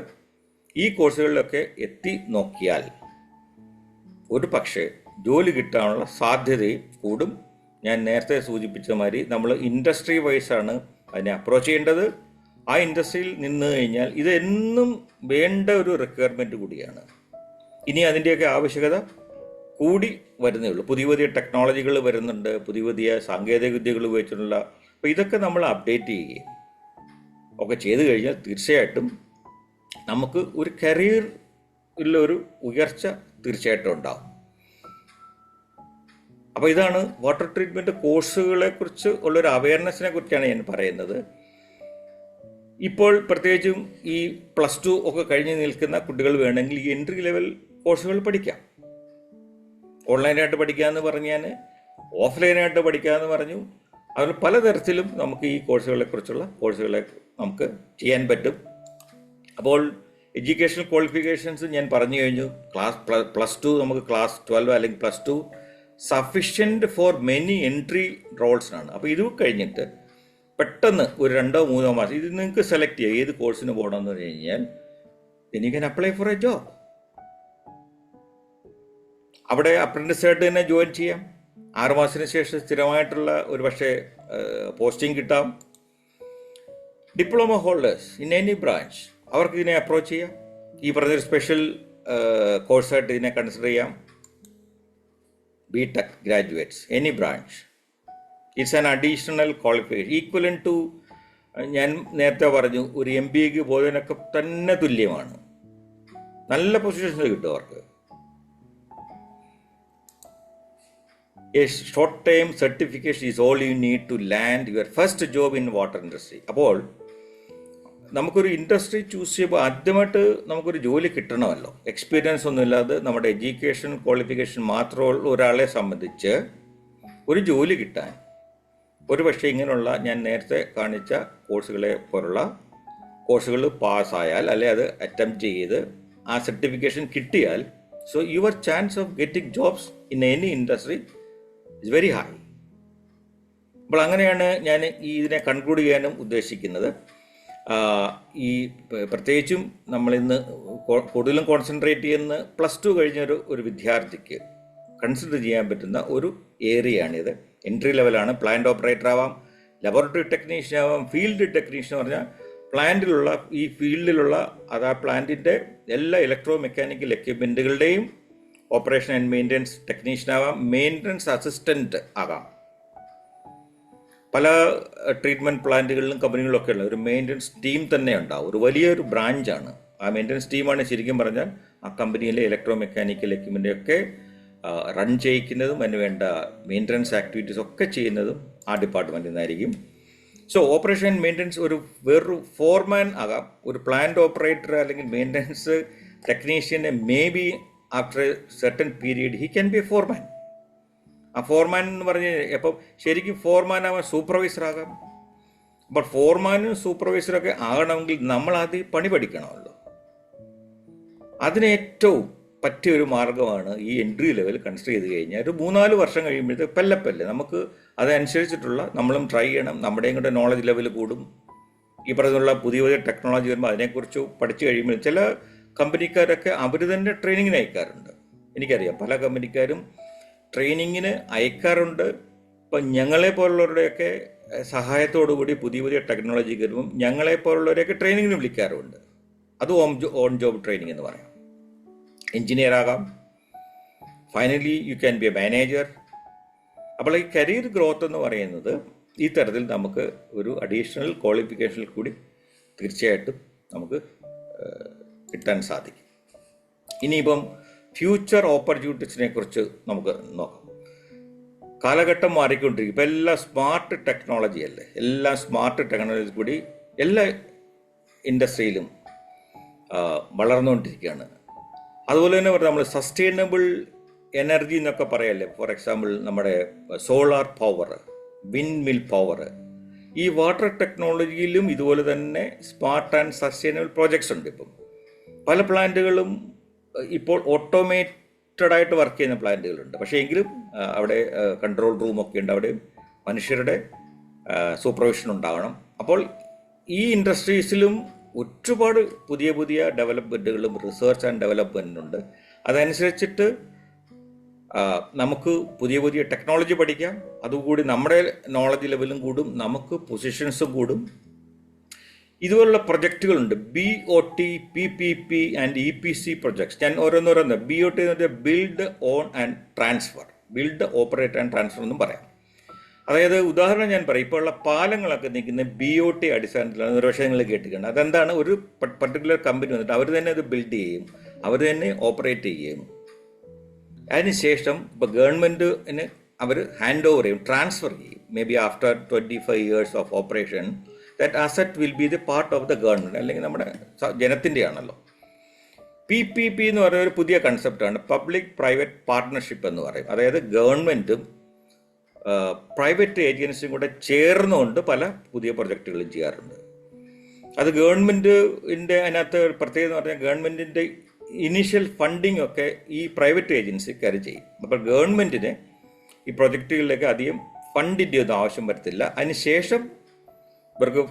ഈ കോഴ്സുകളിലൊക്കെ എത്തി നോക്കിയാൽ ഒരു പക്ഷേ ജോലി കിട്ടാനുള്ള സാധ്യതയും കൂടും. ഞാൻ നേരത്തെ സൂചിപ്പിച്ച മാതിരി നമ്മൾ ഇൻഡസ്ട്രി വൈസാണ് അതിനെ അപ്രോച്ച് ചെയ്യേണ്ടത്. ആ ഇൻഡസ്ട്രിയിൽ നിന്ന് കഴിഞ്ഞാൽ ഇതെന്നും വേണ്ട ഒരു റിക്വയർമെൻറ്റ് കൂടിയാണ്. ഇനി അതിൻ്റെയൊക്കെ ആവശ്യകത കൂടി വരുന്നേ ഉള്ളൂ. പുതിയ പുതിയ ടെക്നോളജികൾ വരുന്നുണ്ട്, പുതിയ പുതിയ സാങ്കേതിക വിദ്യകൾ ഉപയോഗിച്ചിട്ടുള്ള. അപ്പോൾ ഇതൊക്കെ നമ്മൾ അപ്ഡേറ്റ് ചെയ്യുകയും ഒക്കെ ചെയ്തു കഴിഞ്ഞാൽ തീർച്ചയായിട്ടും നമുക്ക് ഒരു കരിയറിലൊരു ഉയർച്ച തീർച്ചയായിട്ടും ഉണ്ടാവും. അപ്പോൾ ഇതാണ് വാട്ടർ ട്രീറ്റ്മെൻറ്റ് കോഴ്സുകളെ കുറിച്ച് ഉള്ളൊരു അവയർനെസ്സിനെ കുറിച്ചാണ് ഞാൻ പറയുന്നത്. ഇപ്പോൾ പ്രത്യേകിച്ചും ഈ +2 ഒക്കെ കഴിഞ്ഞ് നിൽക്കുന്ന കുട്ടികൾ വേണമെങ്കിൽ ഈ എൻട്രി ലെവൽ കോഴ്സുകൾ പഠിക്കാം. ഓൺലൈനായിട്ട് പഠിക്കാമെന്ന് പറഞ്ഞാൽ ഓഫ്ലൈനായിട്ട് പഠിക്കാമെന്ന് പറഞ്ഞു. അതിൽ പലതരത്തിലും നമുക്ക് ഈ കോഴ്സുകളെ നമുക്ക് ചെയ്യാൻ പറ്റും. അപ്പോൾ എഡ്യൂക്കേഷണൽ ക്വാളിഫിക്കേഷൻസ് ഞാൻ പറഞ്ഞു കഴിഞ്ഞു. പ്ലസ് ടു നമുക്ക് ക്ലാസ് 12 അല്ലെങ്കിൽ plus two sufficient for many entry റോൾസിനാണ്. അപ്പോൾ ഇത് കഴിഞ്ഞിട്ട് പെട്ടെന്ന് ഒരു 2-3 മാസം ഇത് നിങ്ങൾക്ക് സെലക്ട് ചെയ്യാം ഏത് കോഴ്സിന് പോകണമെന്ന് പറഞ്ഞു കഴിഞ്ഞാൽ then you can apply for a job. അവിടെ അപ്രന്റീസായിട്ട് തന്നെ ജോയിൻ ചെയ്യാം. 6 മാസത്തിന് ശേഷം സ്ഥിരമായിട്ടുള്ള ഒരു പക്ഷേ പോസ്റ്റിംഗ് കിട്ടാം. Diploma holders in any branch അവർക്ക് ഇതിനെ അപ്രോച്ച് ചെയ്യാം. ഈ പറഞ്ഞൊരു സ്പെഷ്യൽ കോഴ്സായിട്ട് ഇതിനെ കൺസിഡർ ചെയ്യാം. BTech graduates any branch it's an additional qualification equivalent to ഞാൻ നേരത്തെ പറഞ്ഞു ഒരു MBAക്ക് പോയതിനൊക്കെ തന്നെ തുല്യമാണ്. നല്ല പൊസിഷൻസ് കിട്ടും അവർക്ക്. A short-term certification is all you need to land your first job in water industry. അപ്പോൾ നമുക്കൊരു ഇൻഡസ്ട്രി ചൂസ് ചെയ്യുമ്പോൾ ആദ്യമായിട്ട് നമുക്കൊരു ജോലി കിട്ടണമല്ലോ. എക്സ്പീരിയൻസ് ഒന്നുമില്ലാതെ നമ്മുടെ എഡ്യൂക്കേഷൻ ക്വാളിഫിക്കേഷൻ മാത്രമുള്ള ഒരാളെ സംബന്ധിച്ച് ഒരു ജോലി കിട്ടാൻ ഒരു പക്ഷേ ഇങ്ങനെയുള്ള ഞാൻ നേരത്തെ കാണിച്ച കോഴ്സുകളെ പോലുള്ള കോഴ്സുകൾ പാസ്സായാൽ അല്ലെ അത് അറ്റംപ്റ്റ് ചെയ്ത് ആ സർട്ടിഫിക്കേഷൻ കിട്ടിയാൽ so your chance of getting jobs in any industry is very high. അപ്പോൾ അങ്ങനെയാണ് ഞാൻ ഇതിനെ കൺക്ലൂഡ് ചെയ്യാനും ഉദ്ദേശിക്കുന്നത്. ഈ പ്രത്യേകിച്ചും നമ്മളിന്ന് കൂടുതലും കോൺസെൻട്രേറ്റ് ചെയ്യുന്ന പ്ലസ് ടു കഴിഞ്ഞൊരു വിദ്യാർത്ഥിക്ക് കൺസിഡർ ചെയ്യാൻ പറ്റുന്ന ഒരു ഏരിയയാണിത്. എൻട്രി ലെവലാണ്. പ്ലാന്റ് ഓപ്പറേറ്റർ ആവാം, ലബോറട്ടറി ടെക്നീഷ്യൻ ആവാം, ഫീൽഡ് ടെക്നീഷ്യൻ എന്ന് പറഞ്ഞാൽ പ്ലാന്റിലുള്ള ഈ ഫീൽഡിലുള്ള അത് ആ പ്ലാന്റിൻ്റെ എല്ലാ ഇലക്ട്രോ മെക്കാനിക്കൽ എക്യുപ്മെൻറ്റുകളുടെയും ഓപ്പറേഷൻ ആൻഡ് മെയിൻ്റനൻസ് ടെക്നീഷ്യൻ ആവാം, മെയിൻ്റനൻസ് അസിസ്റ്റൻറ്റ് ആകാം. പല ട്രീറ്റ്മെൻറ്റ് പ്ലാന്റുകളിലും കമ്പനികളിലൊക്കെ ഉള്ള ഒരു മെയിൻ്റനൻസ് ടീം തന്നെ ഉണ്ടാവും. ഒരു വലിയൊരു ബ്രാഞ്ചാണ്. ആ മെയിൻ്റനൻസ് ടീമാണ് ശരിക്കും പറഞ്ഞാൽ ആ കമ്പനിയിലെ ഇലക്ട്രോ മെക്കാനിക്കൽ എക്യുപ്മെൻ്റൊക്കെ റൺ ചെയ്യിക്കുന്നതും അതിന് വേണ്ട മെയിൻ്റനൻസ് ആക്ടിവിറ്റീസ് ഒക്കെ ചെയ്യുന്നതും ആ ഡിപ്പാർട്ട്മെൻറ്റിൽ നിന്നായിരിക്കും. സോ ഓപ്പറേഷൻ ആൻഡ് മെയിൻ്റനൻസ് വേറൊരു ഫോർമാൻ ആകാം. ഒരു പ്ലാന്റ് ഓപ്പറേറ്റർ അല്ലെങ്കിൽ മെയിൻ്റനൻസ് ടെക്നീഷ്യനെ may be after a certain period he can be a foreman. ആ ഫോർമാൻ എന്ന് പറഞ്ഞ് അപ്പം ശരിക്കും ഫോർമാൻ ആവാൻ സൂപ്പർവൈസർ ആകാം. ബട്ട് ഫോർമാനും സൂപ്പർവൈസറൊക്കെ ആകണമെങ്കിൽ നമ്മൾ ആദ്യം പണി പഠിക്കണമല്ലോ. അതിന് ഏറ്റവും പറ്റിയൊരു മാർഗ്ഗമാണ് ഈ എൻട്രി ലെവൽ കൺസിഡർ ചെയ്ത് കഴിഞ്ഞാൽ ഒരു 3-4 വർഷം കഴിയുമ്പോഴത്തേക്ക് പല്ലപ്പല്ലേ നമുക്ക് അതനുസരിച്ചിട്ടുള്ള നമ്മളും ട്രൈ ചെയ്യണം. നമ്മുടെയും കൂടെ നോളജ് ലെവൽ കൂടും. ഈ പറഞ്ഞുള്ള പുതിയ പുതിയ ടെക്നോളജി വരുമ്പോൾ അതിനെക്കുറിച്ച് പഠിച്ചു കഴിയുമ്പോൾ ചില കമ്പനിക്കാരൊക്കെ അവർ തന്നെ ട്രെയിനിങ്ങിന് അയക്കാറുണ്ട്. എനിക്കറിയാം പല കമ്പനിക്കാരും ട്രെയിനിങ്ങിന് അയക്കാറുണ്ട്. ഇപ്പം ഞങ്ങളെപ്പോലുള്ളവരുടെയൊക്കെ സഹായത്തോടുകൂടി പുതിയ പുതിയ ടെക്നോളജി വരുമ്പം ഞങ്ങളെപ്പോലുള്ളവരെയൊക്കെ ട്രെയിനിങ്ങിന് വിളിക്കാറുമുണ്ട്. അത് ഓൺ ജോബ് ട്രെയിനിങ് എന്ന് പറയാം. എൻജിനീയർ ആകാം. Finally U can be A manager. അപ്പോൾ ഈ കരിയർ ഗ്രോത്ത് എന്ന് പറയുന്നത് ഈ തരത്തിൽ നമുക്ക് ഒരു അഡീഷണൽ ക്വാളിഫിക്കേഷനിൽ കൂടി തീർച്ചയായിട്ടും നമുക്ക് കിട്ടാൻ സാധിക്കും. ഇനിയിപ്പം ഫ്യൂച്ചർ ഓപ്പർച്യൂണിറ്റീസിനെ കുറിച്ച് നമുക്ക് നോക്കാം. കാലഘട്ടം മാറിക്കൊണ്ടിരിക്കും. ഇപ്പം എല്ലാം സ്മാർട്ട് ടെക്നോളജി അല്ലേ. എല്ലാം സ്മാർട്ട് ടെക്നോളജി കൂടി എല്ലാ ഇൻഡസ്ട്രിയിലും വളർന്നുകൊണ്ടിരിക്കുകയാണ്. അതുപോലെ തന്നെ നമ്മൾ സസ്റ്റൈനബിൾ എനർജി എന്നൊക്കെ പറയല്ലേ. ഫോർ എക്സാമ്പിൾ നമ്മുടെ solar power, wind mill power. ഈ വാട്ടർ ടെക്നോളജിയിലും ഇതുപോലെ തന്നെ സ്മാർട്ട് ആൻഡ് സസ്റ്റൈനബിൾ പ്രോജക്ട്സ് ഉണ്ട്. ഇപ്പം പല പ്ലാന്റുകളും ഇപ്പോൾ ഓട്ടോമേറ്റഡ് ആയിട്ട് വർക്ക് ചെയ്യുന്ന പ്ലാന്റുകളുണ്ട്. പക്ഷേ എങ്കിലും അവിടെ കൺട്രോൾ റൂമൊക്കെ ഉണ്ട്. അവിടെ മനുഷ്യരുടെ സൂപ്പർവിഷൻ ഉണ്ടാകണം. അപ്പോൾ ഈ ഇൻഡസ്ട്രീസിലും ഒരുപാട് പുതിയ പുതിയ ഡെവലപ്മെൻറ്റുകളും റിസർച്ച് ആൻഡ് ഡെവലപ്മെൻറ്റും ഉണ്ട്. അതനുസരിച്ചിട്ട് നമുക്ക് പുതിയ പുതിയ ടെക്നോളജി പഠിക്കാം. അതുകൂടി നമ്മുടെ നോളജ് ലെവലും കൂടും, നമുക്ക് പൊസിഷൻസും കൂടും. ഇതുപോലുള്ള പ്രൊജക്റ്റുകളുണ്ട്. BOT, PPP and EPC projects. ഞാൻ ഓരോന്നോരോന്ന് BOT എന്ന് പറഞ്ഞാൽ build, on and transfer. Build, operate and transfer എന്നും പറയാം. അതായത് ഉദാഹരണം ഞാൻ പറയും. ഇപ്പോൾ ഉള്ള പാലങ്ങളൊക്കെ നിൽക്കുന്ന BOT അടിസ്ഥാനത്തിലാണ്. ഒരുപക്ഷെ നിങ്ങൾ കേട്ടിട്ടുണ്ട്. അതെന്താണ്, ഒരു പർട്ടിക്കുലർ കമ്പനി വന്നിട്ട് അവർ തന്നെ അത് ബിൽഡ് ചെയ്യും, അവർ തന്നെ ഓപ്പറേറ്റ് ചെയ്യും. അതിനുശേഷം ഇപ്പോൾ ഗവൺമെൻറ്റിന് അവർ ഹാൻഡ് ഓവർ ചെയ്യും, ട്രാൻസ്ഫർ ചെയ്യും. May be after 25 years of operation that asset will be the part of the government, അല്ലെങ്കിൽ നമ്മുടെ ജനത്തിൻ്റെ ആണല്ലോ. PPP എന്ന് പറയുന്ന ഒരു പുതിയ കൺസെപ്റ്റാണ്. പബ്ലിക് പ്രൈവറ്റ് പാർട്ട്ണർഷിപ്പ് എന്ന് പറയും. അതായത് ഗവൺമെൻറ്റും പ്രൈവറ്റ് ഏജൻസിയും കൂടെ ചേർന്നുകൊണ്ട് പല പുതിയ പ്രൊജക്റ്റുകളും ചെയ്യാറുണ്ട്. അത് ഗവൺമെൻറ്റിൻ്റെ അതിനകത്ത് പ്രത്യേകത എന്ന് പറഞ്ഞാൽ ഗവൺമെൻറ്റിൻ്റെ ഇനീഷ്യൽ ഫണ്ടിങ് ഒക്കെ ഈ പ്രൈവറ്റ് ഏജൻസിക്കാർ ചെയ്യും. അപ്പോൾ ഗവൺമെൻറ്റിന് ഈ പ്രൊജക്റ്റുകളിലേക്ക് അധികം ഫണ്ടിൻ്റെ ഒന്നും ആവശ്യം വരത്തില്ല. അതിനുശേഷം ഇവർക്ക്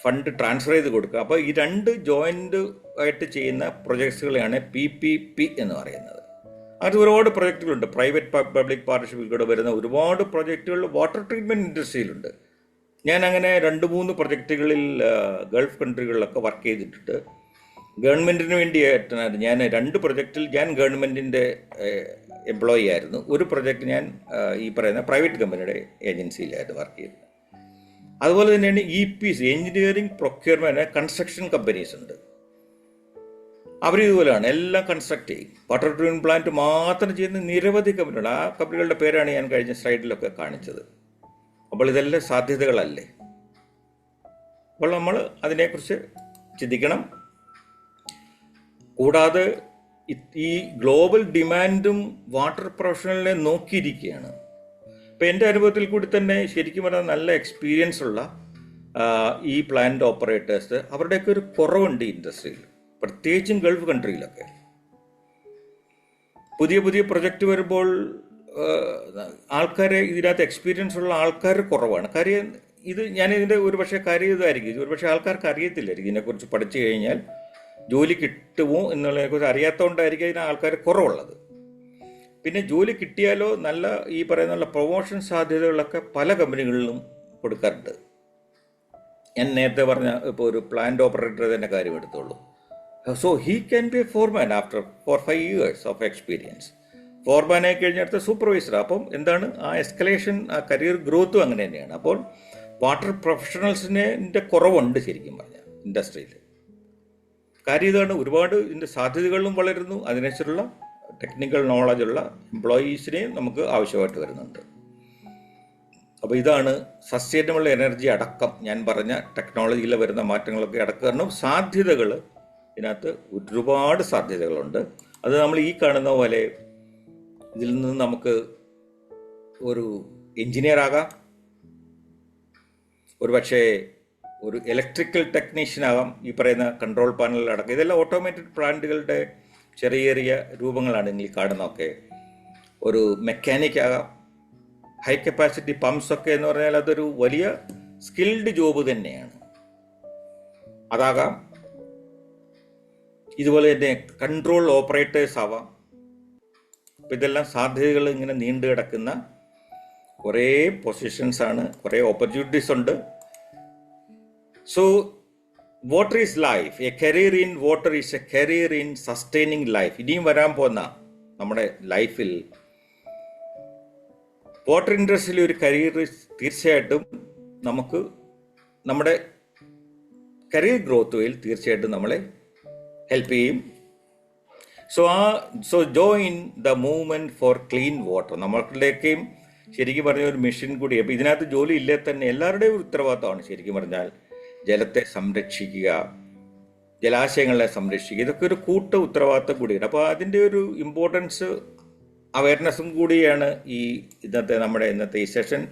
ഫണ്ട് ട്രാൻസ്ഫർ ചെയ്ത് കൊടുക്കുക. അപ്പോൾ ഈ രണ്ട് ജോയിൻ്റ് ആയിട്ട് ചെയ്യുന്ന പ്രൊജക്ട്സുകളെയാണ് PPP എന്ന് പറയുന്നത്. അത് ഒരുപാട് പ്രൊജക്റ്റുകളുണ്ട്. പ്രൈവറ്റ് പബ്ലിക് പാർട്ണർഷിപ്പിൽ കൂടെ വരുന്ന ഒരുപാട് പ്രൊജക്റ്റുകൾ വാട്ടർ ട്രീറ്റ്മെൻറ്റ് ഇൻഡസ്ട്രിയിലുണ്ട്. ഞാൻ അങ്ങനെ 2-3 പ്രൊജക്റ്റുകളിൽ ഗൾഫ് കൺട്രികളിലൊക്കെ വർക്ക് ചെയ്തിട്ടുണ്ട്. ഗവൺമെൻറ്റിന് വേണ്ടിയായിട്ടാണ് ഞാൻ 2 പ്രൊജക്റ്റിൽ ഞാൻ ഗവൺമെൻറ്റിൻ്റെ എംപ്ലോയി ആയിരുന്നു. ഒരു പ്രൊജക്റ്റ് ഞാൻ ഈ പറയുന്ന പ്രൈവറ്റ് കമ്പനിയുടെ ഏജൻസിയിലായിരുന്നു വർക്ക് ചെയ്തത്. അതുപോലെ തന്നെയാണ് EPC, engineering procurement construction companies ഉണ്ട്. അവരിതുപോലെയാണ് എല്ലാം കൺസ്ട്രക്ട് ചെയ്യും. വാട്ടർ ട്രീറ്റ്മെൻറ്റ് പ്ലാന്റ് മാത്രം ചെയ്യുന്ന നിരവധി കമ്പനികൾ. ആ കമ്പനികളുടെ പേരാണ് ഞാൻ കഴിഞ്ഞ സ്ലൈഡിലൊക്കെ കാണിച്ചത്. അപ്പോൾ ഇതെല്ലാം സാധ്യതകളല്ലേ? അപ്പോൾ നമ്മൾ അതിനെക്കുറിച്ച് ചിന്തിക്കണം. കൂടാതെ ഈ ഗ്ലോബൽ ഡിമാൻഡും വാട്ടർ പ്രൊഫഷണലിനെ നോക്കിയിരിക്കുകയാണ്. ഇപ്പോൾ എൻ്റെ അനുഭവത്തിൽ കൂടി തന്നെ ശരിക്കും പറഞ്ഞാൽ നല്ല എക്സ്പീരിയൻസ് ഉള്ള ഈ പ്ലാന്റ് ഓപ്പറേറ്റേഴ്സ് അവരുടെയൊക്കെ ഒരു കുറവുണ്ട് ഇൻഡസ്ട്രിയിൽ, പ്രത്യേകിച്ചും ഗൾഫ് കൺട്രിയിലൊക്കെ. പുതിയ പുതിയ പ്രൊജക്റ്റ് വരുമ്പോൾ ആൾക്കാരെ ഇതിനകത്ത് എക്സ്പീരിയൻസ് ഉള്ള ആൾക്കാർ കുറവാണ്. കാര്യം ഞാനിതിൻ്റെ ഒരു പക്ഷേ കാര്യം ഇതായിരിക്കും, ഒരു പക്ഷേ ആൾക്കാർക്ക് അറിയത്തില്ലായിരിക്കും ഇതിനെക്കുറിച്ച് പഠിച്ചു കഴിഞ്ഞാൽ ജോലി കിട്ടുമോ എന്നുള്ളതിനെക്കുറിച്ച് അറിയാത്തതുകൊണ്ടായിരിക്കും ഇതിന് ആൾക്കാർ കുറവുള്ളത്. പിന്നെ ജോലി കിട്ടിയാലോ നല്ല ഈ പറയുന്ന പ്രൊമോഷൻ സാധ്യതകളൊക്കെ പല കമ്പനികളിലും കൊടുക്കാറുണ്ട്. ഞാൻ നേരത്തെ പറഞ്ഞ ഇപ്പോൾ ഒരു പ്ലാന്റ് ഓപ്പറേറ്റർ തന്നെ കാര്യം എടുത്തോളൂ. So he can be a foreman after 4-5 years of experience. ഫോർമാനായി കഴിഞ്ഞടുത്ത സൂപ്പർവൈസർ. അപ്പം എന്താണ് ആ എസ്കലേഷൻ, ആ കരിയർ ഗ്രോത്തും അങ്ങനെ തന്നെയാണ്. അപ്പോൾ വാട്ടർ പ്രൊഫഷണൽസിൻ്റെ കുറവുണ്ട് ശരിക്കും പറഞ്ഞാൽ ഇൻഡസ്ട്രിയിൽ. കാര്യം ഇതാണ്, ഒരുപാട് ഇതിൻ്റെ സാധ്യതകളും വളരുന്നു. അതിനനുസരിച്ചുള്ള ടെക്നിക്കൽ നോളജുള്ള എംപ്ലോയീസിനെ നമുക്ക് ആവശ്യമായിട്ട് വരുന്നുണ്ട്. അപ്പോൾ ഇതാണ് സസ്റ്റൈനബിൾ എനർജി അടക്കം ഞാൻ പറഞ്ഞ ടെക്നോളജിയിൽ വരുന്ന മാറ്റങ്ങളൊക്കെ അടക്കം സാധ്യതകൾ. ഇതിനകത്ത് ഒരുപാട് സാധ്യതകളുണ്ട്. അത് നമ്മൾ ഈ കാണുന്ന പോലെ ഇതിൽ നിന്ന് നമുക്ക് ഒരു എൻജിനീയർ ആകാം, ഒരു പക്ഷേ ഒരു ഇലക്ട്രിക്കൽ ടെക്നീഷ്യൻ ആകാം, ഈ പറയുന്ന കൺട്രോൾ പാനൽ അടക്കം. ഇതെല്ലാം ഓട്ടോമേറ്റഡ് പ്ലാന്റുകളുടെ ചെറിയ ചെറിയ രൂപങ്ങളാണ് നിങ്ങൾ കാണുന്നതൊക്കെ. ഒരു മെക്കാനിക് ആകാം. ഹൈ കപ്പാസിറ്റി പമ്പ്സ് ഒക്കെ എന്ന് പറഞ്ഞാൽ അതൊരു വലിയ സ്കിൽഡ് ജോബ് തന്നെയാണ്, അതാകാം. ഇതുപോലെ തന്നെ കൺട്രോൾ ഓപ്പറേറ്റേഴ്സ് ആവാം. അപ്പം ഇതെല്ലാം സാധ്യതകൾ ഇങ്ങനെ നീണ്ടു കിടക്കുന്ന കുറേ പൊസിഷൻസ് ആണ്, കുറേ ഓപ്പർച്യൂണിറ്റീസ് ഉണ്ട്. So water is life. A career in water is A career in sustaining life. ഇനിയും വരാൻ പോകുന്ന നമ്മുടെ ലൈഫിൽ വാട്ടർ ഇൻഡസ്ട്രിയിൽ ഒരു കരിയർ തീർച്ചയായിട്ടും നമുക്ക് നമ്മുടെ കരിയർ ഗ്രോത്തിൽ തീർച്ചയായിട്ടും നമ്മളെ ഹെൽപ്പ് ചെയ്യും. So join the movement for clean water. നമ്മളുടെയൊക്കെയും ശരിക്കും പറഞ്ഞ ഒരു മിഷൻ കൂടി. അപ്പോൾ ഇതിനകത്ത് ജോലി ഇല്ലേ തന്നെ എല്ലാവരുടെയും ഒരു ഉത്തരവാദിത്തമാണ് ശരിക്കും പറഞ്ഞാൽ ജലത്തെ സംരക്ഷിക്കുക, ജലാശയങ്ങളെ സംരക്ഷിക്കുക. ഇതൊക്കെ ഒരു കൂട്ട ഉത്തരവാദിത്തം കൂടിയാണ്. അപ്പോൾ അതിൻ്റെ ഒരു ഇമ്പോർട്ടൻസ്, അവയർനെസ്സും കൂടിയാണ് നമ്മുടെ ഇന്നത്തെ ഈ സെഷൻ.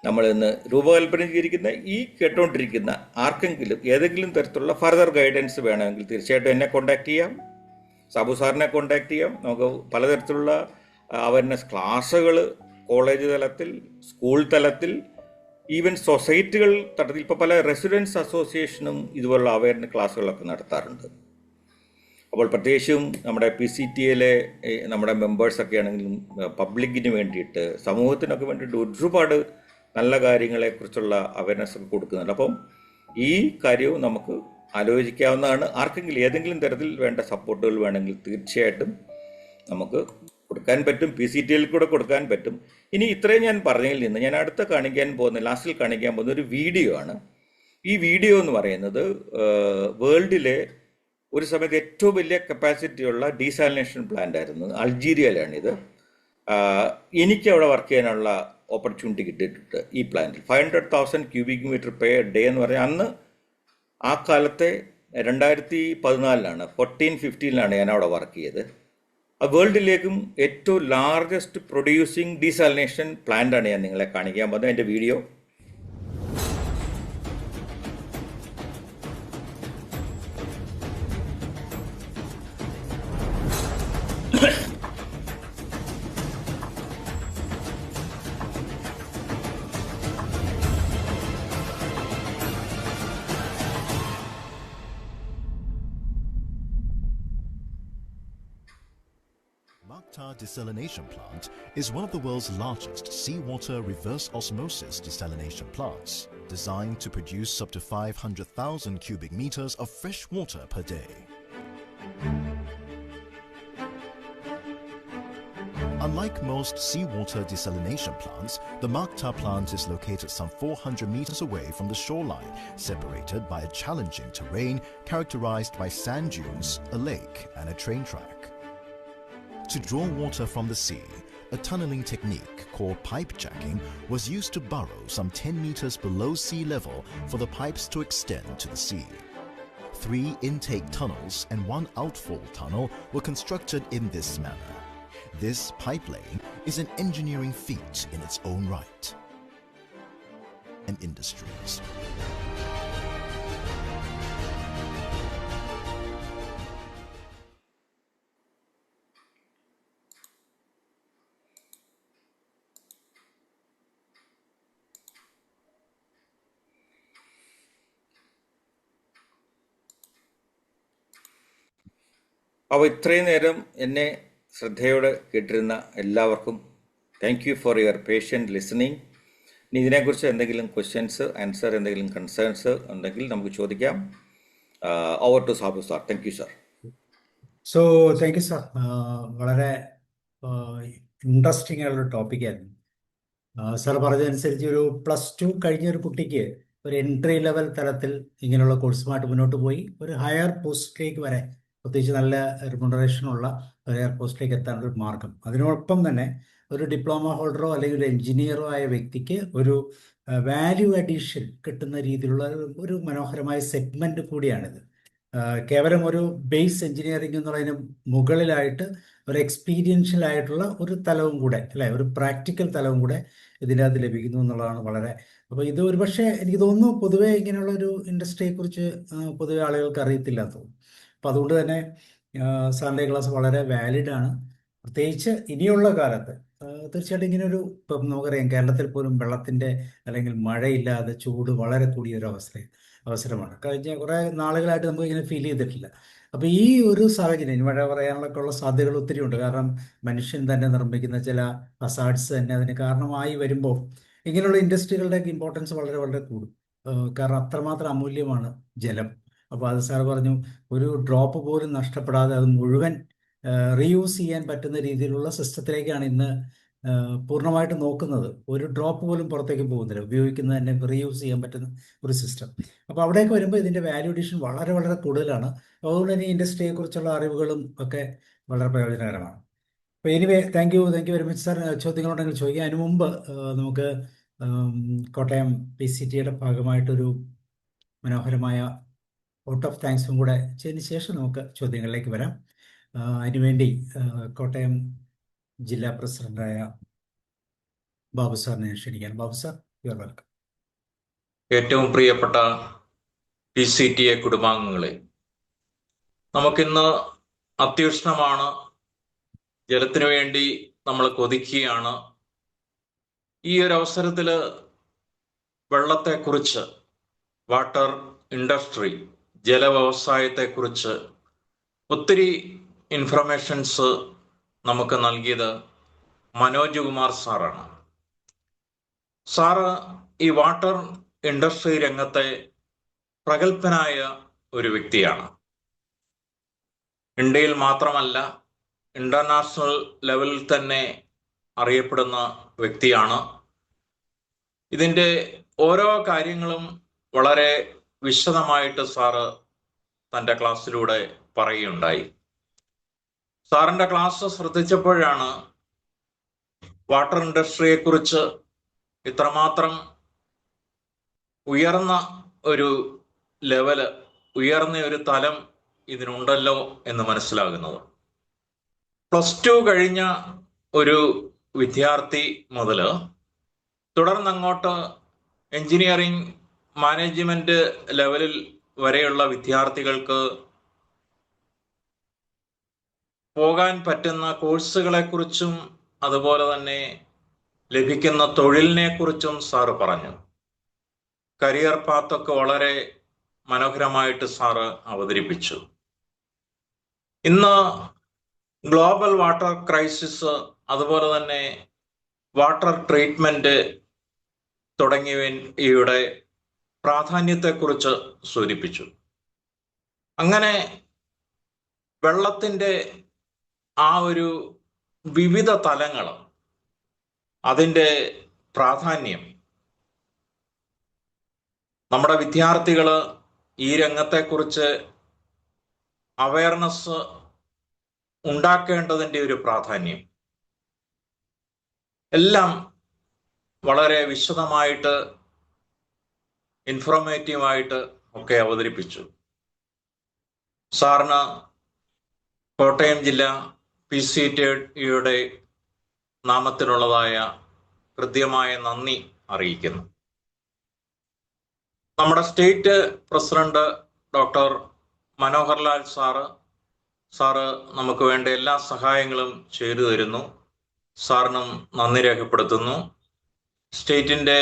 നമ്മൾ ഇന്ന് രൂപകൽപ്പന ചെയ്തിരിക്കുന്ന ഈ കേട്ടുകൊണ്ടിരിക്കുന്ന ആർക്കെങ്കിലും ഏതെങ്കിലും തരത്തിലുള്ള ഫർദർ ഗൈഡൻസ് വേണമെങ്കിൽ തീർച്ചയായിട്ടും എന്നെ കോൺടാക്ട് ചെയ്യാം, സാബു സാറിനെ കോൺടാക്ട് ചെയ്യാം. നമുക്ക് പലതരത്തിലുള്ള അവയർനെസ് ക്ലാസ്സുകൾ കോളേജ് തലത്തിൽ, സ്കൂൾ തലത്തിൽ, ഈവൻ സൊസൈറ്റികൾ തലത്തിൽ ഇപ്പോൾ പല റെസിഡൻസ് അസോസിയേഷനും ഇതുപോലുള്ള അവയർനെസ് ക്ലാസ്സുകളൊക്കെ നടത്താറുണ്ട്. അപ്പോൾ പ്രത്യേകിച്ചും നമ്മുടെ PCTA നമ്മുടെ മെമ്പേഴ്സൊക്കെ ആണെങ്കിലും പബ്ലിക്കിന് വേണ്ടിയിട്ട്, സമൂഹത്തിനൊക്കെ വേണ്ടിയിട്ട് ഒരുപാട് നല്ല കാര്യങ്ങളെക്കുറിച്ചുള്ള അവയർനെസ് ഒക്കെ കൊടുക്കുന്നുണ്ട്. അപ്പം ഈ കാര്യവും നമുക്ക് ആലോചിക്കാവുന്നതാണ്. ആർക്കെങ്കിലും ഏതെങ്കിലും തരത്തിൽ വേണ്ട സപ്പോർട്ടുകൾ വേണമെങ്കിൽ തീർച്ചയായിട്ടും നമുക്ക് കൊടുക്കാൻ പറ്റും. PCTയിൽ കൂടെ കൊടുക്കാൻ പറ്റും. ഇനി ഇത്രയും ഞാൻ പറഞ്ഞതിൽ നിന്ന് ഞാൻ ലാസ്റ്റിൽ കാണിക്കാൻ പോകുന്ന ഒരു വീഡിയോ ആണ്. ഈ വീഡിയോ എന്ന് പറയുന്നത് വേൾഡിലെ ഒരു സമയത്ത് ഏറ്റവും വലിയ കപ്പാസിറ്റിയുള്ള ഡീസാലിനേഷൻ പ്ലാന്റ് ആയിരുന്നു. അൾജീരിയയിലാണിത്. എനിക്ക് അവിടെ വർക്ക് ചെയ്യാനുള്ള ഓപ്പർച്യൂണിറ്റി കിട്ടിയിട്ടുണ്ട് ഈ പ്ലാന്റിൽ. 500,000 cubic meter per day എന്ന് പറഞ്ഞാൽ അന്ന് ആ കാലത്തെ 2014 14-15 ഞാൻ അവിടെ വർക്ക് ചെയ്ത്. വേൾഡിലേക്കും ഏറ്റവും ലാർജസ്റ്റ് പ്രൊഡ്യൂസിങ് ഡീസാലിനേഷൻ പ്ലാന്റാണ് ഞാൻ നിങ്ങളെ കാണിക്കാൻ പോകുന്നത്. എൻ്റെ video Macta Desalination Plant is one of the world's largest seawater reverse osmosis desalination plants, designed to produce up to 500,000 cubic meters of fresh water per day. Unlike most seawater desalination plants, the Macta plant is located some 400 meters away from the shoreline, separated by a challenging terrain characterized by sand dunes, a lake, and a train track. To draw water from the sea, a tunneling technique called pipe jacking was used to burrow some 10 meters below sea level for the pipes to extend to the sea. 3 intake tunnels and 1 outfall tunnel were constructed in this manner. This pipe laying is an engineering feat in its own right. And industries. അപ്പോൾ ഇത്രയും നേരം എന്നെ ശ്രദ്ധയോടെ കേട്ടിരുന്ന എല്ലാവർക്കും thank you for your patient listening. ഇനി ഇതിനെക്കുറിച്ച് എന്തെങ്കിലും questions, answer, എന്തെങ്കിലും കൺസേൺസ് ഉണ്ടെങ്കിൽ നമുക്ക് ചോദിക്കാം. Over to Sabu sir. Thank you sir. So thank you sir. വളരെ ഇൻട്രസ്റ്റിംഗ് ആയിട്ടുള്ള ടോപ്പിക്കായിരുന്നു. സാർ പറഞ്ഞതനുസരിച്ച് ഒരു +2 കഴിഞ്ഞ ഒരു കുട്ടിക്ക് ഒരു എൻട്രി ലെവൽ തലത്തിൽ ഇങ്ങനെയുള്ള കോഴ്സുമായിട്ട് മുന്നോട്ട് പോയി ഒരു ഹയർ പോസ്റ്റിലേക്ക് വരെ, പ്രത്യേകിച്ച് നല്ല റിമുണറേഷനുള്ള ഒരു ഹയർ പോസ്റ്റിലേക്ക് എത്താനുള്ള ഒരു മാർഗം. അതിനോടൊപ്പം തന്നെ ഒരു ഡിപ്ലോമ ഹോൾഡറോ അല്ലെങ്കിൽ ഒരു എഞ്ചിനീയറോ ആയ വ്യക്തിക്ക് ഒരു വാല്യൂ അഡീഷൻ കിട്ടുന്ന രീതിയിലുള്ള ഒരു മനോഹരമായ സെഗ്മെന്റ് കൂടിയാണിത്. കേവലം ഒരു ബേസ് എഞ്ചിനീയറിംഗ് എന്നുള്ളതിന് മുകളിലായിട്ട് ഒരു എക്സ്പീരിയൻഷ്യൽ ആയിട്ടുള്ള ഒരു തലവും കൂടെ, അല്ലെ, ഒരു പ്രാക്ടിക്കൽ തലവും കൂടെ ഇതിനകത്ത് ലഭിക്കുന്നു എന്നുള്ളതാണ് വളരെ. അപ്പോൾ ഇത് ഒരുപക്ഷെ എനിക്ക് തോന്നുന്നു പൊതുവെ ഇങ്ങനെയുള്ള ഒരു ഇൻഡസ്ട്രിയെ കുറിച്ച് പൊതുവെ ആളുകൾക്ക് അറിയത്തില്ല എന്ന് തോന്നുന്നു. അപ്പം അതുകൊണ്ട് തന്നെ സാറിൻ്റെ ക്ലാസ് വളരെ വാലിഡ് ആണ്. പ്രത്യേകിച്ച് ഇനിയുള്ള കാലത്ത് തീർച്ചയായിട്ടും ഇങ്ങനൊരു, ഇപ്പം നമുക്കറിയാം കേരളത്തിൽ പോലും വെള്ളത്തിൻ്റെ അല്ലെങ്കിൽ മഴയില്ലാതെ ചൂട് വളരെ കൂടിയ ഒരു അവസരമാണ്. കഴിഞ്ഞ കുറേ നാളുകളായിട്ട് നമുക്ക് ഇങ്ങനെ ഫീൽ ചെയ്തിട്ടില്ല. അപ്പോൾ ഈ ഒരു സാഹചര്യം, ഇനി മഴ പറയാനൊക്കെ ഉള്ള സാധ്യതകൾ ഒത്തിരി ഉണ്ട്. കാരണം മനുഷ്യൻ തന്നെ നിർമ്മിക്കുന്ന ചില ഹസാർഡ്സ് തന്നെ അതിന് കാരണമായി വരുമ്പോൾ ഇങ്ങനെയുള്ള ഇൻഡസ്ട്രികളുടെയൊക്കെ ഇമ്പോർട്ടൻസ് വളരെ വളരെ കൂടും. കാരണം അത്രമാത്രം അമൂല്യമാണ് ജലം. അപ്പോൾ അത് സാർ പറഞ്ഞു, ഒരു ഡ്രോപ്പ് പോലും നഷ്ടപ്പെടാതെ അത് മുഴുവൻ റീയൂസ് ചെയ്യാൻ പറ്റുന്ന രീതിയിലുള്ള സിസ്റ്റത്തിലേക്കാണ് ഇന്ന് പൂർണ്ണമായിട്ട് നോക്കുന്നത്. ഒരു ഡ്രോപ്പ് പോലും പുറത്തേക്ക് പോകുന്നില്ല, ഉപയോഗിക്കുന്നത് തന്നെ റീയൂസ് ചെയ്യാൻ പറ്റുന്ന ഒരു സിസ്റ്റം. അപ്പോൾ അവിടേക്ക് വരുമ്പോൾ ഇതിൻ്റെ വാല്യൂ അഡീഷൻ വളരെ വളരെ കൂടുതലാണ്. അതുകൊണ്ട് തന്നെ ഇൻഡസ്ട്രിയെ കുറിച്ചുള്ള അറിവുകളും ഒക്കെ വളരെ പ്രയോജനകരമാണ്. അപ്പോൾ anyway thank you very much sir. ചോദ്യങ്ങളുണ്ടെങ്കിൽ ചോദിക്കാം. അതിനു മുമ്പ് നമുക്ക് കോട്ടയം PCTയുടെ ഭാഗമായിട്ടൊരു മനോഹരമായ ഔട്ട് ഓഫ് താങ്ക്സും കൂടെ ചെയ്തതിന് ശേഷം നമുക്ക് ചോദ്യങ്ങളിലേക്ക് വരാം. അതിനുവേണ്ടി കോട്ടയം ജില്ലാ പ്രസിഡന്റായ ബാബു സാറിനെ ക്ഷണിക്കാൻ. Babu sir, you are welcome. ഏറ്റവും പ്രിയപ്പെട്ട PCTA കുടുംബാംഗങ്ങളെ, നമുക്കിന്ന് അത്യുഷ്ണമാണ്, ജലത്തിനു വേണ്ടി നമ്മൾ കൊതിക്കുകയാണ്. ഈ ഒരു അവസരത്തിൽ വെള്ളത്തെക്കുറിച്ച്, വാട്ടർ ഇൻഡസ്ട്രി, ജലവ്യവസായത്തെക്കുറിച്ച് ഒത്തിരി ഇൻഫർമേഷൻസ് നമുക്ക് നൽകിയത് മനോജ് കുമാർ സാറാണ്. സാറ് ഈ വാട്ടർ ഇൻഡസ്ട്രി രംഗത്തെ പ്രഗത്ഭനായ ഒരു വ്യക്തിയാണ്. ഇന്ത്യയിൽ മാത്രമല്ല, ഇന്റർനാഷണൽ ലെവലിൽ തന്നെ അറിയപ്പെടുന്ന വ്യക്തിയാണ്. ഇതിൻ്റെ ഓരോ കാര്യങ്ങളും വളരെ വിശദമായിട്ട് സാറ് തൻ്റെ ക്ലാസ്സിലൂടെ പറയുകയുണ്ടായി. സാറിൻ്റെ ക്ലാസ് ശ്രദ്ധിച്ചപ്പോഴാണ് വാട്ടർ ഇൻഡസ്ട്രിയെക്കുറിച്ച് ഇത്രമാത്രം ഉയർന്ന ഒരു ലെവല്, ഉയർന്ന ഒരു തലം ഇതിനുണ്ടല്ലോ എന്ന് മനസ്സിലാകുന്നത്. +2 കഴിഞ്ഞ ഒരു വിദ്യാർത്ഥി മുതൽ തുടർന്നങ്ങോട്ട് എഞ്ചിനീയറിംഗ്, മാനേജ്മെന്റ് ലെവലിൽ വരെയുള്ള വിദ്യാർത്ഥികൾക്ക് പോകാൻ പറ്റുന്ന കോഴ്സുകളെ കുറിച്ചും അതുപോലെ തന്നെ ലഭിക്കുന്ന തൊഴിലിനെ കുറിച്ചും സാറ് പറഞ്ഞു. കരിയർ പാത്തൊക്കെ വളരെ മനോഹരമായിട്ട് സാറ് അവതരിപ്പിച്ചു. ഇന്ന് ഗ്ലോബൽ വാട്ടർ ക്രൈസിസ്, അതുപോലെ തന്നെ വാട്ടർ ട്രീറ്റ്മെന്റ് തുടങ്ങിയവയുടെ പ്രാധാന്യത്തെക്കുറിച്ച് സൂചിപ്പിച്ചു. അങ്ങനെ വെള്ളത്തിൻ്റെ ആ ഒരു വിവിധ തലങ്ങൾ, അതിൻ്റെ പ്രാധാന്യം നമ്മുടെ വിദ്യാർത്ഥികൾ ഈ രംഗത്തെക്കുറിച്ച് അവയർനെസ് ഉണ്ടാക്കേണ്ടതിൻ്റെ ഒരു പ്രാധാന്യം എല്ലാം വളരെ വിശദമായിട്ട് ഇൻഫോർമേറ്റീവായിട്ട് ഒക്കെ അവതരിപ്പിച്ചു. സാറിന് കോട്ടയം ജില്ല PCTയുടെ നാമത്തിലുള്ളതായ ഹൃദ്യമായ നന്ദി അറിയിക്കുന്നു. നമ്മുടെ state president doctor Manoharlal sir നമുക്ക് വേണ്ട എല്ലാ സഹായങ്ങളും ചെയ്തു തരുന്നു. സാറിനും നന്ദി രേഖപ്പെടുത്തുന്നു. സ്റ്റേറ്റിൻ്റെ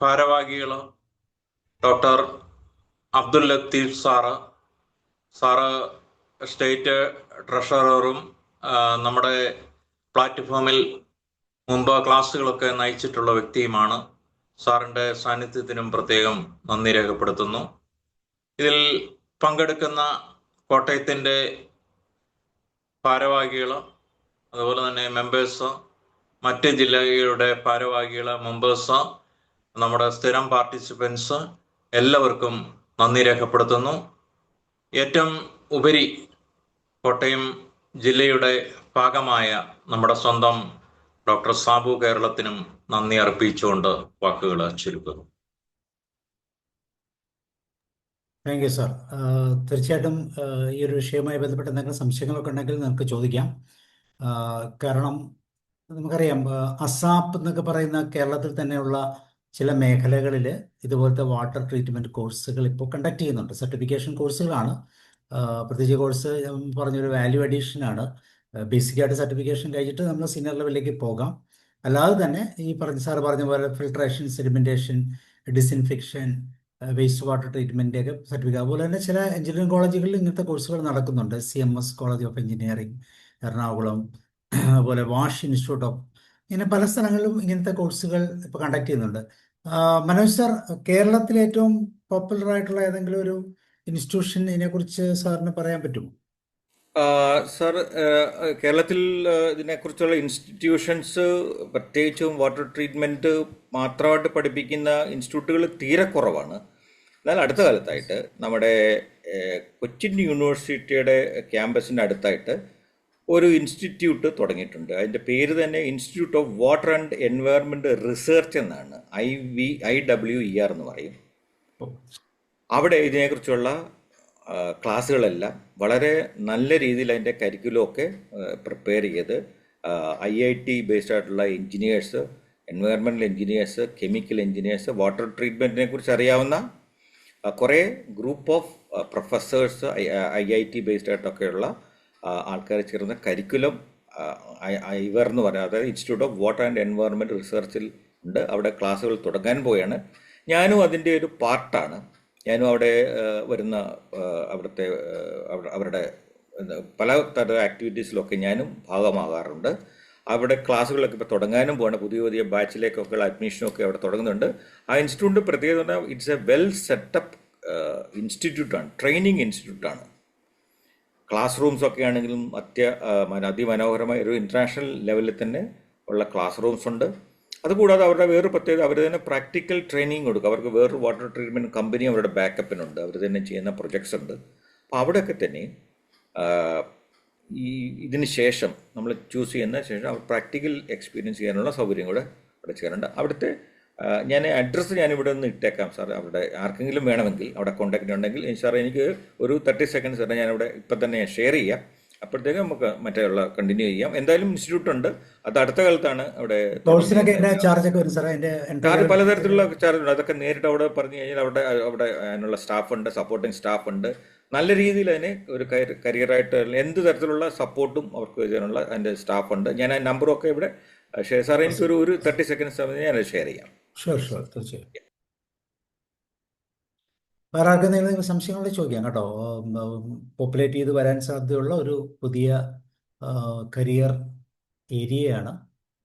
ഭാരവാഹികൾ doctor Abdul Latheef sir state ട്രഷററും നമ്മുടെ പ്ലാറ്റ്ഫോമിൽ മുമ്പ് ക്ലാസ്സുകളൊക്കെ നയിച്ചിട്ടുള്ള വ്യക്തിയുമാണ്. സാറിൻ്റെ സാന്നിധ്യത്തിനും പ്രത്യേകം നന്ദി രേഖപ്പെടുത്തുന്നു. ഇതിൽ പങ്കെടുക്കുന്ന കോട്ടയത്തിൻ്റെ ഭാരവാഹികൾ, അതുപോലെ തന്നെ മെമ്പേഴ്സ്, മറ്റ് ജില്ലകളുടെ ഭാരവാഹികൾ, മെമ്പേഴ്സ്, നമ്മുടെ സ്ഥിരം പാർട്ടിസിപ്പൻസ് എല്ലാവർക്കും നന്ദി രേഖപ്പെടുത്തുന്നു. ഏറ്റവും ഉപരി കോട്ടയം ജില്ലയുടെ ഭാഗമായ നമ്മുടെ സ്വന്തം ഡോക്ടർ സാബു കേരളത്തിനും നന്ദി അർപ്പിച്ചുകൊണ്ട് വാക്കുകൾ ചുരുക്കുന്നു. Thank you sir. തീർച്ചയായിട്ടും ഈ ഒരു വിഷയവുമായി ബന്ധപ്പെട്ട് എന്തെങ്കിലും സംശയങ്ങളൊക്കെ ഉണ്ടെങ്കിൽ നമുക്ക് ചോദിക്കാം. കാരണം നമുക്കറിയാം, അസാപ്പ് എന്നൊക്കെ പറയുന്ന കേരളത്തിൽ തന്നെയുള്ള ചില മേഖലകളിൽ ഇതുപോലത്തെ വാട്ടർ ട്രീറ്റ്മെൻറ്റ് കോഴ്സുകൾ ഇപ്പോൾ കണ്ടക്ട് ചെയ്യുന്നുണ്ട്. സർട്ടിഫിക്കേഷൻ കോഴ്സുകളാണ്. പ്രത്യേകിച്ച് കോഴ്സ് ഞാൻ പറഞ്ഞൊരു വാല്യൂ അഡീഷനാണ്. ബേസിക്കായിട്ട് സർട്ടിഫിക്കേഷൻ കഴിഞ്ഞിട്ട് നമ്മൾ സീനിയർ ലെവലിലേക്ക് പോകാം. അല്ലാതെ തന്നെ ഈ സാറ് പറഞ്ഞ പോലെ filtration, sedimentation, disinfection, waste water treatment ഒക്കെ സർട്ടിഫിക്കറ്റ്. അതുപോലെ തന്നെ ചില എഞ്ചിനീയറിംഗ് കോളേജുകളിൽ ഇങ്ങനത്തെ കോഴ്സുകൾ നടക്കുന്നുണ്ട്. CMS college of engineering Ernakulam, അതുപോലെ വാഷ് ഇൻസ്റ്റിറ്റ്യൂട്ട് ഓഫ്, ഇങ്ങനെ പല സ്ഥലങ്ങളിലും ഇങ്ങനത്തെ കോഴ്സുകൾ ഇപ്പോൾ കണ്ടക്ട് ചെയ്യുന്നുണ്ട്. മനോജ് സാർ, കേരളത്തിലെ ഏറ്റവും പോപ്പുലർ ആയിട്ടുള്ള ഏതെങ്കിലും ഒരു ഇൻസ്റ്റിറ്റ്യൂഷൻ ഇതിനെക്കുറിച്ച് സാറിന് പറയാൻ പറ്റുമോ? സാർ, കേരളത്തിൽ ഇതിനെക്കുറിച്ചുള്ള ഇൻസ്റ്റിറ്റ്യൂഷൻസ്, പ്രത്യേകിച്ചും വാട്ടർ ട്രീറ്റ്മെൻറ്റ് മാത്രമായിട്ട് പഠിപ്പിക്കുന്ന ഇൻസ്റ്റിറ്റ്യൂട്ടുകൾ തീരെ കുറവാണ്. എന്നാൽ അടുത്ത കാലത്തായിട്ട് നമ്മുടെ കൊച്ചിൻ യൂണിവേഴ്സിറ്റിയുടെ ക്യാമ്പസിൻ്റെ അടുത്തായിട്ട് ഒരു ഇൻസ്റ്റിറ്റ്യൂട്ട് തുടങ്ങിയിട്ടുണ്ട്. അതിൻ്റെ പേര് തന്നെ institute of water and environment research എന്നാണ്. IWER എന്ന് പറയും. അവിടെ ഇതിനെക്കുറിച്ചുള്ള ക്ലാസ്സുകളെല്ലാം വളരെ നല്ല രീതിയിൽ അതിൻ്റെ കരിക്കുലമൊക്കെ പ്രിപ്പയർ ചെയ്ത് IIT ബേസ്ഡ് ആയിട്ടുള്ള engineers, environmental engineers, chemical engineers, water ട്രീറ്റ്മെൻറ്റിനെ കുറിച്ച് അറിയാവുന്ന കുറേ group of professors, IIT based ആയിട്ടൊക്കെയുള്ള ആൾക്കാർ ചേർന്ന കരിക്കുലം IWER എന്ന് പറയുന്നത്, അതായത് institute of water and environment റിസർച്ചിൽ ഉണ്ട്. അവിടെ ക്ലാസ്സുകൾ തുടങ്ങാൻ പോവുകയാണ്. ഞാനും അതിൻ്റെ ഒരു പാർട്ടാണ്. ഞാനും അവിടെ വരുന്ന അവരുടെ പല തരം ആക്ടിവിറ്റീസിലൊക്കെ ഞാനും ഭാഗമാകാറുണ്ട്. അവിടെ ക്ലാസ്സുകളൊക്കെ ഇപ്പോൾ തുടങ്ങാനും പോവാണ്. പുതിയ ബാച്ചിലേക്കൊക്കെയുള്ള അഡ്മിഷനൊക്കെ അവിടെ തുടങ്ങുന്നുണ്ട്. ആ ഇൻസ്റ്റിറ്റ്യൂട്ട് പ്രത്യേകത, ഇറ്റ്സ് എ വെൽ സെറ്റപ്പ് ഇൻസ്റ്റിറ്റ്യൂട്ടാണ്, ട്രെയിനിങ് ഇൻസ്റ്റിറ്റ്യൂട്ടാണ്. ക്ലാസ് റൂംസൊക്കെ ആണെങ്കിലും അതിമനോഹരമായ ഒരു ഇൻ്റർനാഷണൽ ലെവലിൽ തന്നെ ഉള്ള ക്ലാസ് റൂംസ് ഉണ്ട്. അതുകൂടാതെ അവരുടെ വേറൊരു പ്രത്യേകത, അവർ തന്നെ പ്രാക്ടിക്കൽ ട്രെയിനിങ് കൊടുക്കും. അവർക്ക് വേറൊരു വാട്ടർ ട്രീറ്റ്മെൻറ്റ് കമ്പനി അവരുടെ ബാക്കപ്പിനുണ്ട്. അവർ തന്നെ ചെയ്യുന്ന പ്രൊജക്ട്സ് ഉണ്ട്. അപ്പോൾ അവിടെയൊക്കെ തന്നെ ഇതിന് ശേഷം നമ്മൾ ചൂസ് ചെയ്യുന്ന ശേഷം അവർ പ്രാക്ടിക്കൽ എക്സ്പീരിയൻസ് ചെയ്യാനുള്ള സൗകര്യം കൂടെ അവിടെ ചെയ്യാറുണ്ട്. അവിടുത്തെ ഞാൻ അഡ്രസ്സ് ഞാനിവിടെ ഒന്ന് ഇട്ടേക്കാം സാർ. അവിടെ ആർക്കെങ്കിലും വേണമെങ്കിൽ അവിടെ കോൺടാക്റ്റ് ഉണ്ടെങ്കിൽ സാർ എനിക്ക് ഒരു 30 സെക്കൻഡ്സ് തന്നെ ഞാനിവിടെ ഇപ്പം തന്നെ ഷെയർ ചെയ്യാം. അപ്പോഴത്തേക്ക് നമുക്ക് മറ്റുള്ള കണ്ടിന്യൂ ചെയ്യാം. എന്തായാലും ഇൻസ്റ്റിറ്റ്യൂട്ട് ഉണ്ട്. അത് അടുത്ത കാലത്താണ് അവിടെ. ചാർജ് പലതരത്തിലുള്ള ചാർജ് ഉണ്ട്. അതൊക്കെ നേരിട്ട് അവിടെ പറഞ്ഞു കഴിഞ്ഞാൽ അവിടെ അതിനുള്ള സ്റ്റാഫുണ്ട്, സപ്പോർട്ടിങ് സ്റ്റാഫുണ്ട്. നല്ല രീതിയിൽ അതിന് ഒരു കരിയറായിട്ട് എന്ത് തരത്തിലുള്ള സപ്പോർട്ടും അവർക്ക് ചെയ്യാനുള്ള അതിൻ്റെ സ്റ്റാഫുണ്ട്. ഞാൻ ആ നമ്പറൊക്കെ ഇവിടെ ഷെയർ, സാറേ എനിക്കൊരു 30 സെക്കൻഡ്സ് സമയം ഞാൻ ഷെയർ ചെയ്യാം. തീർച്ചയായും. വേറെ ആർക്കും എന്തെങ്കിലും സംശയങ്ങൾ ചോദിക്കാം കേട്ടോ. പോപ്പുലേറ്റ് ചെയ്ത് വരാൻ സാധ്യതയുള്ള ഒരു പുതിയ കരിയർ ഏരിയയാണ്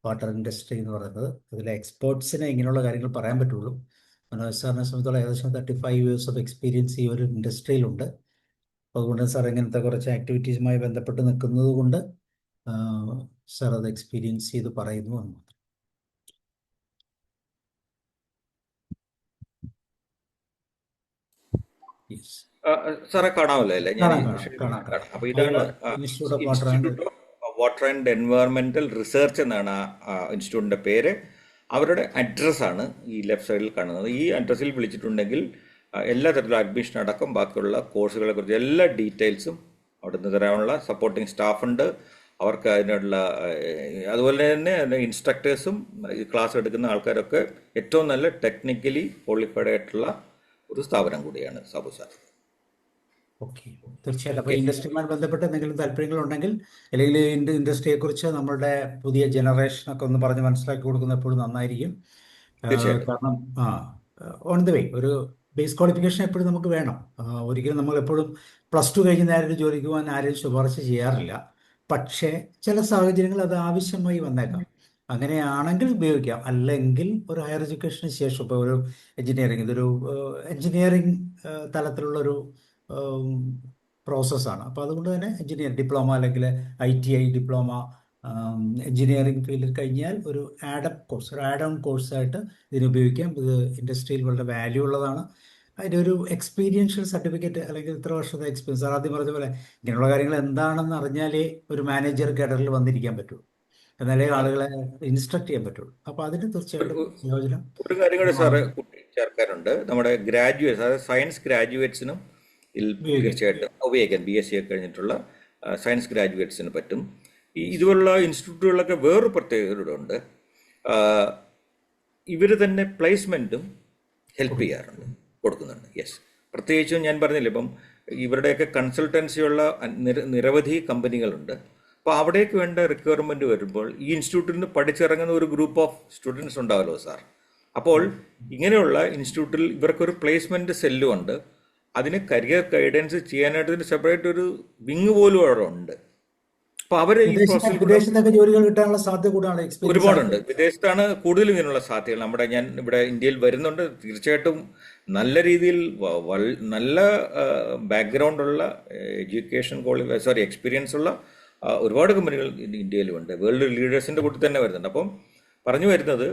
വാട്ടർ ഇൻഡസ്ട്രി എന്ന് പറയുന്നത്. അതിലെ എക്സ്പേർട്സിനെ ഇങ്ങനെയുള്ള കാര്യങ്ങൾ പറയാൻ പറ്റുള്ളൂ. മനോജ് സാറിനെ സംബന്ധിച്ചോളം ഏകദേശം 35 years ഓഫ് എക്സ്പീരിയൻസ് ഈ ഒരു ഇൻഡസ്ട്രിയിലുണ്ട്. അതുകൊണ്ട് സാർ ഇങ്ങനത്തെ കുറച്ച് ആക്ടിവിറ്റീസുമായി ബന്ധപ്പെട്ട് നിൽക്കുന്നത് കൊണ്ട് സാർ അത് എക്സ്പീരിയൻസ് ചെയ്ത് പറയുന്നു എന്ന് മാത്രം. Yes. സാറെ കാണാമല്ലോ അല്ലേ? ഞാൻ കാണാം. അപ്പൊ ഇതാണ് institute of water and institute of water and environmental research എന്നാണ് ആ ഇൻസ്റ്റിറ്റ്യൂട്ടിന്റെ പേര്. അവരുടെ അഡ്രസ്സാണ് ഈ ലെഫ്റ്റ് സൈഡിൽ കാണുന്നത്. ഈ അഡ്രസ്സിൽ വിളിച്ചിട്ടുണ്ടെങ്കിൽ എല്ലാ തരത്തിലുള്ള അഡ്മിഷൻ അടക്കം ബാക്കിയുള്ള കോഴ്സുകളെ കുറിച്ച് എല്ലാ ഡീറ്റെയിൽസും അവിടെ നിന്ന് തരാനുള്ള സപ്പോർട്ടിംഗ് സ്റ്റാഫുണ്ട്. അവർക്ക് അതിനുള്ള അതുപോലെ തന്നെ ഇൻസ്ട്രക്ടേഴ്സും ക്ലാസ് എടുക്കുന്ന ആൾക്കാരൊക്കെ ഏറ്റവും നല്ല ടെക്നിക്കലി ക്വാളിഫൈഡ് ആയിട്ടുള്ള ഒരു സ്ഥാപനം കൂടിയാണ് സാബു സാർ. ഓക്കെ, തീർച്ചയായിട്ടും. അപ്പോൾ ഇൻഡസ്ട്രിയുമായി ബന്ധപ്പെട്ട് എന്തെങ്കിലും താല്പര്യങ്ങളുണ്ടെങ്കിൽ അല്ലെങ്കിൽ ഇൻഡസ്ട്രിയെക്കുറിച്ച് നമ്മളുടെ പുതിയ ജനറേഷനൊക്കെ ഒന്ന് പറഞ്ഞ് മനസ്സിലാക്കി കൊടുക്കുന്ന എപ്പോഴും നന്നായിരിക്കും. കാരണം ഓൺ ദ വേ ഒരു ബേസ് ക്വാളിഫിക്കേഷൻ എപ്പോഴും നമുക്ക് വേണം. ഒരിക്കലും നമ്മൾ എപ്പോഴും +2 കഴിഞ്ഞ് നേരെ ജോലിക്ക് പോകാൻ ആരെയും ശുപാർശ ചെയ്യാറില്ല. പക്ഷേ ചില സാഹചര്യങ്ങൾ അത് ആവശ്യമായി വന്നേക്കാം. അങ്ങനെയാണെങ്കിൽ ഉപയോഗിക്കാം. അല്ലെങ്കിൽ ഒരു ഹയർ എഡ്യൂക്കേഷന് ശേഷം ഇപ്പോൾ ഒരു എഞ്ചിനീയറിംഗ്, ഇതൊരു എഞ്ചിനീയറിംഗ് തലത്തിലുള്ളൊരു പ്രോസസ്സാണ്. അപ്പോൾ അതുകൊണ്ട് തന്നെ ഡിപ്ലോമ അല്ലെങ്കിൽ ITI ഡിപ്ലോമ എഞ്ചിനീയറിംഗ് ഫീൽഡിൽ കഴിഞ്ഞാൽ ഒരു ആഡ് ഓൺ കോഴ്സായിട്ട് ഇതിന് ഉപയോഗിക്കാം. ഇത് ഇൻഡസ്ട്രിയിൽ വളരെ വാല്യൂ ഉള്ളതാണ്. അതിൻ്റെ ഒരു എക്സ്പീരിയൻഷ്യൽ സർട്ടിഫിക്കറ്റ് അല്ലെങ്കിൽ ഇത്ര വർഷത്തെ എക്സ്പീരിയൻസ്, ആദ്യം പറഞ്ഞ പോലെ ഇങ്ങനെയുള്ള കാര്യങ്ങൾ എന്താണെന്ന് അറിഞ്ഞാലേ ഒരു മാനേജർ കേഡറിൽ വന്നിരിക്കാൻ പറ്റുള്ളൂ, എന്നാലേ ആളുകളെ ഇൻസ്ട്രക്ട് ചെയ്യാൻ പറ്റുള്ളൂ. അപ്പോൾ അതിന് തീർച്ചയായിട്ടും പ്രയോജനം. ഒരു കാര്യം കൂടെ സാറ് ചേർക്കാനുണ്ട്. നമ്മുടെ ഗ്രാജുവേറ്റ്സ്, അതായത് സയൻസ് ഗ്രാജുവേറ്റ്സിനും തീർച്ചയായിട്ടും ഉപയോഗിക്കാം. BSc ഒക്കെ കഴിഞ്ഞിട്ടുള്ള സയൻസ് ഗ്രാജുവേറ്റ്സിന് പറ്റും. ഇതുപോലുള്ള ഇൻസ്റ്റിറ്റ്യൂട്ടുകളിലൊക്കെ വേറൊരു പ്രത്യേകത ഉണ്ട്. ഇവർ തന്നെ പ്ലേസ്മെൻറ്റും ഹെൽപ്പ് ചെയ്യാറുണ്ട്, കൊടുക്കുന്നുണ്ട്. യെസ്, പ്രത്യേകിച്ചും ഞാൻ പറഞ്ഞില്ല, ഇപ്പം ഇവരുടെയൊക്കെ കൺസൾട്ടൻസിയുള്ള നിരവധി കമ്പനികളുണ്ട്. അപ്പോൾ അവിടേക്ക് വേണ്ട റിക്വയർമെൻറ്റ് വരുമ്പോൾ ഈ ഇൻസ്റ്റിറ്റ്യൂട്ടിൽ നിന്ന് പഠിച്ചിറങ്ങുന്ന ഒരു ഗ്രൂപ്പ് ഓഫ് സ്റ്റുഡൻസ് ഉണ്ടാവല്ലോ സാർ. അപ്പോൾ ഇങ്ങനെയുള്ള ഇൻസ്റ്റിറ്റ്യൂട്ടിൽ ഇവർക്കൊരു പ്ലേസ്മെൻറ്റ് സെല്ലും ഉണ്ട്. അതിന് കരിയർ ഗൈഡൻസ് ചെയ്യാനായിട്ട് ഇതിന് സെപ്പറേറ്റ് ഒരു വിങ് പോലും അവിടെ ഉണ്ട്. അപ്പോൾ അവർ ഈ വിദേശത്തൊക്കെ ജോലികൾ കിട്ടാനുള്ള സാധ്യത കൂടാണ്, ഒരുപാടുണ്ട്. വിദേശത്താണ് കൂടുതലും ഇതിനുള്ള സാധ്യതകൾ. ഞാൻ ഇവിടെ ഇന്ത്യയിൽ വരുന്നുണ്ട്. തീർച്ചയായിട്ടും നല്ല രീതിയിൽ നല്ല ബാക്ക്ഗ്രൗണ്ടുള്ള എക്സ്പീരിയൻസ് ഉള്ള ഒരുപാട് കമ്പനികൾ ഇന്ത്യയിലുണ്ട്. വേൾഡ് ലീഡേഴ്സിൻ്റെ കൂട്ടി തന്നെ വരുന്നുണ്ട്. അപ്പം പറഞ്ഞു വരുന്നത്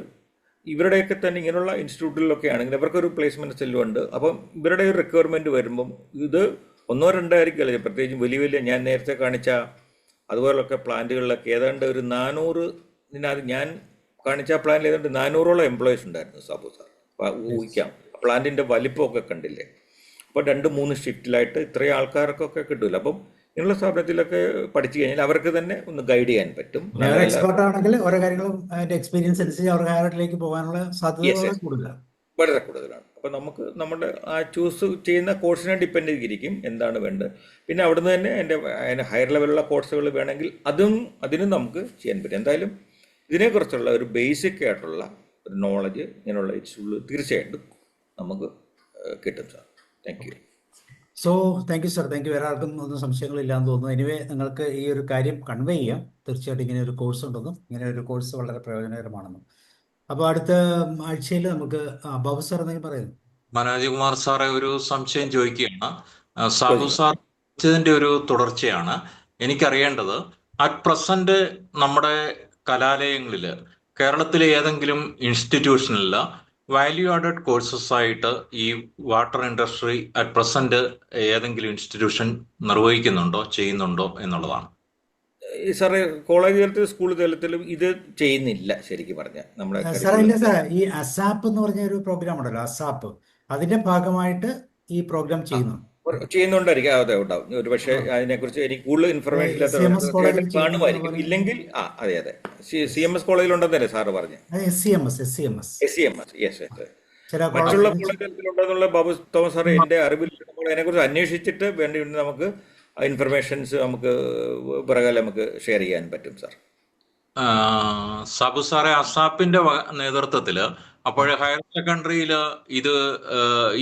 ഇവരുടെയൊക്കെ തന്നെ ഇങ്ങനെയുള്ള ഇൻസ്റ്റിറ്റ്യൂട്ടിലൊക്കെ ആണെങ്കിൽ ഇവർക്കൊരു പ്ലേസ്മെൻറ്റ് സെല്ലുണ്ട്. അപ്പം ഇവരുടെ ഒരു റിക്വയർമെൻറ്റ് വരുമ്പം ഇത് 1-2 ആയിരിക്കില്ല. പ്രത്യേകിച്ചും വലിയ വലിയ ഞാൻ നേരത്തെ കാണിച്ച അതുപോലൊക്കെ പ്ലാന്റുകളിലൊക്കെ ഏതാണ്ട് ഒരു 400, ഞാൻ കാണിച്ച പ്ലാന്റിൽ ഏതാണ്ട് 400ഓളം എംപ്ലോയീസ് ഉണ്ടായിരുന്നു സാബു സാർ. ഊഹിക്കാം പ്ലാന്റിൻ്റെ വലിപ്പമൊക്കെ കണ്ടില്ലേ. അപ്പോൾ 2-3 ഷിഫ്റ്റിലായിട്ട് ഇത്രയും ആൾക്കാർക്കൊക്കെ കിട്ടില്ല. അപ്പം ഇങ്ങനെയുള്ള സ്ഥാപനത്തിലൊക്കെ പഠിച്ചു കഴിഞ്ഞാൽ അവർക്ക് തന്നെ ഒന്ന് ഗൈഡ് ചെയ്യാൻ പറ്റും. എക്സ്പേർട്ട് ആണെങ്കിൽ ഓരോ കാര്യങ്ങളും അതിന്റെ എക്സ്പീരിയൻസ് അനുസരിച്ച് അവർക്ക് ഹയറിലേക്ക് പോകാനുള്ള സാധ്യത കൂടുതലാണ്, വളരെ കൂടുതലാണ്. അപ്പോൾ നമുക്ക് നമ്മുടെ ആ ചൂസ് ചെയ്യുന്ന കോഴ്സിനെ ഡിപ്പെൻഡ് ചെയ്തിരിക്കും എന്താണ് വേണ്ടത്. പിന്നെ അവിടുന്ന് തന്നെ അതിൻ്റെ ഹയർ ലെവലുള്ള കോഴ്സുകൾ വേണമെങ്കിൽ അതിനും നമുക്ക് ചെയ്യാൻ പറ്റും. എന്തായാലും ഇതിനെക്കുറിച്ചുള്ള ഒരു ബേസിക് ആയിട്ടുള്ള ഒരു നോളജ് ഇങ്ങനെയുള്ള ഇൻസ്റ്റിറ്റ്യൂട്ടിൽ തീർച്ചയായിട്ടും നമുക്ക് കിട്ടും sir. Thank U. Thank you sir. Thank U. വേറെ ആർക്കും ഒന്നും സംശയങ്ങളില്ലാന്ന് തോന്നുന്നു. എനിവേ നിങ്ങൾക്ക് ഈ ഒരു കാര്യം കൺവേ ചെയ്യാം. തീർച്ചയായിട്ടും ഇങ്ങനെ ഒരു കോഴ്സ് ഉണ്ടെന്നും ഇങ്ങനെ ഒരു കോഴ്സ് വളരെ പ്രയോജനകരമാണെന്നും. അപ്പോൾ അടുത്ത ആഴ്ചയിൽ നമുക്ക് ബാബു സാർ എന്തെങ്കിലും പറയുന്നു. മനോജ് കുമാർ സാറെ ഒരു സംശയം ചോദിക്കുകയാണ്. സാബു സാർ ചോദിച്ചതിന്റെ ഒരു തുടർച്ചയാണ് എനിക്കറിയേണ്ടത്. അറ്റ് പ്രസന്റ് നമ്മുടെ കലാലയങ്ങളിൽ കേരളത്തിലെ ഏതെങ്കിലും ഇൻസ്റ്റിറ്റ്യൂഷനിൽ വാല്യൂ ആഡഡ് കോഴ്സസ് ആയിട്ട് ഈ വാട്ടർ ഇൻഡസ്ട്രി അറ്റ് പ്രസന്റ് ഏതെങ്കിലും ഇൻസ്റ്റിറ്റ്യൂഷൻ നിർവഹിക്കുന്നുണ്ടോ, ചെയ്യുന്നുണ്ടോ എന്നുള്ളതാണ്. സാറേ, കോളേജ് തലത്തിലും സ്കൂൾ തലത്തിലും ഇത് ചെയ്യുന്നില്ല ശരിക്കും പറഞ്ഞാൽ. നമ്മുടെ ഈ അസാപ്പ് എന്ന് പറഞ്ഞ ഒരു പ്രോഗ്രാം ഉണ്ടല്ലോ, അസാപ്പ്, അതിന്റെ ഭാഗമായിട്ട് ഈ പ്രോഗ്രാം ചെയ്യുന്നുണ്ടായിരിക്കും. അതെ, ഉണ്ടാവും. ഒരു പക്ഷേ അതിനെക്കുറിച്ച് എനിക്ക് കൂടുതൽ ഇൻഫർമേഷൻ കാണുമായിരിക്കും. ഇല്ലെങ്കിൽ അതെ CMS കോളേജിലുണ്ടെന്നല്ലേ സാറ് പറഞ്ഞു? മറ്റുള്ള കോളേജിലുണ്ടെന്നുള്ള ബാബു തോമസ് സാറ് എൻ്റെ അറിവിൽ അതിനെക്കുറിച്ച് അന്വേഷിച്ചിട്ട് വേണ്ടി നമുക്ക് ഇൻഫർമേഷൻസ് നമുക്ക് പിറകെ നമുക്ക് ഷെയർ ചെയ്യാൻ പറ്റും സാർ. സാബു സാറെ, അസാപ്പിന്റെ നേതൃത്വത്തിൽ അപ്പോൾ ഹയർ സെക്കൻഡറിയിൽ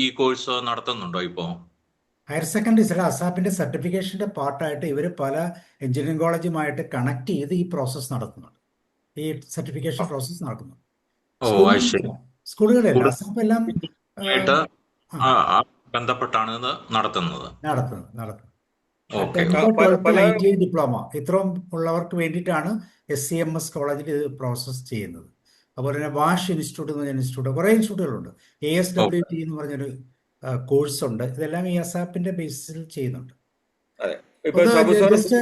ഈ കോഴ്സ് നടത്തുന്നുണ്ടോ? ഇപ്പോൾ ഹയർ സെക്കൻഡറി അസാപ്പിന്റെ സർട്ടിഫിക്കേഷന്റെ പാർട്ടായിട്ട് ഇവർ പല എഞ്ചിനീയറിംഗ് കോളേജുമായിട്ട് കണക്ട് ചെയ്ത് ഈ പ്രോസസ്സ് നടത്തുന്നുണ്ട്. ഈ സർട്ടിഫിക്കേഷൻ പ്രോസസ്സ് നടക്കുന്നു. ഓ അത് ശരി. സ്കൂളുകളിലല്ല, അസാപ്പ് എല്ലാം ആയിട്ട് ആ, ബന്ധപ്പെട്ടാണ് ഇത് നടത്തുന്നത്. നടത്തുന്നത്. ഓക്കെ. 10th, പല 12th, പല ITI ഡിപ്ലോമ ഇത്രയും ഉള്ളവർക്ക് വേണ്ടിയിട്ടാണ് SCMS കോളേജിൽ ഇത് പ്രോസസ്സ് ചെയ്യുന്നത്. അതുപോലെ തന്നെ വാഷ് ഇൻസ്റ്റിറ്റ്യൂട്ട് എന്ന് പറഞ്ഞ ഇൻസ്റ്റിറ്റ്യൂട്ട്, കുറേ ഇൻസ്റ്റിറ്റ്യൂട്ടുകളുണ്ട്. ASWT എന്ന് പറഞ്ഞൊരു കോഴ്സ് ഉണ്ട്. ഇതെല്ലാം ഈ അസാപ്പിന്റെ ബേസിൽ ചെയ്യുന്നുണ്ട്. അതെ. ഇപ്പൊ ഒന്ന് സാബു സാറ് ജസ്റ്റ്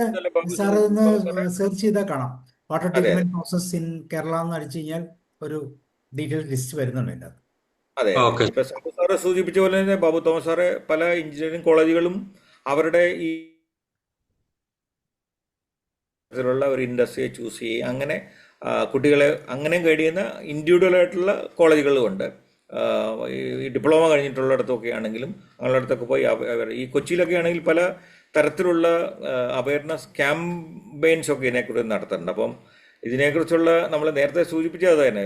സാറ് ഒന്ന് സാറേ, സെർച്ച് ചെയ്താൽ കാണാം. വാട്ടർ അതെ ട്രീറ്റ്മെന്റ് പ്രോസസ് ഇൻ കേരള എന്ന് അടിച്ചു കഴിഞ്ഞാൽ ഒരു ഡീറ്റെയിൽ ലിസ്റ്റ് വരുന്നുണ്ട് അതിൻ്റെ അകത്ത്. അതെ ഓക്കെ. ഇപ്പൊ സാബു സാറ് സൂചിപ്പിച്ച പോലെ തന്നെ ബാബു തോമസ് സാറ് പല എഞ്ചിനീയറിംഗ് കോളേജുകളും അവരുടെ ഈ ുള്ള ഒരു ഇൻഡസ്ട്രിയെ ചൂസ് ചെയ്യുക, അങ്ങനെ കുട്ടികളെ അങ്ങനെ ഗൈഡ് ചെയ്യുന്ന ഇൻഡിവിജ്വൽ ആയിട്ടുള്ള കോളേജുകളും ഉണ്ട്. ഈ ഡിപ്ലോമ കഴിഞ്ഞിട്ടുള്ളിടത്തൊക്കെ ആണെങ്കിലും അങ്ങനെയുള്ളിടത്തൊക്കെ പോയി ഈ കൊച്ചിയിലൊക്കെ ആണെങ്കിൽ പല തരത്തിലുള്ള അവയർനെസ് ക്യാമ്പയിൻസ് ഒക്കെ ഇതിനെക്കുറിച്ച് നടത്തുന്നുണ്ട്. അപ്പം ഇതിനെക്കുറിച്ചുള്ള നമ്മൾ നേരത്തെ സൂചിപ്പിച്ചത് തന്നെ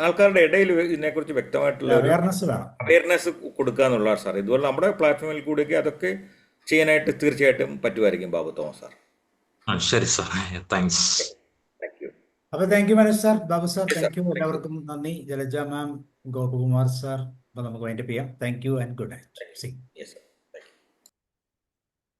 ആൾക്കാരുടെ ഇടയിൽ ഇതിനെക്കുറിച്ച് വ്യക്തമായിട്ടുള്ള ഒരു അവയർനെസ് വേണം. അവയർനെസ് കൊടുക്കുക എന്നുള്ളതാണ് സാർ. ഇതുപോലെ നമ്മുടെ പ്ലാറ്റ്ഫോമിൽ കൂടിയൊക്കെ അതൊക്കെ ചെയ്യാനായിട്ട് തീർച്ചയായിട്ടും പറ്റുമായിരിക്കും ബാബു തോമസ് സാർ. ശരി സാർ, താങ്ക്സ്. Thank you. അപ്പൊ thank you Manoj sir, Babu sir, Yes, sir. Thank you. Thank you. എല്ലാവർക്കും നന്ദി. Jalaja ma'am, Gopakumar sir. അപ്പൊ നമുക്ക് വൈൻഡപ്പ് ചെയ്യാം. Thank you and good night. Yes, sir.